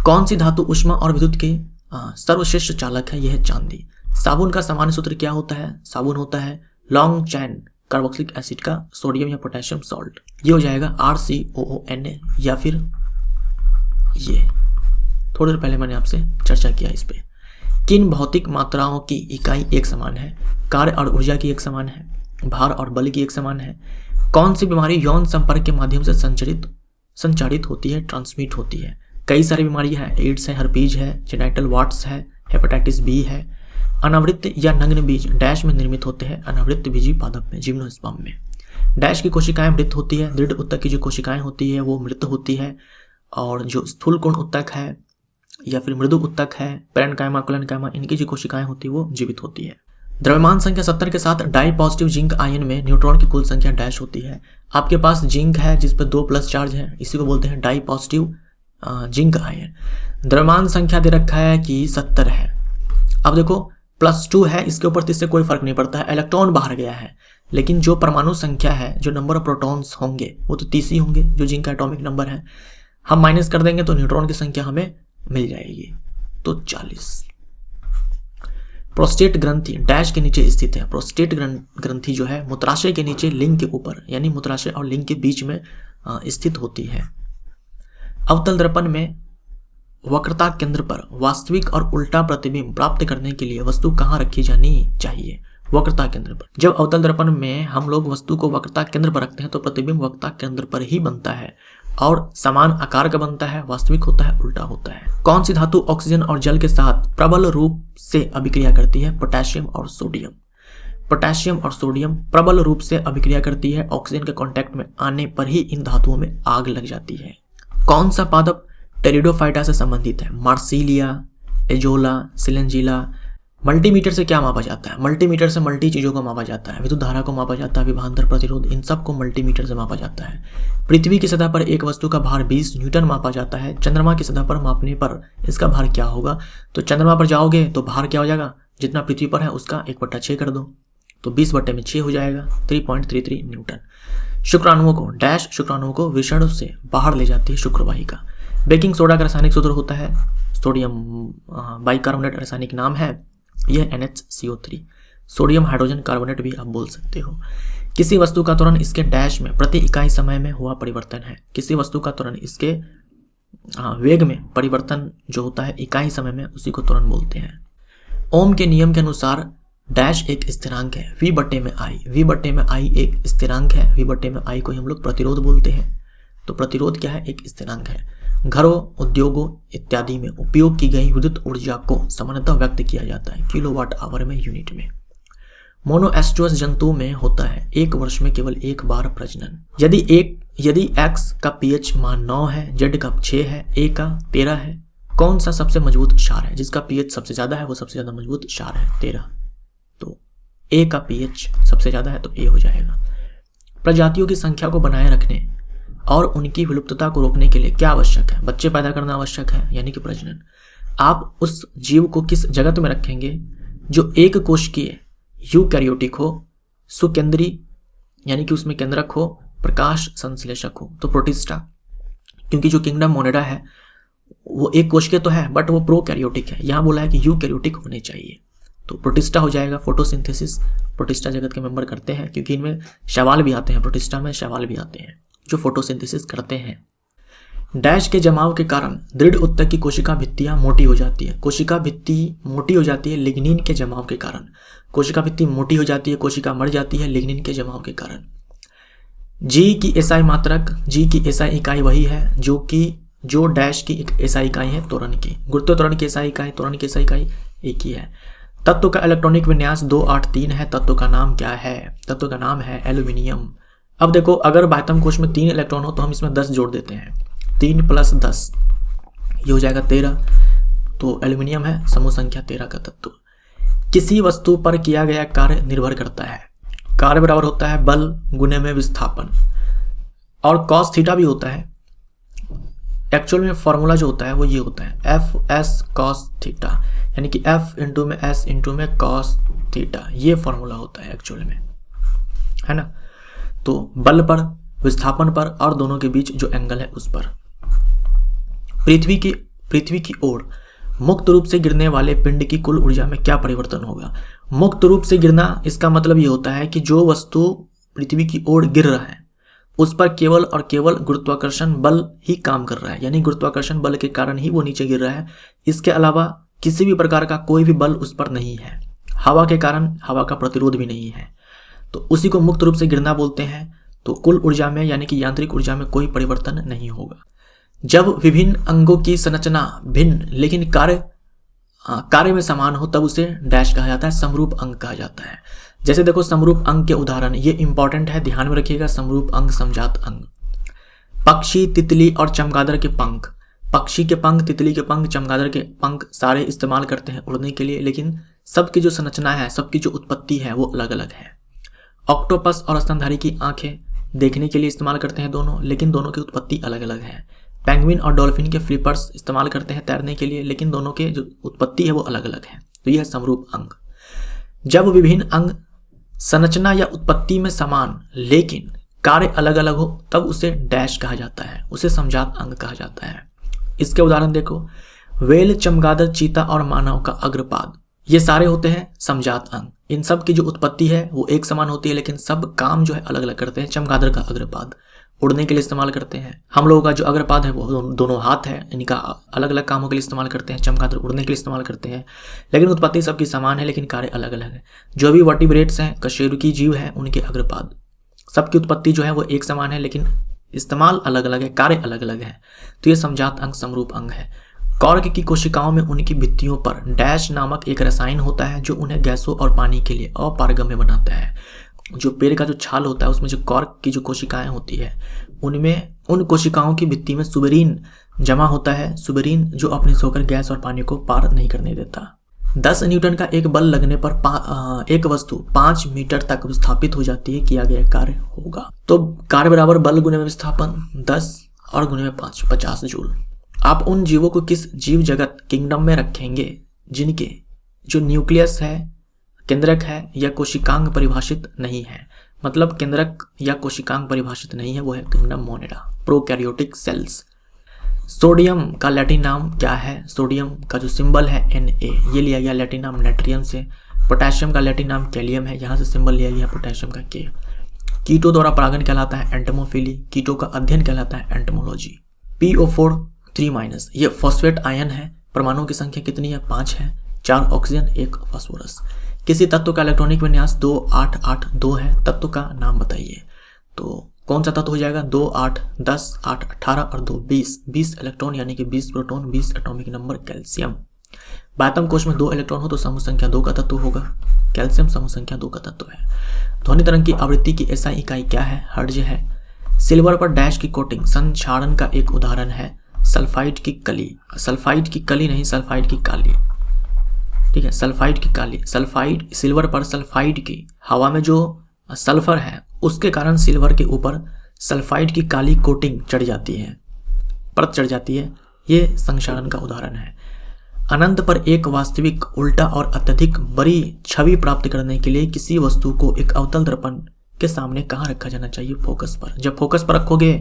कौन सी धातु ऊष्मा और विद्युत के सर्वश्रेष्ठ चालक है? यह है चांदी। साबुन का सामान्य सूत्र क्या होता है? साबुन होता है लॉन्ग चैन कार्बोक्सिलिक एसिड का सोडियम या पोटेशियम सॉल्ट। ये हो जाएगा RCOONA, या फिर ये थोड़ी देर पहले मैंने आपसे चर्चा किया इस पे। किन भौतिक मात्राओं की इकाई एक समान है? कार्य और ऊर्जा की एक समान है, भार और बल की एक समान है, कौन सी बीमारी यौन संपर्क के माध्यम से संचारित होती है, ट्रांसमिट होती है? कई सारी बीमारियां हैं, एड्स है, हर्पीज है, जेनाइटल वार्ट्स है, हेपेटाइटिस बी है। अनावृत या नग्न बीज डैश में निर्मित होते हैं, अनावृत बीजी पादप में, जिम्नोस्पर्म में। डैश की कोशिकाएं मृत होती है, दृढ़ उत्तक की जो कोशिकाएं होती है वो मृत होती है, और जो स्थूल कोण उत्तक है या फिर मृदु उत्तक है, पैरेन्काइमा, कोलेनकाइमा, इनकी जो कोशिकाएं होती है वो जीवित होती है। द्रव्यमान संख्या 70 के साथ डाई पॉजिटिव जिंक आयन में न्यूट्रॉन की कुल संख्या डैश होती है। आपके पास जिंक है जिस पर 2+ चार्ज है, इसी को बोलते हैं डाई पॉजिटिव जिंक आयन। द्रव्यमान संख्या दे रखा है कि 70 है। अब देखो +2 है, इसके ऊपर इससे कोई फर्क नहीं पड़ता है, इलेक्ट्रॉन बाहर गया है, लेकिन जो परमाणु संख्या है, जो नंबर ऑफ प्रोटॉन्स होंगे वो तो 30 ही होंगे, जो जिंक का एटॉमिक नंबर है। हम माइनस कर देंगे तो न्यूट्रॉन की संख्या हमें मिल जाएगी, तो 40। प्रोस्टेट ग्रंथि डैश के नीचे स्थित है। प्रोस्टेट ग्रंथि जो है मूत्राशय के नीचे लिंग के ऊपर, यानी मूत्राशय और लिंग के बीच में स्थित होती है। अवतल दर्पण में वक्रता केंद्र पर वास्तविक और उल्टा प्रतिबिंब प्राप्त करने के लिए वस्तु कहाँ रखी जानी चाहिए? वक्रता केंद्र पर। जब अवतल दर्पण में हम लोग वस्तु को वक्रता केंद्र पर रखते हैं तो प्रतिबिंब वक्रता केंद्र पर ही बनता है और समान आकार का बनता है, वास्तविक होता है, उल्टा होता है। कौन सी धातु ऑक्सीजन और जल के साथ प्रबल रूप से अभिक्रिया करती है? पोटेशियम और सोडियम। पोटेशियम और सोडियम प्रबल रूप से अभिक्रिया करती है, ऑक्सीजन के कांटेक्ट में आने पर ही इन धातुओं में आग लग जाती है। कौन सा पादप टेरिडोफाइटा से संबंधित है? Marsilea, azolla, सिलेंजिला। मल्टीमीटर से क्या मापा जाता है? मल्टीमीटर से मल्टी चीज़ों को मापा जाता है, विद्युत धारा को मापा जाता है, विभवांतर, प्रतिरोध, इन सब को मल्टीमीटर से मापा जाता है। पृथ्वी की सतह पर एक वस्तु का भार 20 न्यूटन मापा जाता है। चंद्रमा की सतह पर मापने पर इसका भार क्या होगा? तो चंद्रमा पर जाओगे तो भार क्या हो जाएगा? जितना पृथ्वी पर है उसका 1/6 कर दो, तो 20/6 हो जाएगा, 3.33 न्यूटन। शुक्राणुओं को डैश शुक्राणुओं को विषाणु से बाहर ले जाती है शुक्रवाहिका। बेकिंग सोडा का रासायनिक सूत्र होता है सोडियम बाइकार्बोनेट, रासायनिक नाम है यह NaCO3। सोडियम हाइड्रोजन कार्बोनेट भी आप बोल सकते हो। किसी वस्तु का त्वरण इसके डैश में प्रति इकाई समय में हुआ परिवर्तन है। किसी वस्तु का त्वरण इसके वेग में परिवर्तन जो होता है इकाई समय में, उसी को त्वरण बोलते हैं। ओम के नियम के अनुसार डैश एक स्थिरांक है, V/I। V/I एक स्थिरांक है, V/I को हम लोग प्रतिरोध बोलते हैं। तो प्रतिरोध क्या है? एक स्थिरांक है। घरों, उद्योगों इत्यादि में उपयोग की गई विद्युत ऊर्जा को सामान्यतः व्यक्त किया जाता है किलोवाट आवर में, यूनिट में। मोनोएस्ट्रोस जंतु में होता है 1 वर्ष में केवल 1 बार प्रजनन। यदि X का pH मान 9 है, Z का 6 है, A का 13 है, कौन सा सबसे मजबूत क्षार है? जिसका pH सबसे ज्यादा है वो सबसे ज्यादा मजबूत क्षार है, 13। तो A का pH सबसे ज्यादा है तो A हो जाएगा। प्रजातियों की संख्या को बनाए रखने और उनकी विलुप्तता को रोकने के लिए क्या आवश्यक है? बच्चे पैदा करना आवश्यक है, यानी कि प्रजनन। आप उस जीव को किस जगत में रखेंगे जो एक कोशिकीय, यूकैरियोटिक हो, सुकेंद्री यानी कि उसमें केंद्रक हो, प्रकाश संश्लेषक हो? तो प्रोटिस्टा, क्योंकि जो किंगडम मोनेडा है वो एक कोशिकीय तो है बट वो प्रोकैरियोटिक है। यहाँ बोला है कि यूकैरियोटिक होने चाहिए, तो प्रोटिस्टा हो जाएगा। फोटोसिंथेसिस प्रोटिस्टा जगत के मेंबर करते हैं, क्योंकि इनमें शैवाल भी आते हैं, प्रोटिस्टा में शैवाल भी आते हैं जो फोटोसिंथेसिस करते हैं। डैश के जमाव के कारण दृढ़ उत्तक की कोशिका भित्तियां मोटी हो जाती है। कोशिका भित्ति मोटी हो जाती है लिग्निन के जमाव के कारण। कोशिका भित्ति मोटी हो जाती है, कोशिका मर जाती है लिग्निन के जमाव के कारण। जी की एसआई मात्रक, जी की एसआई इकाई वही है जो डैश की एक एसआई इकाई है त्वरण की। गुरुत्व त्वरण की एसआई इकाई, त्वरण की एसआई इकाई एक ही है। तत्व का इलेक्ट्रॉनिक विन्यास 283 है। तत्व का नाम क्या है? तत्व का नाम है एल्यूमिनियम। अब देखो, अगर बाह्यतम कोश में 3 इलेक्ट्रॉन हो तो हम इसमें 10 जोड़ देते हैं, 3 + 10 ये हो जाएगा 13। तो एल्यूमिनियम है समूह संख्या 13 का तत्व। किसी वस्तु पर किया गया कार्य निर्भर करता है। कार्य बराबर होता है बल गुने में विस्थापन, और cos थीटा भी होता है। एक्चुअल में फॉर्मूला जो होता है वो ये होता है F/S cos थीटा, यानी कि F इंटू में S इंटू में cos थीटा, ये फॉर्मूला होता है एक्चुअल में, है ना। तो बल पर, विस्थापन पर और दोनों के बीच जो एंगल है उस पर। पृथ्वी की ओर मुक्त रूप से गिरने वाले पिंड की कुल ऊर्जा में क्या परिवर्तन होगा? मुक्त रूप से गिरना, इसका मतलब ये होता है कि जो वस्तु पृथ्वी की ओर गिर रहा है उस पर केवल और केवल गुरुत्वाकर्षण बल ही काम कर रहा है, यानी गुरुत्वाकर्षण बल के कारण ही वो नीचे गिर रहा है। इसके अलावा किसी भी प्रकार का कोई भी बल उस पर नहीं है। हवा के कारण हवा का प्रतिरोध भी नहीं है, तो उसी को मुक्त रूप से गिरना बोलते हैं। तो कुल ऊर्जा में यानी कि यांत्रिक ऊर्जा में कोई परिवर्तन नहीं होगा। जब विभिन्न अंगों की संरचना भिन्न लेकिन कार्य में समान हो तब उसे डैश कहा जाता है, समरूप अंग कहा जाता है। जैसे देखो समरूप अंग के उदाहरण, ये इंपॉर्टेंट है, ध्यान में रखिएगा। समरूप अंग, समजात अंग, पक्षी, तितली और चमगादड़ के पंख। पक्षी के पंख, तितली के पंख, चमगादड़ के पंख सारे इस्तेमाल करते हैं उड़ने के लिए, लेकिन सबकी जो संरचना है, सबकी जो उत्पत्ति है वो अलग अलग है। ऑक्टोपस और स्तनधारी की आंखें देखने के लिए इस्तेमाल करते हैं दोनों, लेकिन दोनों की उत्पत्ति अलग अलग है। पेंगुइन और डॉल्फिन के फ्लिपर्स इस्तेमाल करते हैं तैरने के लिए, लेकिन दोनों के जो उत्पत्ति है वो अलग अलग है। तो यह है समरूप अंग। जब विभिन्न अंग संरचना या उत्पत्ति में समान लेकिन कार्य अलग अलग हो तब उसे डैश कहा जाता है, उसे समजात अंग कहा जाता है। इसके उदाहरण देखो, व्हेल, चमगादड़, चीता और मानव का अग्रपाद, ये सारे होते हैं समजात अंग। इन सब की जो उत्पत्ति है वो एक समान होती है, लेकिन सब काम जो है अलग अलग करते हैं। चमगादड़ का अग्रपाद उड़ने के लिए इस्तेमाल करते हैं, हम लोगों का जो अग्रपाद है वो दोनों हाथ है, इनका अलग अलग कामों के लिए इस्तेमाल करते हैं। चमगादड़ उड़ने के लिए इस्तेमाल करते हैं, लेकिन उत्पत्ति सबकी समान है, लेकिन कार्य अलग अलग है। जो भी वर्टिब्रेट्स हैं, कशेरुकी जीव हैं, उनके अग्रपाद, सबकी उत्पत्ति जो है वो एक समान है, लेकिन इस्तेमाल अलग अलग है, कार्य अलग अलग है। तो ये समजात अंग, समरूप अंग है। कॉर्क की कोशिकाओं में उनकी भित्तियों पर डैश नामक एक रसायन होता है जो उन्हें गैसों और पानी के लिए अपारगम्य बनाता है। जो पेड़ का जो छाल होता है उसमें जो कॉर्क की जो कोशिकाएं होती है उनमें उन कोशिकाओं की भित्ति में सुबेरिन जमा होता है, सुबेरिन जो अपने से होकर गैस और पानी को पार नहीं करने देता। 10 न्यूटन का एक बल लगने पर एक वस्तु 5 मीटर तक विस्थापित हो जाती है, किया गया कार्य होगा। तो कार्य बराबर बल गुने में विस्थापन 10 और गुने में 5, 50 जूल। आप उन जीवों को किस जीव जगत किंगडम में रखेंगे जिनके जो न्यूक्लियस है, केंद्रक है या कोशिकांग परिभाषित नहीं है। मतलब केंद्रक या कोशिकांग परिभाषित नहीं है, वो है किंगडम मोनेडा, प्रोकैरियोटिक सेल्स। सोडियम का लैटिन नाम क्या है? सोडियम का जो सिंबल है Na, ये लिया गया लैटिन नाम नाइट्रियम से। पोटेशियम का लैटिन नाम कैलियम है, यहाँ से सिंबल लिया गया पोटेशियम का K। कीटो द्वारा परागण कहलाता है एंटमोफिली, कीटो का अध्ययन कहलाता है एंटमोलॉजी। PO4 3-, ये फॉस्फेट आयन है। परमाणुओं की संख्या कितनी है? 5 है, 4 ऑक्सीजन 1 फास्फोरस। किसी तत्व का इलेक्ट्रॉनिक विन्यास 2 8 8 2 है। तत्व का नाम बताइए। तो कौन सा तत्व हो जाएगा? 2 8 10 8 18 और 2 20। 20 इलेक्ट्रॉन यानी कि 20 प्रोटॉन, 20 एटॉमिक नंबर। कैल्शियम, बातम कोश में 2 इलेक्ट्रॉन हो तो समूह संख्या 2 का तत्व होगा। कैल्शियम समूह संख्या 2 का तत्व है। ध्वनि तरंग की आवृत्ति की SI इकाई क्या है? हर्ट्ज है। सिल्वर पर डैश की कोटिंग संक्षारण का एक उदाहरण है सल्फाइड की कली। सल्फाइड की कली नहीं, सल्फाइड की काली, ठीक है, सल्फाइड की काली। सल्फाइड, सिल्वर पर सल्फाइड की, हवा में जो सल्फर है उसके कारण सिल्वर के ऊपर सल्फाइड की काली कोटिंग चढ़ जाती है, परत चढ़ जाती है। ये संक्षारण का उदाहरण है। अनंत पर एक वास्तविक, उल्टा और अत्यधिक बड़ी छवि प्राप्त करने के लिए किसी वस्तु को एक अवतल दर्पण के सामने कहाँ रखा जाना चाहिए? फोकस पर। जब फोकस पर रखोगे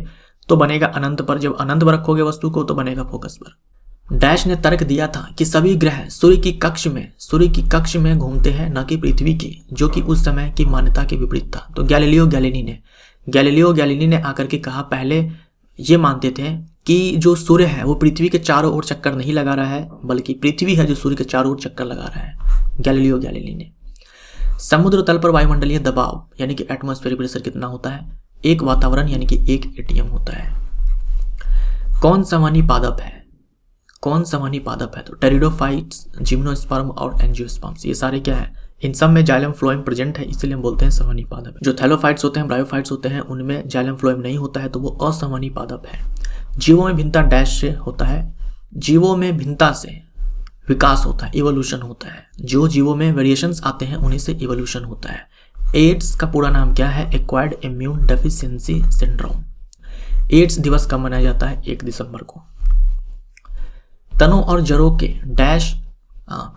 तो बनेगा अनंत पर, जब अनंत पर रखोगे वस्तु को तो बनेगा फोकस पर। डैश ने तर्क दिया था कि सभी ग्रह सूर्य की कक्ष में घूमते हैं, न कि पृथ्वी की, जो कि उस समय की मान्यता के विपरीत था। तो गैलीलियो गैलीली ने आकर के कहा, पहले ये मानते थे कि जो सूर्य है वो पृथ्वी के चारों ओर चक्कर नहीं लगा रहा है, बल्कि पृथ्वी है जो सूर्य के चारों ओर चक्कर लगा रहा है, गैलीलियो गैलीली ने। समुद्र तल पर वायुमंडलीय दबाव यानी कि एटमॉस्फेरिक प्रेशर कितना होता है? 1 वातावरण यानी कि 1 ATM होता है। कौन संवहनी पादप है? तो टेरिडोफाइट्स, जिम्नोस्पर्म और एंजियोस्पर्म्स, ये सारे क्या है? इन सब में जाइलम फ्लोएम प्रेजेंट है, इसलिए हम बोलते हैं संवहनी पादप। जो थैलोफाइट्स होते हैं, ब्रायोफाइट्स होते हैं, उनमें जाइलम फ्लोएम नहीं होता है, तो वो असंवहनी पादप है। जीवों में भिन्नता डैश से होता है। जीवों में भिन्नता से विकास होता है, इवोल्यूशन होता है। जो जीवों में वेरिएशंस आते हैं उन्हीं से इवोल्यूशन होता है। एड्स का पूरा नाम क्या है? Acquired immune deficiency syndrome. AIDS दिवस कब मनाया जाता है? 1 दिसंबर को। तनों और जड़ों के डैश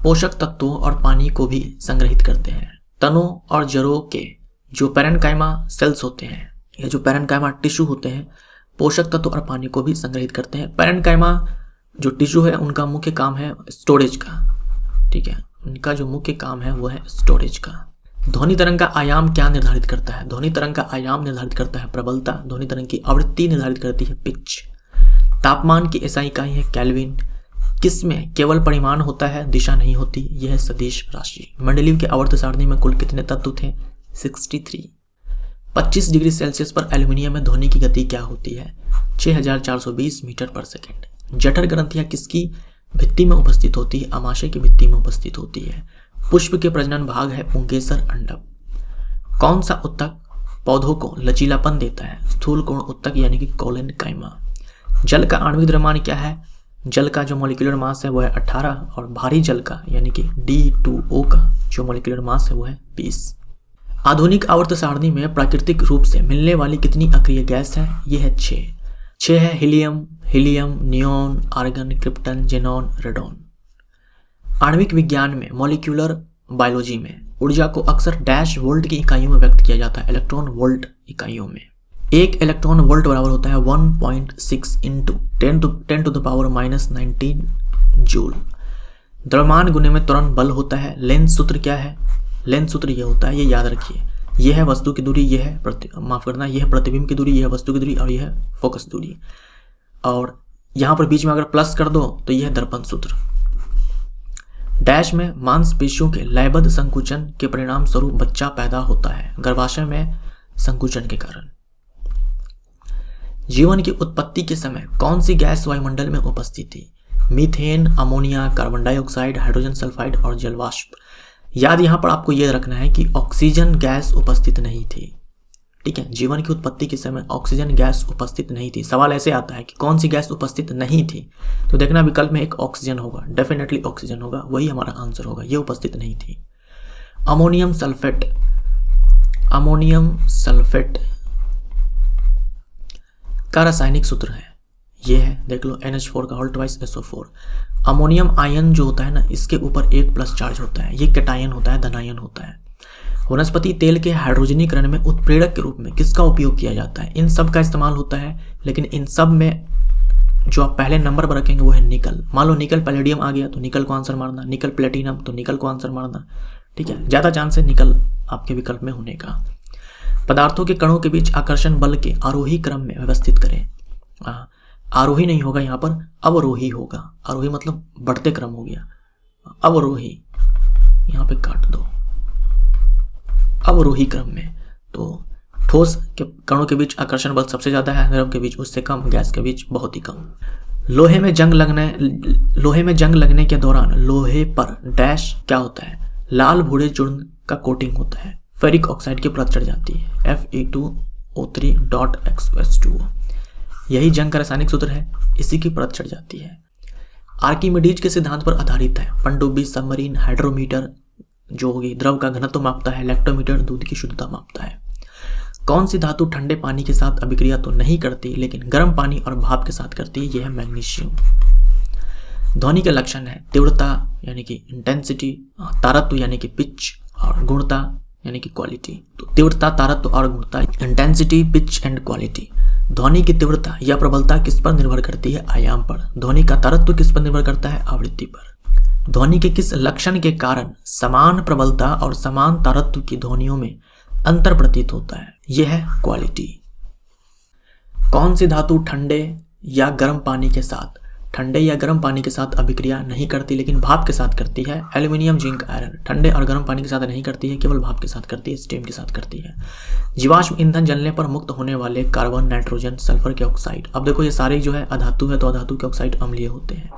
पोषक तत्वों और पानी को भी संग्रहित करते हैं। तनों और जड़ों के जो पैरेन्काइमा सेल्स होते हैं या जो पैरेन्काइमा टिश्यू होते हैं, पोषक तत्व और पानी को भी संग्रहित करते हैं। पैरेन्काइमा जो टिश्यू है उनका मुख्य काम है स्टोरेज का, ठीक है, उनका जो मुख्य काम है वो है स्टोरेज का। ध्वनि तरंग का आयाम क्या निर्धारित करता है? ध्वनि तरंग का आयाम निर्धारित करता है प्रबलता। ध्वनि तरंग की आवृत्ति निर्धारित करती है पिच। तापमान की SI इकाई है केल्विन। किसमें केवल परिमाण होता है, दिशा नहीं होती? यह है सदिश राशि। मेंडलीव के आवर्त सारणी में कुल कितने तत्व थे? 63। 25 डिग्री सेल्सियस पर एल्यूमिनियम में ध्वनि की गति क्या होती है? 6420 मीटर पर सेकेंड। जठर ग्रंथियां किसकी भित्ति में उपस्थित होती है? आमाशय की भित्ति में उपस्थित होती है। पुष्प के प्रजनन भाग है पुंकेसर अंडक। कौन सा उत्तक पौधों को लचीलापन देता है? स्थूल कोण उत्तक यानी कि कोलेनकाइमा। जल का आणविक द्रव्यमान क्या है? जल का जो मॉलिक्यूलर मास है वो है 18 और भारी जल का यानी कि D2O का जो मॉलिक्यूलर मास है वो है 20। आधुनिक आवर्त सारणी में प्राकृतिक रूप से मिलने वाली कितनी अक्रिय गैस है? ये है 6 है helium, neon, argon, krypton, xenon, radon. आणविक विज्ञान में मॉलिक्यूलर बायोलॉजी में ऊर्जा को अक्सर डैश वोल्ट की इकाइयों में व्यक्त किया जाता है, इलेक्ट्रॉन वोल्ट इकाइयों में। एक इलेक्ट्रॉन वोल्ट बराबर होता है 1.6 into 10 to the power -19 joule. द्रव्यमान गुने में त्वरण बल होता है। लेंस सूत्र क्या है? लेंस सूत्र यह होता है, ये याद रखिए, यह है वस्तु की दूरी, यह है यह है प्रतिबिंब की दूरी, यह है वस्तु की दूरी और यह है फोकस दूरी। और यहां पर बीच में अगर प्लस कर दो तो यह है दर्पण सूत्र। डैश में मांसपेशियों के लयबद्ध संकुचन के परिणाम स्वरूप बच्चा पैदा होता है, गर्भाशय में संकुचन के कारण। जीवन की उत्पत्ति के समय कौन सी गैस वायुमंडल में उपस्थित थी? Methane, ammonia, carbon dioxide, hydrogen sulphide और जलवाष्प। याद यहां पर आपको यह रखना है कि ऑक्सीजन गैस उपस्थित नहीं थी। ठीक है, जीवन की उत्पत्ति के समय ऑक्सीजन गैस उपस्थित नहीं थी। सवाल ऐसे आता है कि कौन सी गैस उपस्थित नहीं थी, तो देखना विकल्प में एक ऑक्सीजन होगा, डेफिनेटली ऑक्सीजन होगा, वही हमारा आंसर होगा, ये उपस्थित नहीं थी। अमोनियम सल्फेट का रासायनिक सूत्र है, ये है, देख लो, NH4 का whole twice SO4। Ammonium ion जो होता है ना, इसके ऊपर 1+ चार्ज होता है, ये कैटायन होता है, धनायन होता है। वनस्पति तेल के हाइड्रोजनीकरण में उत्प्रेरक के रूप में किसका उपयोग किया जाता है? इन सब का इस्तेमाल होता है, लेकिन इन सब में जो आप पहले नंबर पर रखेंगे वो है निकल। मान लो निकल पैलेडियम आ गया तो निकल को आंसर मारना, निकल प्लेटिनम तो निकल को आंसर मारना। ठीक है, ज़्यादा चांस है निकल आपके विकल्प में होने का। पदार्थों के कणों के बीच आकर्षण बल के आरोही क्रम में व्यवस्थित करें। आरोही नहीं होगा यहाँ पर, अवरोही होगा। आरोही मतलब बढ़ते क्रम हो गया, अवरोही यहाँ पे काट दो, अवरोही क्रम में। तो ठोस के कणों के बीच आकर्षण बल सबसे ज्यादा है, द्रव के बीच उससे कम, गैस के बीच बहुत ही कम। लोहे में जंग लगने के दौरान लोहे पर डैश क्या होता है? लाल भूरे चूर्ण का कोटिंग होता है, फेरिक ऑक्साइड की परत चढ़ जाती है, Fe2O3.X2। यही जंग का रासायनिक सूत्र है, इसी की परत चढ़ जाती है। आर्किमिडीज के सिद्धांत पर आधारित है। पनडुब्बी, सबमरीन, हाइड्रोमीटर जो होगी द्रव का घनत्व मापता है, लैक्टोमीटर दूध की शुद्धता मापता है। कौन सी धातु ठंडे पानी के साथ अभिक्रिया तो नहीं करती लेकिन गर्म पानी और भाप के साथ करती है? यह है मैग्नीशियम। ध्वनि के लक्षण है तीव्रता यानी कि इंटेंसिटी, तारत्व यानी कि पिच, और गुणता यानी कि क्वालिटी। तो तीव्रता, तारत्व और गुणता, इंटेंसिटी, पिच एंड क्वालिटी। ध्वनि की तीव्रता या प्रबलता किस पर निर्भर करती है? आयाम पर। ध्वनि का तारत्व किस पर निर्भर करता है? आवृत्ति पर। ध्वनि के किस लक्षण के कारण समान प्रबलता और समान तारत्व की ध्वनियों में अंतर प्रतीत होता है? यह है क्वालिटी। कौन सी धातु ठंडे या गर्म पानी के साथ अभिक्रिया नहीं करती लेकिन भाप के साथ करती है? Aluminium, zinc, iron. ठंडे और गर्म पानी के साथ नहीं करती है, केवल भाप के साथ करती है, स्टीम के साथ करती है। जीवाश्म ईंधन जलने पर मुक्त होने वाले कार्बन, नाइट्रोजन, सल्फर के ऑक्साइड। अब देखो ये सारे जो है अधातु है तो अधातु के ऑक्साइड अम्लीय होते हैं।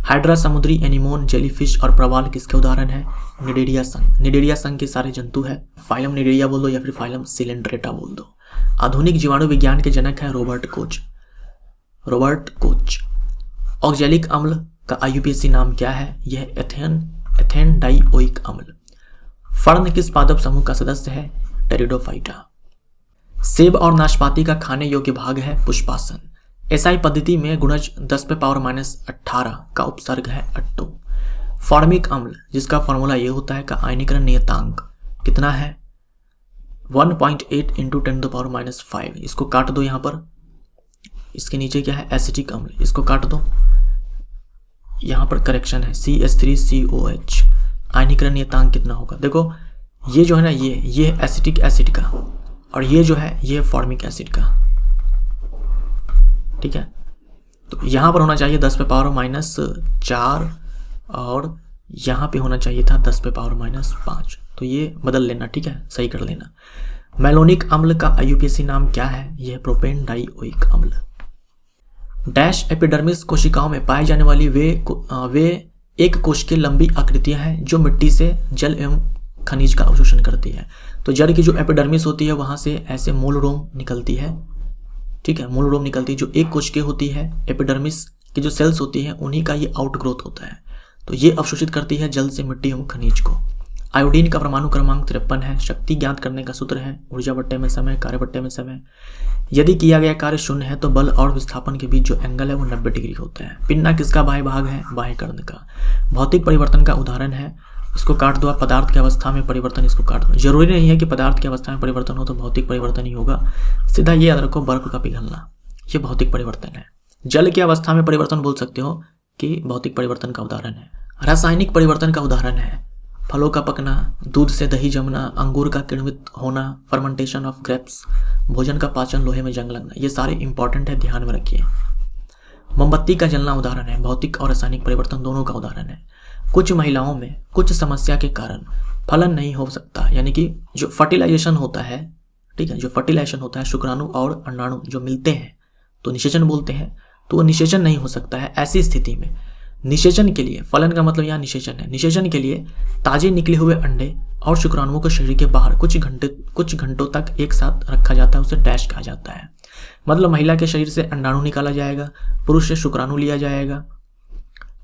हाइड्रा, समुद्री एनिमोन, जेलीफिश और प्रवाल किसके उदाहरण है? निडेरिया संघ। निडेरिया संघ के सारे जंतु है। फाइलम निडेरिया बोल दो या फिर फाइलम सिलेंड्रेटा बोल दो। आधुनिक जीवाणु विज्ञान के जनक है रॉबर्ट कोच। ऑक्जेलिक अम्ल का IUPAC नाम क्या है? यह एथेन डाइओइक अम्ल। फर्ण किस पादप समूह का सदस्य है? टेरिडोफाइटा। सेब और नाशपाती का खाने योग्य भाग है पुष्पासन। SI पद्धति में गुणज 10⁻18 का उपसर्ग है अट्टो। फॉर्मिक अम्ल जिसका फॉर्मूला ये होता है का आयनीकरण नियतांक कितना है? 1.8 × 10⁻5। इसको काट दो यहाँ पर, इसके नीचे क्या है? एसिटिक अम्ल, इसको काट दो, यहाँ पर करेक्शन है CH3COH। आयनीकरण नियतांक कितना होगा? देखो ये जो है ना, ये है एसिटिक एसिड का, और ये जो है ये फॉर्मिक एसिड का। ठीक है, तो यहाँ पर होना चाहिए 10⁻⁻4 और यहाँ पे होना चाहिए था 10⁻⁻5। तो ये बदल लेना, ठीक है, सही कर लेना। मैलोनिक अम्ल का IUPAC नाम क्या है? यह प्रोपेन डाइओइक अम्ल। डैश एपिडर्मिस कोशिकाओं में पाए जाने वाली वे एक कोश की लंबी आकृतियां हैं जो मिट्टी से जल एवं खनिज का अवशोषण करती है। तो जड़ की जो एपिडर्मिस होती है वहां से ऐसे मूल रोम निकलती है, ठीक है, मूल रोम निकलती है जो एक कोश की होती है। एपिडर्मिस की जो सेल्स होती है उन्हीं का ये आउटग्रोथ होता है। तो ये अवशोषित करती है जल से मिट्टी एवं खनिज को। आयोडीन का परमाणु क्रमांक 53 है। शक्ति ज्ञात करने का सूत्र है ऊर्जा बट्टे में समय, कार्य बट्टे में समय। यदि किया गया कार्य शून्य है तो बल और विस्थापन के बीच जो एंगल है वो 90 डिग्री होता है। पिन्ना किसका बाह्य भाग है? बाह्य कर्ण का। भौतिक परिवर्तन का उदाहरण है, इसको काट दो आप, पदार्थ की अवस्था में परिवर्तन, इसको काट दो। जरूरी नहीं है कि पदार्थ की अवस्था में परिवर्तन हो तो भौतिक परिवर्तन ही होगा, सीधा ये याद रखो, बर्फ का पिघलना ये भौतिक परिवर्तन है। जल की अवस्था में परिवर्तन बोल सकते हो कि भौतिक परिवर्तन का उदाहरण है। रासायनिक परिवर्तन का उदाहरण है फलों का पकना, दूध से दही जमना, अंगूर का किण्वित होना, फर्मेंटेशन ऑफ ग्रेप्स, भोजन का पाचन, लोहे में जंग लगना, ये सारे इंपॉर्टेंट है, ध्यान में रखिए। मोमबत्ती का जलना उदाहरण है, भौतिक और रासायनिक परिवर्तन दोनों का उदाहरण है। कुछ महिलाओं में कुछ समस्या के कारण फलन नहीं हो सकता, यानी कि जो फर्टिलाइजेशन होता है, ठीक है, जो फर्टिलाइजेशन होता है शुक्राणु और अंडाणु जो मिलते हैं तो निषेचन बोलते हैं, तो वो निषेचन नहीं हो सकता है। ऐसी स्थिति में निषेचन के लिए, फलन का मतलब यहाँ निषेचन है, निषेचन के लिए ताजे निकले हुए अंडे और शुक्राणुओं को शरीर के बाहर कुछ घंटों तक एक साथ रखा जाता है, उसे डैश कहा जाता है। मतलब महिला के शरीर से अंडाणु निकाला जाएगा, पुरुष से शुक्राणु लिया जाएगा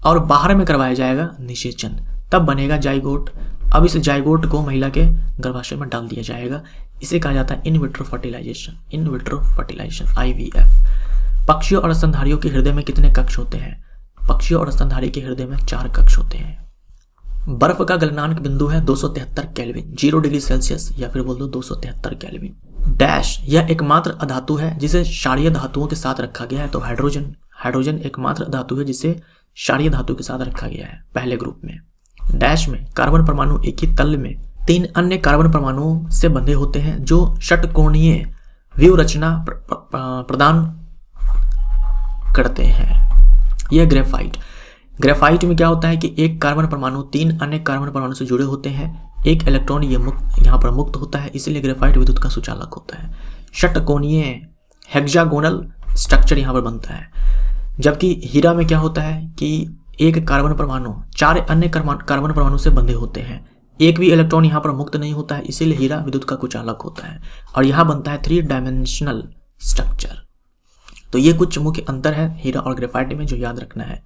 और बाहर में करवाया जाएगा निषेचन, तब बनेगा जाइगोट। अब इस जाइगोट को महिला के गर्भाशय में डाल दिया जाएगा, इसे कहा जाता है in vitro fertilisation, in vitro fertilisation IVF। पक्षियों और स्तनधारियों के हृदय में कितने कक्ष होते हैं? पक्षियों और स्तनधारी के हृदय में 4 कक्ष होते हैं। बर्फ का गलनांक बिंदु है 273 केल्विन, 0 डिग्री सेल्सियस, या फिर बोल दो 273 केल्विन। डैश यह एकमात्र अधातु है जिसे क्षारीय धातुओं के साथ रखा गया है, तो हाइड्रोजन एकमात्र धातु है जिसे क्षारीय धातु के साथ रखा गया है पहले ग्रुप में। डैश में कार्बन परमाणु एक ही तल में 3 अन्य कार्बन परमाणुओं से बंधे होते हैं जो षटकोणीय व्यूहरचना प्रदान करते हैं। यह ग्रेफाइट में क्या होता है कि एक कार्बन परमाणु 3 अन्य कार्बन परमाणु से जुड़े होते हैं, एक इलेक्ट्रॉन यहाँ पर मुक्त होता है, इसलिए ग्रेफाइट विद्युत का सुचालक होता है। षटकोणीय हेक्सागोनल स्ट्रक्चर यहाँ पर बनता है। जबकि हीरा में क्या होता है कि एक कार्बन परमाणु 4 अन्य कार्बन परमाणु से बंधे होते हैं, एक भी इलेक्ट्रॉन यहाँ पर मुक्त नहीं होता है, इसीलिए हीरा विद्युत का कुचालक होता है और यहाँ बनता है 3 डायमेंशनल स्ट्रक्चर। तो ये कुछ मुख्य अंतर है हीरा और ग्रेफाइट में जो याद रखना है।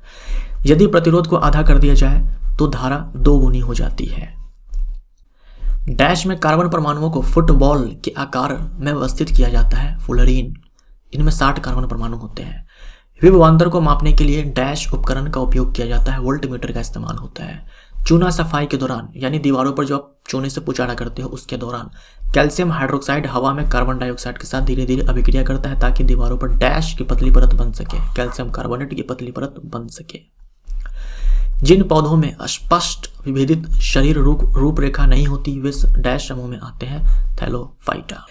यदि प्रतिरोध को आधा कर दिया जाए तो धारा 2 गुनी हो जाती है। डैश में कार्बन परमाणुओं को फुटबॉल के आकार में व्यवस्थित किया जाता है, फुलरीन। इनमें 60 कार्बन परमाणु होते हैं। विभवांतर को मापने के लिए डैश उपकरण का उपयोग किया जाता है, वोल्टमीटर का इस्तेमाल होता है। चूना सफाई के दौरान, यानी दीवारों पर जो आप चूने से पुचाड़ा करते हो उसके दौरान, कैल्शियम हाइड्रोक्साइड हवा में कार्बन डाइऑक्साइड के साथ धीरे धीरे अभिक्रिया करता है ताकि दीवारों पर डैश की पतली परत बन सके, कैल्शियम कार्बोनेट की पतली परत बन सके। जिन पौधों में स्पष्ट विभेदित शरीर रूपरेखा नहीं होती वे डैश समूह में आते हैं, थैलोफाइटा।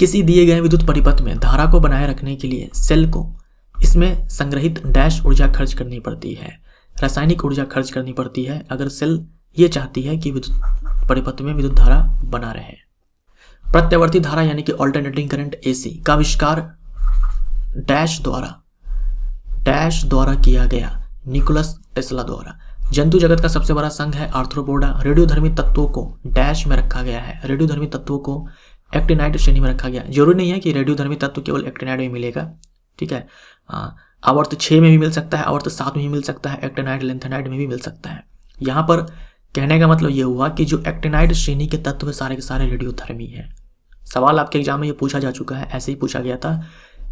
किसी दिए गए विद्युत परिपथ में धारा को बनाए रखने के लिए सेल को इसमें संग्रहित डैश ऊर्जा खर्च करनी पड़ती है, रासायनिक ऊर्जा खर्च करनी पड़ती है अगर सेल ये चाहती है कि विद्युत परिपथ में विद्युत धारा बना रहे। प्रत्यावर्ती धारा यानी कि अल्टरनेटिंग करंट AC का आविष्कार डैश द्वारा किया गया, निकोलस टेस्ला द्वारा। जंतु जगत का सबसे बड़ा संघ है आर्थ्रोपोडा। रेडियोधर्मी तत्वों को डैश में रखा गया है, रेडियोधर्मी तत्वों को एक्टिनाइड श्रेणी में रखा गया। जरूरी नहीं है कि रेडियोधर्मी तत्व केवल एक्टिनाइड में मिलेगा, ठीक है, आवर्त 6 में भी मिल सकता है, आवर्त 7 में भी मिल सकता है, एक्टिनाइड लेंथेनाइड में भी मिल सकता है। यहाँ पर कहने का मतलब ये हुआ कि जो एक्टिनाइड श्रेणी के तत्व सारे के सारे रेडियोधर्मी है। सवाल आपके एग्जाम में ये पूछा जा चुका है, ऐसे ही पूछा गया था,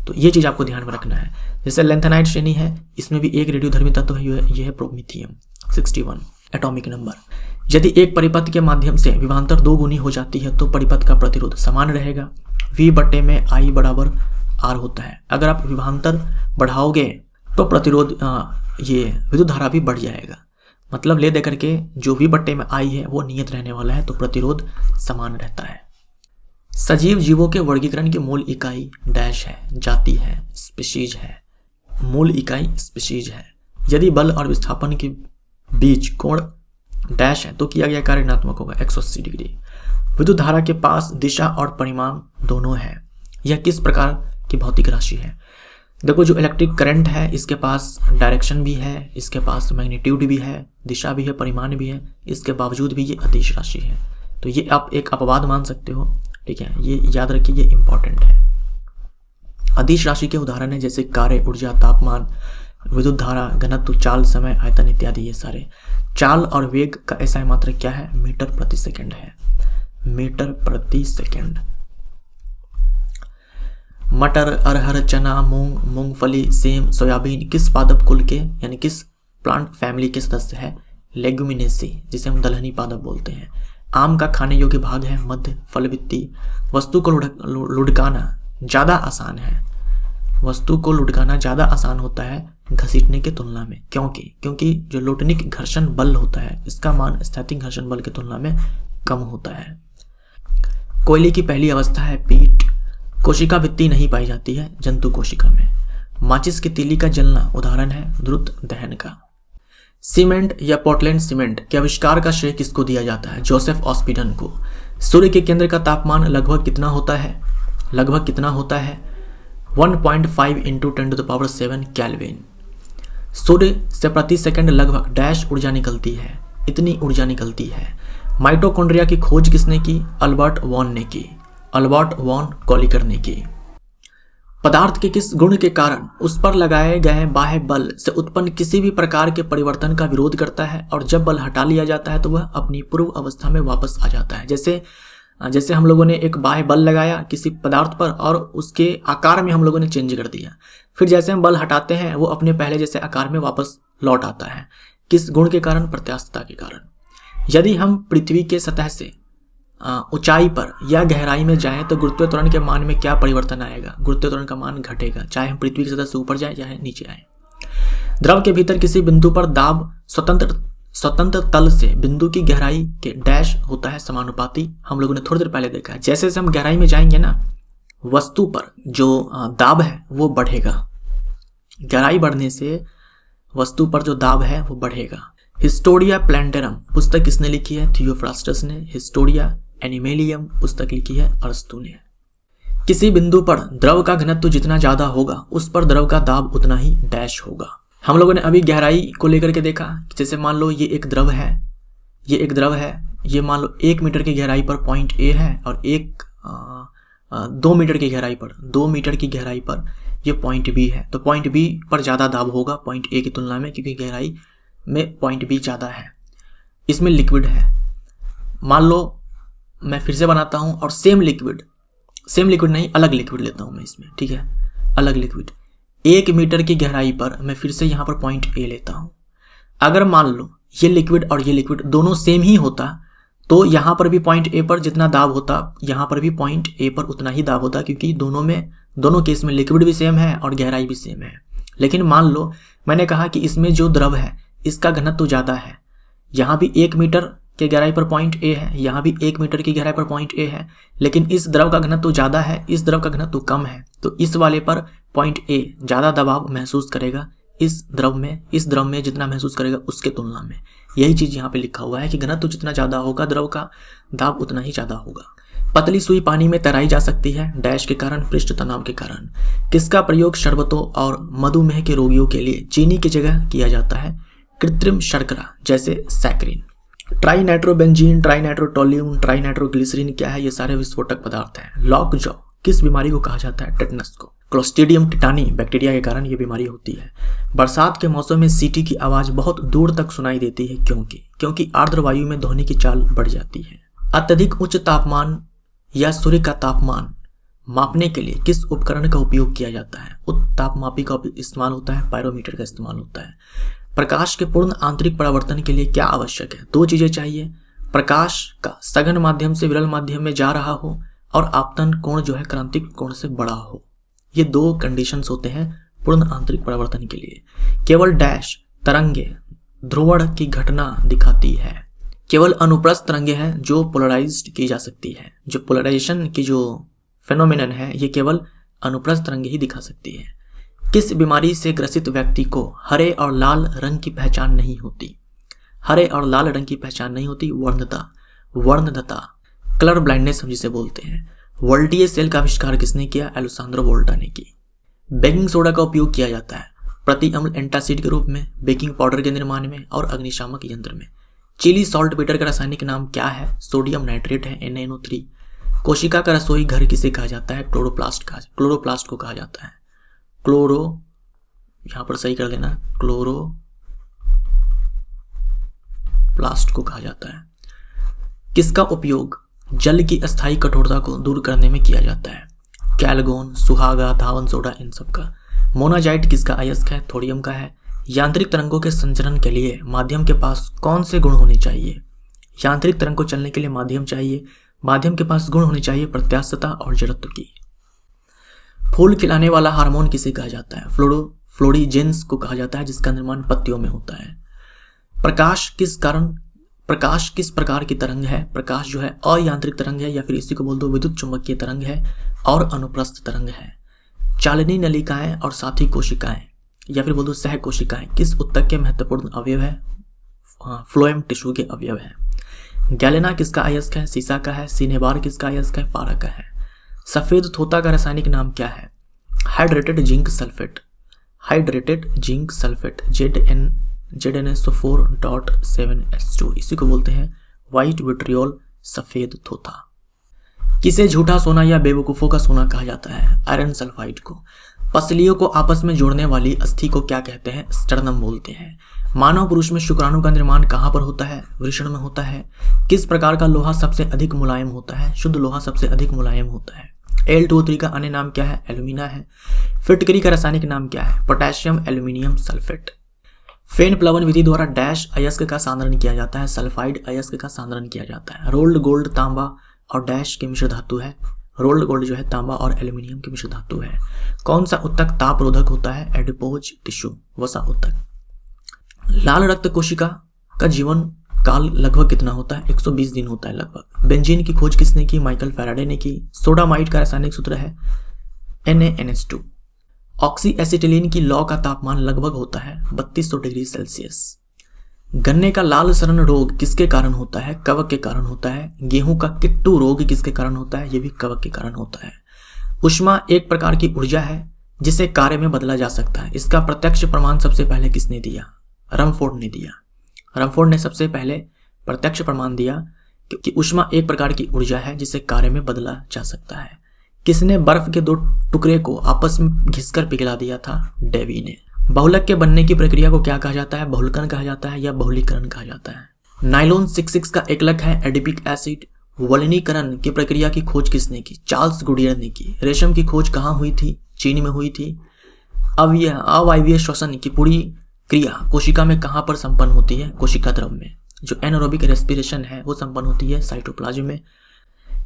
तो ये चीज आपको ध्यान में रखना है। जैसे लेंथेनाइड श्रेणी है, इसमें भी एक रेडियोधर्मी तत्व है, यह है प्रोमिथियम 61 एटॉमिक नंबर। यदि एक परिपथ के माध्यम से विभवांतर 2 गुनी हो जाती है तो परिपथ का प्रतिरोध समान रहेगा, V/I बराबर R होता है। अगर आप विभवांतर बढ़ाओगे तो प्रतिरोध ये विद्युत धारा भी बढ़ जाएगा। मतलब ले दे करके जो V/I है वो नियत रहने वाला है, तो प्रतिरोध समान रहता है। सजीव जीवों के वर्गीकरण की मूल इकाई डैश है, जाति है, स्पीशीज है। मूल इकाई स्पीशीज है। यदि बल और विस्थापन के बीच कोण डैश है तो किया गया कार्य ऋणात्मक होगा 180 डिग्री। विद्युत धारा के पास दिशा और परिमाण दोनों है। यह किस प्रकार की भौतिक राशि है? देखो, जो इलेक्ट्रिक करंट है इसके पास डायरेक्शन भी है, इसके पास मैग्नीट्यूड भी है, दिशा भी है, परिमाण भी है, इसके बावजूद भी ये अदिश राशि है। तो ये आप एक अपवाद मान सकते हो, ठीक है, ये याद रखिए, ये इंपॉर्टेंट है। अदिश राशि के उदाहरण है जैसे कार्य, ऊर्जा, तापमान, विद्युत धारा, घनत्व, चाल, समय, आयतन इत्यादि। ये सारे चाल और वेग का ऐसा मात्रक क्या है? मीटर प्रति सेकंड है, मीटर प्रति सेकंड। मटर, अरहर, चना, मूंग, मूंगफली, सेम, सोयाबीन किस पादप कुल के यानी किस प्लांट फैमिली के सदस्य है? लेगुमिनेसी, जिसे हम दलहनी पादप बोलते हैं। आम का खाने योग्य भाग है मध्य, फलवित्ती। वस्तु को लुढ़काना ज़्यादा आसान है, वस्तु को लुढ़काना ज़्यादा आसान होता है घसीटने के तुलना में। क्योंकि जो लोटनिक घर्षण बल होता है इसका मान स्थैतिक घर्षण बल की तुलना में कम होता है। कोयले की पहली अवस्था है पीट। कोशिका भित्ति नहीं पाई जाती है जंतु कोशिका में। माचिस की तीली का जलना उदाहरण है द्रुत दहन का। सीमेंट या पोर्टलैंड सीमेंट के आविष्कार का श्रेय किसको दिया जाता है? जोसेफ ऑस्पिडन को। सूर्य के केंद्र का तापमान लगभग कितना होता है? 1.5 इंटू 10⁷ केल्विन। सूर्य से प्रति सेकंड लगभग डैश ऊर्जा निकलती है, इतनी ऊर्जा निकलती है। माइटोकॉन्ड्रिया की खोज किसने की? अल्बर्ट वॉन ने की, अल्बर्ट वॉन कॉलिकर ने की। पदार्थ के किस गुण के कारण उस पर लगाए गए बाह्य बल से उत्पन्न किसी भी प्रकार के परिवर्तन का विरोध करता है और जब बल हटा लिया जाता है तो वह अपनी पूर्व अवस्था में वापस आ जाता है? जैसे हम लोगों ने एक बाह्य बल लगाया किसी पदार्थ पर और उसके आकार में हम लोगों ने चेंज कर दिया, फिर जैसे हम बल हटाते हैं वो अपने पहले जैसे आकार में वापस लौट आता है। किस गुण के कारण? प्रत्यास्थता के कारण। यदि हम पृथ्वी के सतह से ऊंचाई पर या गहराई में जाएं तो गुरुत्वीय त्वरण के मान में क्या परिवर्तन आएगा? गुरुत्वीय त्वरण का मान घटेगा, चाहे हम पृथ्वी की सतह से ऊपर जाएं चाहे नीचे आए। द्रव के भीतर किसी बिंदु पर दाब स्वतंत्र तल से बिंदु की गहराई के डैश होता है समानुपाती। हम लोगों ने थोड़ी देर पहले देखा है। जैसे जैसे हम गहराई में जाएंगे ना, वस्तु पर जो दाब है वो बढ़ेगा। गहराई बढ़ने से वस्तु पर जो दाब है वो बढ़ेगा। हिस्टोरिया प्लैंटेरम पुस्तक किसने लिखी है? थियोफ्रास्टस ने। हिस्टोरिया एनिमेलियम पुस्तक लिखी है अरस्तु ने। किसी बिंदु पर द्रव का घनत्व जितना ज्यादा होगा उस पर द्रव का दाब उतना ही डैश होगा। हम लोगों ने अभी गहराई को लेकर के देखा, जैसे मान लो ये एक द्रव है, ये मान लो 1 मीटर की गहराई पर पॉइंट ए है और 2 मीटर की गहराई पर ये पॉइंट बी है। तो पॉइंट बी पर ज़्यादा दाब होगा पॉइंट ए की तुलना में, क्योंकि गहराई में पॉइंट बी ज़्यादा है। इसमें लिक्विड है। मान लो मैं फिर से बनाता हूँ और सेम लिक्विड नहीं, अलग लिक्विड लेता हूँ मैं इसमें, ठीक है, अलग लिक्विड। 1 मीटर की गहराई पर मैं फिर से यहाँ पर पॉइंट ए लेता हूँ। अगर मान लो ये लिक्विड और ये लिक्विड दोनों सेम ही होता तो यहाँ पर भी पॉइंट ए पर जितना दाब होता यहाँ पर भी पॉइंट ए पर उतना ही दाब होता, क्योंकि दोनों केस में लिक्विड भी सेम है और गहराई भी सेम है। लेकिन मान लो मैंने कहा कि इसमें जो द्रव है इसका घनत्व ज़्यादा है। यहाँ भी 1 मीटर की गहराई पर पॉइंट ए है, यहाँ भी 1 मीटर की गहराई पर पॉइंट ए है, लेकिन इस द्रव का घनत्व ज़्यादा है, इस द्रव का घनत्व कम है। तो इस वाले पर पॉइंट ए ज़्यादा दबाव महसूस करेगा इस द्रव में जितना महसूस करेगा उसके तुलना में। यही चीज़ यहाँ पे लिखा हुआ है कि घनत्व जितना ज़्यादा होगा द्रव का दाब उतना ही ज़्यादा होगा। पतली सुई पानी में तैराई जा सकती है डैश के कारण, पृष्ठ तनाव के कारण। किसका प्रयोग शरबतों और मधुमेह के रोगियों के लिए चीनी की जगह किया जाता है? कृत्रिम शर्करा जैसे सैकरिन। ट्राइनाइट्रोबेंजीन, ट्राइनाइट्रोटोल्यून, ट्राइनाइट्रोग्लिसरीन क्या है? ये सारे विस्फोटक पदार्थ हैं। लॉक जॉ किस बीमारी को कहा जाता है? टेटनस को। क्लोस्ट्रीडियम टिटानी बैक्टीरिया के कारण ये बीमारी होती है। बरसात के मौसम में सीटी की आवाज़ बहुत दूर तक सुनाई देती है, क्योंकि आर्द्र वायु में ध्वनि की चाल बढ़ जाती है। अत्यधिक उच्च तापमान या सूर्य का तापमान मापने के लिए किस उपकरण का उपयोग किया जाता है? तापमापी का इस्तेमाल होता है, पायरोमीटर का इस्तेमाल होता है। प्रकाश के पूर्ण आंतरिक परावर्तन के लिए क्या आवश्यक है? 2 चीजें चाहिए। प्रकाश का सघन माध्यम से विरल माध्यम में जा रहा हो और आपतन कोण जो है क्रांतिक कोण से बड़ा हो। ये 2 कंडीशंस होते हैं पूर्ण आंतरिक परावर्तन के लिए। केवल डैश तरंगे ध्रुवण की घटना दिखाती है। केवल अनुप्रस्थ तरंगे हैं जो पोलराइज्ड की जा सकती है। जो पोलराइजेशन की जो फेनोमेनन है ये केवल अनुप्रस्थ तरंगे ही दिखा सकती है। किस बीमारी से ग्रसित व्यक्ति को हरे और लाल रंग की पहचान नहीं होती? हरे और लाल रंग की पहचान नहीं होती, वर्णनता, कलर ब्लाइंडनेस हम जिसे बोलते हैं। वोल्टीज सेल का आविष्कार किसने किया? एलेसांद्रो वोल्टा ने की। बेकिंग सोडा का उपयोग किया जाता है प्रति अम्ल एंटासिड के रूप में, बेकिंग पाउडर के निर्माण में और अग्निशामक यंत्र में। चिली सॉल्ट पेपर का रासायनिक नाम क्या है? सोडियम नाइट्रेट है, NaNO3। कोशिका का रसोई घर किसे कहा जाता है? क्लोरोप्लास्ट को कहा जाता है। यहां पर सही कर देना, क्लोरोप्लास्ट को कहा जाता है। किसका उपयोग जल की अस्थायी कठोरता को दूर करने में किया जाता है? कैलगोन, सुहागा, धावन सोडा, इन सब का। मोनाजाइट किसका अयस्क है? थोडियम का है। यांत्रिक तरंगों के संचरण के लिए माध्यम के पास कौन से गुण होने चाहिए? यांत्रिक तरंग को चलने के लिए माध्यम चाहिए, माध्यम के पास गुण होने चाहिए प्रत्यास्थता और जड़त्व की। फूल खिलाने वाला हार्मोन किसे कहा जाता है? फ्लोरीजेंस को कहा जाता है, जिसका निर्माण पत्तियों में होता है। प्रकाश किस प्रकार की तरंग है? प्रकाश जो है अयांत्रिक तरंग है, या फिर इसी को बोल दो विद्युत चुंबकीय तरंग है और अनुप्रस्थ तरंग है। चालनी नलिकाएं और साथी कोशिकाएं, या फिर बोल दो सह कोशिकाएं, किस ऊतक के महत्वपूर्ण अवयव है? फ्लोएम टिश्यू के अवयव है। गैलेना किसका अयस्क है? सीसा का है। सिनेबार किसका अयस्क है? पारा का है। सफेद थोता का रासायनिक नाम क्या है? हाइड्रेटेड जिंक सल्फेट, ZnSO4.7H2, इसी को बोलते हैं व्हाइट विट्रियोल, सफेद थोथा। किसे झूठा सोना या बेवकूफों का सोना कहा जाता है? आयरन सल्फाइड को। पसलियों को आपस में जोड़ने वाली अस्थि को क्या कहते हैं? स्टर्नम बोलते हैं। मानव पुरुष में शुक्राणु का निर्माण कहाँ पर होता है? वृषण में होता है। किस प्रकार का लोहा सबसे अधिक मुलायम होता है? शुद्ध लोहा सबसे अधिक मुलायम होता है। Al2O3 का अन्य नाम क्या है? एल्यूमिना है। फिटकरी का रासायनिक नाम क्या है? Potassium aluminium sulphate. फेन प्लवन विधि द्वारा डैश अयस्क का सांद्रण किया जाता है, सल्फाइड अयस्क का सांद्रण किया जाता है। रोल्ड गोल्ड तांबा और डैश की मिश्र धातु है। रोल्ड गोल्ड जो है तांबा और एल्यूमिनियम की मिश्र धातु है। कौन सा ऊतक तापरोधक होता है? एडिपोज टिश्यू, वसा ऊतक। लाल रक्त कोशिका का जीवन काल लगभग कितना होता है? 120 दिन होता है लगभग। बेंजीन की खोज किसने की? माइकल फैराडे ने की। सोडामाइड का रासायनिक सूत्र है NaNH2। ऑक्सी एसिटिलीन की लौ का तापमान लगभग होता है 3200 डिग्री सेल्सियस। गन्ने का लाल सरण रोग किसके कारण होता है? कवक के कारण होता है। गेहूं का किट्टू रोग किसके कारण होता है? यह भी कवक के कारण होता है। ऊष्मा एक प्रकार की ऊर्जा है जिसे कार्य में बदला जा सकता है। इसका प्रत्यक्ष प्रमाण सबसे पहले किसने दिया? रमफोर्ड ने दिया। रमफोर्ड ने सबसे पहले प्रत्यक्ष प्रमाण दिया कि ऊष्मा एक प्रकार की ऊर्जा है जिसे कार्य में बदला जा सकता है। किसने बर्फ के दो टुकड़े को आपस में घिसकर पिघला दिया था? डेवी ने। बहुलक के बनने की प्रक्रिया को क्या कहा जाता है? बहुलकन कहा जाता है या बहुलीकरण कहा जाता है। नाइलॉन 66 का एकलक है एडिपिक एसिड। वलनीकरण की प्रक्रिया की खोज किसने की? चार्ल्स गुडियर ने की। रेशम की खोज कहाँ हुई थी? चीन में हुई थी। अवायवीय श्वसन की पूरी क्रिया कोशिका में कहाँ पर संपन्न होती है? कोशिका द्रव में। जो एनारोबिक रेस्पिरेशन है वो संपन्न होती है साइटोप्लाज्म में।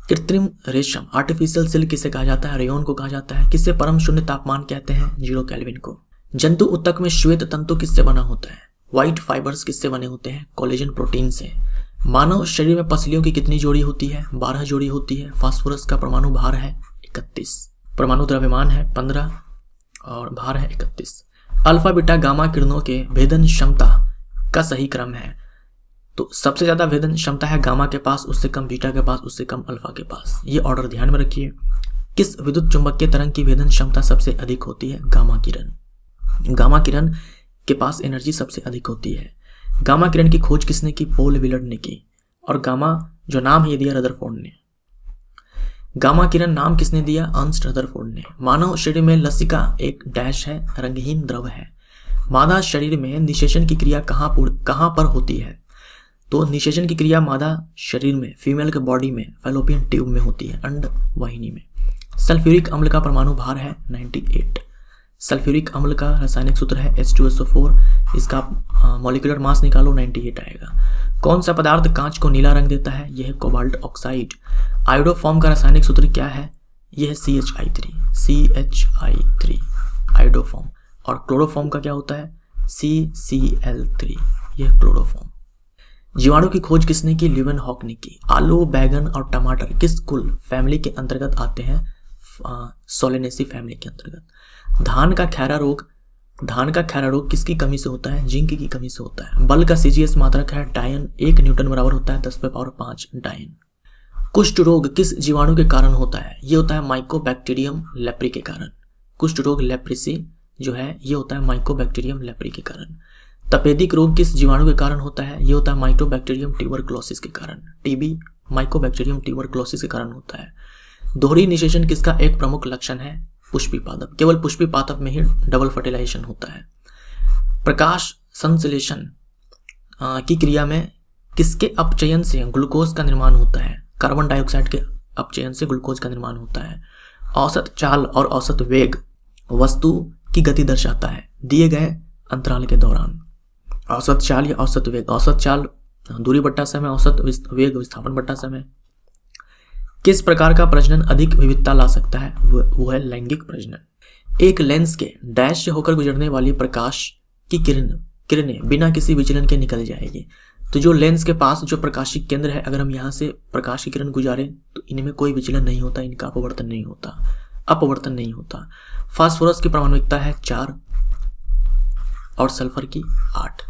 कृत्रिम रेशम आर्टिफिशियल सिल्क किसे कहा जाता है? रेयोन को कहा जाता है। किसे परम शून्य तापमान कहते हैं? 0 केल्विन को। जंतु ऊतक में श्वेत तंतु किससे बना होता है? व्हाइट फाइबर्स किससे बने होते हैं? कोलेजन प्रोटीन से। मानव शरीर में पसलियों की कितनी जोड़ी होती है? 12 जोड़ी होती है। फास्फोरस का परमाणु भार है 31, परमाणु द्रव्यमान है 15 और भार है 31। अल्फा बीटा गामा किरणों के भेदन क्षमता का सही क्रम है तो सबसे ज्यादा भेदन क्षमता है गामा के पास, उससे कम बीटा के पास, उससे कम अल्फा के पास। ये ऑर्डर ध्यान में रखिए। किस विद्युत चुंबकीय तरंग की भेदन क्षमता सबसे अधिक होती है? गामा किरण। गामा किरण के पास एनर्जी सबसे अधिक होती है। गामा किरण की खोज किसने की? पॉल विलर्ड ने की। और गामा जो नाम है ये दिया रदरफोर्ड ने। गामा किरण नाम किसने दिया? अर्नस्ट रदरफोर्ड ने। मानव शरीर में लसिका एक डैश है, रंगहीन द्रव है। मादा शरीर में निषेचन की क्रिया कहाँ पर होती है? तो निषेचन की क्रिया मादा शरीर में, फीमेल के बॉडी में, फैलोपियन ट्यूब में होती है, अंड वाहिनी में। सल्फ्यूरिक अम्ल का परमाणु भार है 98। सल्फ्यूरिक अम्ल का रासायनिक सूत्र है H2SO4। इसका मॉलिक्यूलर मास निकालो 98 आएगा। कौन सा पदार्थ कांच को नीला रंग देता है? यह है कोबाल्ट ऑक्साइड। आयोडोफॉर्म का रासायनिक सूत्र क्या है? यह है CHI3 आयोडोफॉर्म। और क्लोरोफॉर्म का क्या होता है? CCl3, यह क्लोरोफॉर्म। जीवाणु की खोज किसने की? ल्यूवेनहॉक ने की। आलू, बैगन और टमाटर किस कुल फैमिली के अंतर्गत आते हैं? सोलेनेसी फैमिली के अंतर्गत। धान का खैरा रोग धान का खैरा रोग किसकी कमी से होता है? जिंक की कमी से होता है। बल का सीजीएस मात्रक है डायन, 1 न्यूटन बराबर होता है 10⁵ डायन। कुष्ठ रोग किस जीवाणु के कारण होता है? ये होता है माइकोबैक्टीरियम लेप्री के कारण। कुष्ठ रोग लेप्रेसी जो है ये होता है माइकोबैक्टीरियम लेप्री के कारण। तपेदिक रोग किस जीवाणु के कारण होता है? ये होता है माइकोबैक्टीरियम ट्यूबरक्लोसिस के कारण। टीबी माइकोबैक्टीरियम ट्यूबरक्लोसिस के कारण होता है। दोहरी निषेचन किसका एक प्रमुख लक्षण है? पुष्पी पादप। केवल पुष्पी पादप में ही डबल फर्टिलाइजेशन होता है। प्रकाश संश्लेषण की क्रिया में किसके अपचयन से ग्लूकोज का निर्माण होता है? कार्बन डाइऑक्साइड के अपचयन से ग्लूकोज का निर्माण होता है। औसत चाल और औसत वेग वस्तु की गति दर्शाता है दिए गए अंतराल के दौरान। औसत चाल या औसत वेग, औसत चाल दूरी बट्टा समय, औसत वेग विस्थापन बट्टा समय। किस प्रकार का प्रजनन अधिक विविधता ला सकता है? वो है लैंगिक प्रजनन। एक लेंस के डैश से होकर गुजरने वाली प्रकाश की किरणें बिना किसी विचलन के निकल जाएगी। तो जो लेंस के पास जो प्रकाशिक केंद्र है, अगर हम यहाँ से प्रकाश की किरण गुजारें तो इनमें कोई विचलन नहीं होता, इनका अपवर्तन नहीं होता। फास्फोरस की परमाणुकता है 4 और सल्फर की 8।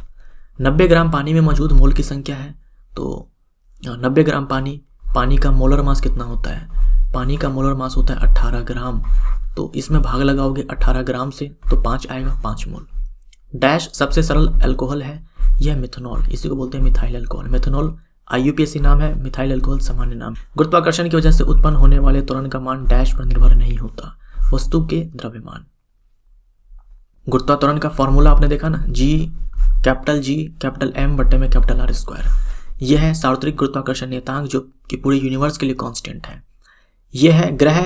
90 ग्राम पानी में मौजूद मोल की संख्या है, तो 90 ग्राम पानी का मोलर मास कितना होता है? पानी का मोलर मास होता है 18 ग्राम। तो इसमें भाग लगाओगे 18 ग्राम से तो 5 आएगा, 5 मोल। डैश सबसे सरल अल्कोहल है, यह मिथेनॉल, इसी को बोलते हैं मिथाइल अल्कोहल। मिथेनॉल IUPAC नाम है, मिथाइल अल्कोहल सामान्य नाम। गुरुत्वाकर्षण की वजह से उत्पन्न होने वाले त्वरण का मान डैश पर निर्भर नहीं होता, वस्तु के द्रव्यमान। गुरुत्वात्वरण का फॉर्मूला आपने देखा ना, G कैपिटल M बट्टे में कैपिटल R स्क्वायर। यह है सार्वत्रिक गुरुत्वाकर्षण नियतांक जो कि पूरे यूनिवर्स के लिए कांस्टेंट है। यह है ग्रह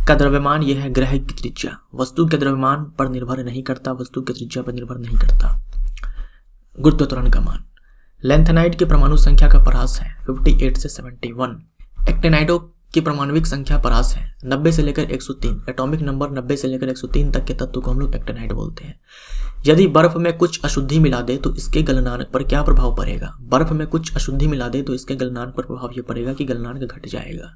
का द्रव्यमान, यह है ग्रह की त्रिज्या। वस्तु के द्रव्यमान पर निर्भर नहीं करता, वस्तु की त्रिज्या पर निर्भर नहीं करता गुरुत्वात्वरण का मान। लैंथेनाइड की परमाणु संख्या का परास है 58 से 71। एक्टिनाइडों की परमाणुविक संख्या परास है 90 से लेकर 103। एटॉमिक नंबर 90 से लेकर 103 तक के तत्व को हम लोग एक्टिनाइड बोलते हैं। यदि बर्फ में कुछ अशुद्धि मिला दे तो इसके गलनांक पर क्या प्रभाव पड़ेगा? बर्फ में कुछ अशुद्धि मिला दे तो इसके गलनांक पर प्रभाव यह पड़ेगा कि गलनांक घट जाएगा।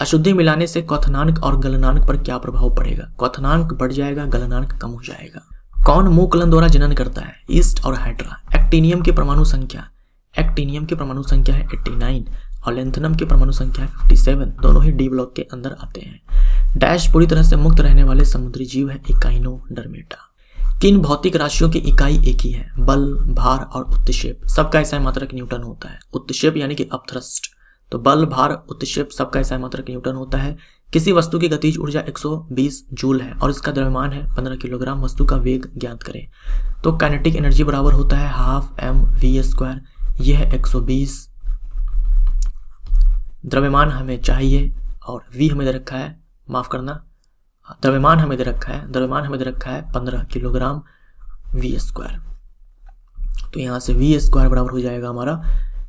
अशुद्धि मिलाने से क्वथनांक और गलनांक पर क्या प्रभाव पड़ेगा? क्वथनांक बढ़ जाएगा, गलनांक कम हो जाएगा। कौन मूकलन द्वारा जनन करता है? ईस्ट और हाइड्रा। एक्टिनियम की परमाणु संख्या है 89 और लैंथेनम की परमाणु संख्या है 57। दोनों ही डी ब्लॉक के अंदर आते हैं। डैश पूरी तरह से मुक्त रहने वाले समुद्री जीव है इकाइनोडर्मेटा। किन भौतिक राशियों की इकाई एक ही है? बल, भार और उत्क्षेप। सबका एसआई मात्रक न्यूटन होता है। उत्क्षेप यानी कि अपथ्रस्ट। तो बल, भार, उत्क्षेप सबका एसआई मात्रक न्यूटन होता है। किसी वस्तु की गतिज ऊर्जा 120 जूल है और इसका द्रव्यमान है 15 किलोग्राम। वस्तु का वेग ज्ञात करें। तो काइनेटिक एनर्जी बराबर होता है 12 mv²। यह है 120। द्रव्यमान हमें चाहिए और v हमें दे रखा है, माफ करना, द्रव्यमान हमें दे रखा है 15 किलोग्राम v²। तो यहाँ से v² बराबर हो जाएगा हमारा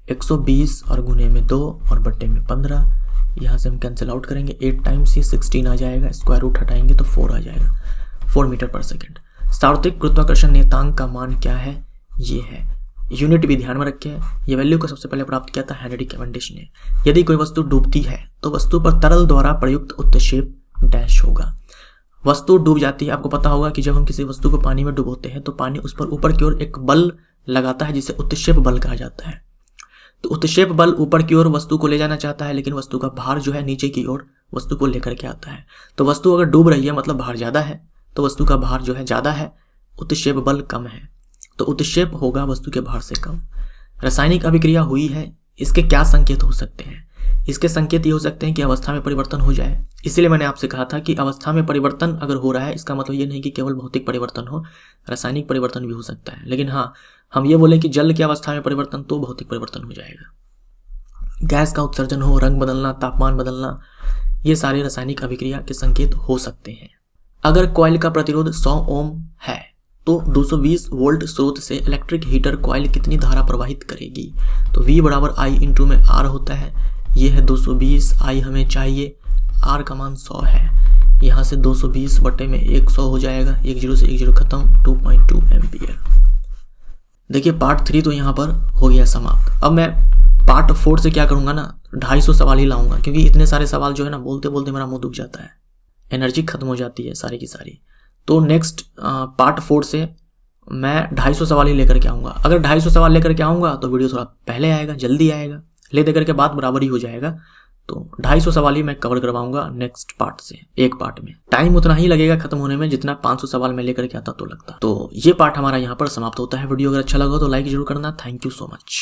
120 और गुने में 2 और बट्टे में 15। यहाँ से हम कैंसिल आउट करेंगे, 8 टाइम्स ये 16 आ जाएगा, स्क्वायर रूट हटाएंगे तो 4 आ जाएगा, 4 मीटर पर सेकेंड। सार्वत्रिक गुरुत्वाकर्षण नियतांक का मान क्या है? ये है। यूनिट भी ध्यान में रखें, ये वैल्यू को सबसे पहले प्राप्त किया था हेनरी कैवेंडिश ने। यदि कोई वस्तु डूबती है तो वस्तु पर तरल द्वारा प्रयुक्त उत्क्षेप डैश होगा। वस्तु डूब जाती है, आपको पता होगा कि जब हम किसी वस्तु को पानी में डुबोते हैं तो पानी उस पर ऊपर की ओर एक बल लगाता है जिसे उत्क्षेप बल कहा जाता है। तो उत्क्षेप बल ऊपर की ओर वस्तु को ले जाना चाहता है, लेकिन वस्तु का भार जो है नीचे की ओर वस्तु को लेकर के आता है। तो वस्तु अगर डूब रही है मतलब भार ज्यादा है, तो वस्तु का भार जो है ज्यादा है, उत्क्षेप बल कम है, तो उत्क्षेप होगा वस्तु के भार से कम। रासायनिक अभिक्रिया हुई है, इसके क्या संकेत हो सकते हैं? इसके संकेत ये हो सकते हैं कि अवस्था में परिवर्तन हो जाए। इसीलिए मैंने आपसे कहा था कि अवस्था में परिवर्तन अगर हो रहा है इसका मतलब ये नहीं कि केवल भौतिक परिवर्तन हो, रासायनिक परिवर्तन भी हो सकता है। लेकिन हाँ, हम ये बोले कि जल की अवस्था में परिवर्तन तो भौतिक परिवर्तन हो जाएगा। गैस का उत्सर्जन हो, रंग बदलना, तापमान बदलना, ये सारे रासायनिक अभिक्रिया के संकेत हो सकते हैं। अगर कॉइल का प्रतिरोध 100 ओम है तो 220 वोल्ट स्रोत से इलेक्ट्रिक हीटर कॉइल कितनी धारा प्रवाहित करेगी? तो V बराबर I इंटू में R होता है। ये है 220, I हमें चाहिए, R का मान 100 है। यहाँ से 220 बटे में 100 हो जाएगा, 10 से 10 खत्म, 2.2 एम्पियर। देखिए पार्ट 3 तो यहाँ पर हो गया समाप्त। अब मैं पार्ट 4 से क्या करूँगा ना, 250 सवाल ही लाऊंगा, क्योंकि इतने सारे सवाल जो है ना बोलते बोलते मेरा मुंह दुख जाता है, एनर्जी खत्म हो जाती है सारी की सारी। तो नेक्स्ट पार्ट 4 से मैं 250 सवाल ही लेकर के आऊँगा। अगर 250 सवाल लेकर के आऊँगा तो वीडियो थोड़ा पहले आएगा, जल्दी आएगा, ले दे करके बात बराबर ही हो जाएगा। तो 250 सवाल ही मैं कवर करवाऊंगा नेक्स्ट पार्ट से, एक पार्ट में। टाइम उतना ही लगेगा खत्म होने में जितना 500 सवाल मैं लेकर के आता तो लगता। तो ये पार्ट हमारा यहाँ पर समाप्त होता है। वीडियो अगर अच्छा लगा तो लाइक जरूर करना। Thank you so much.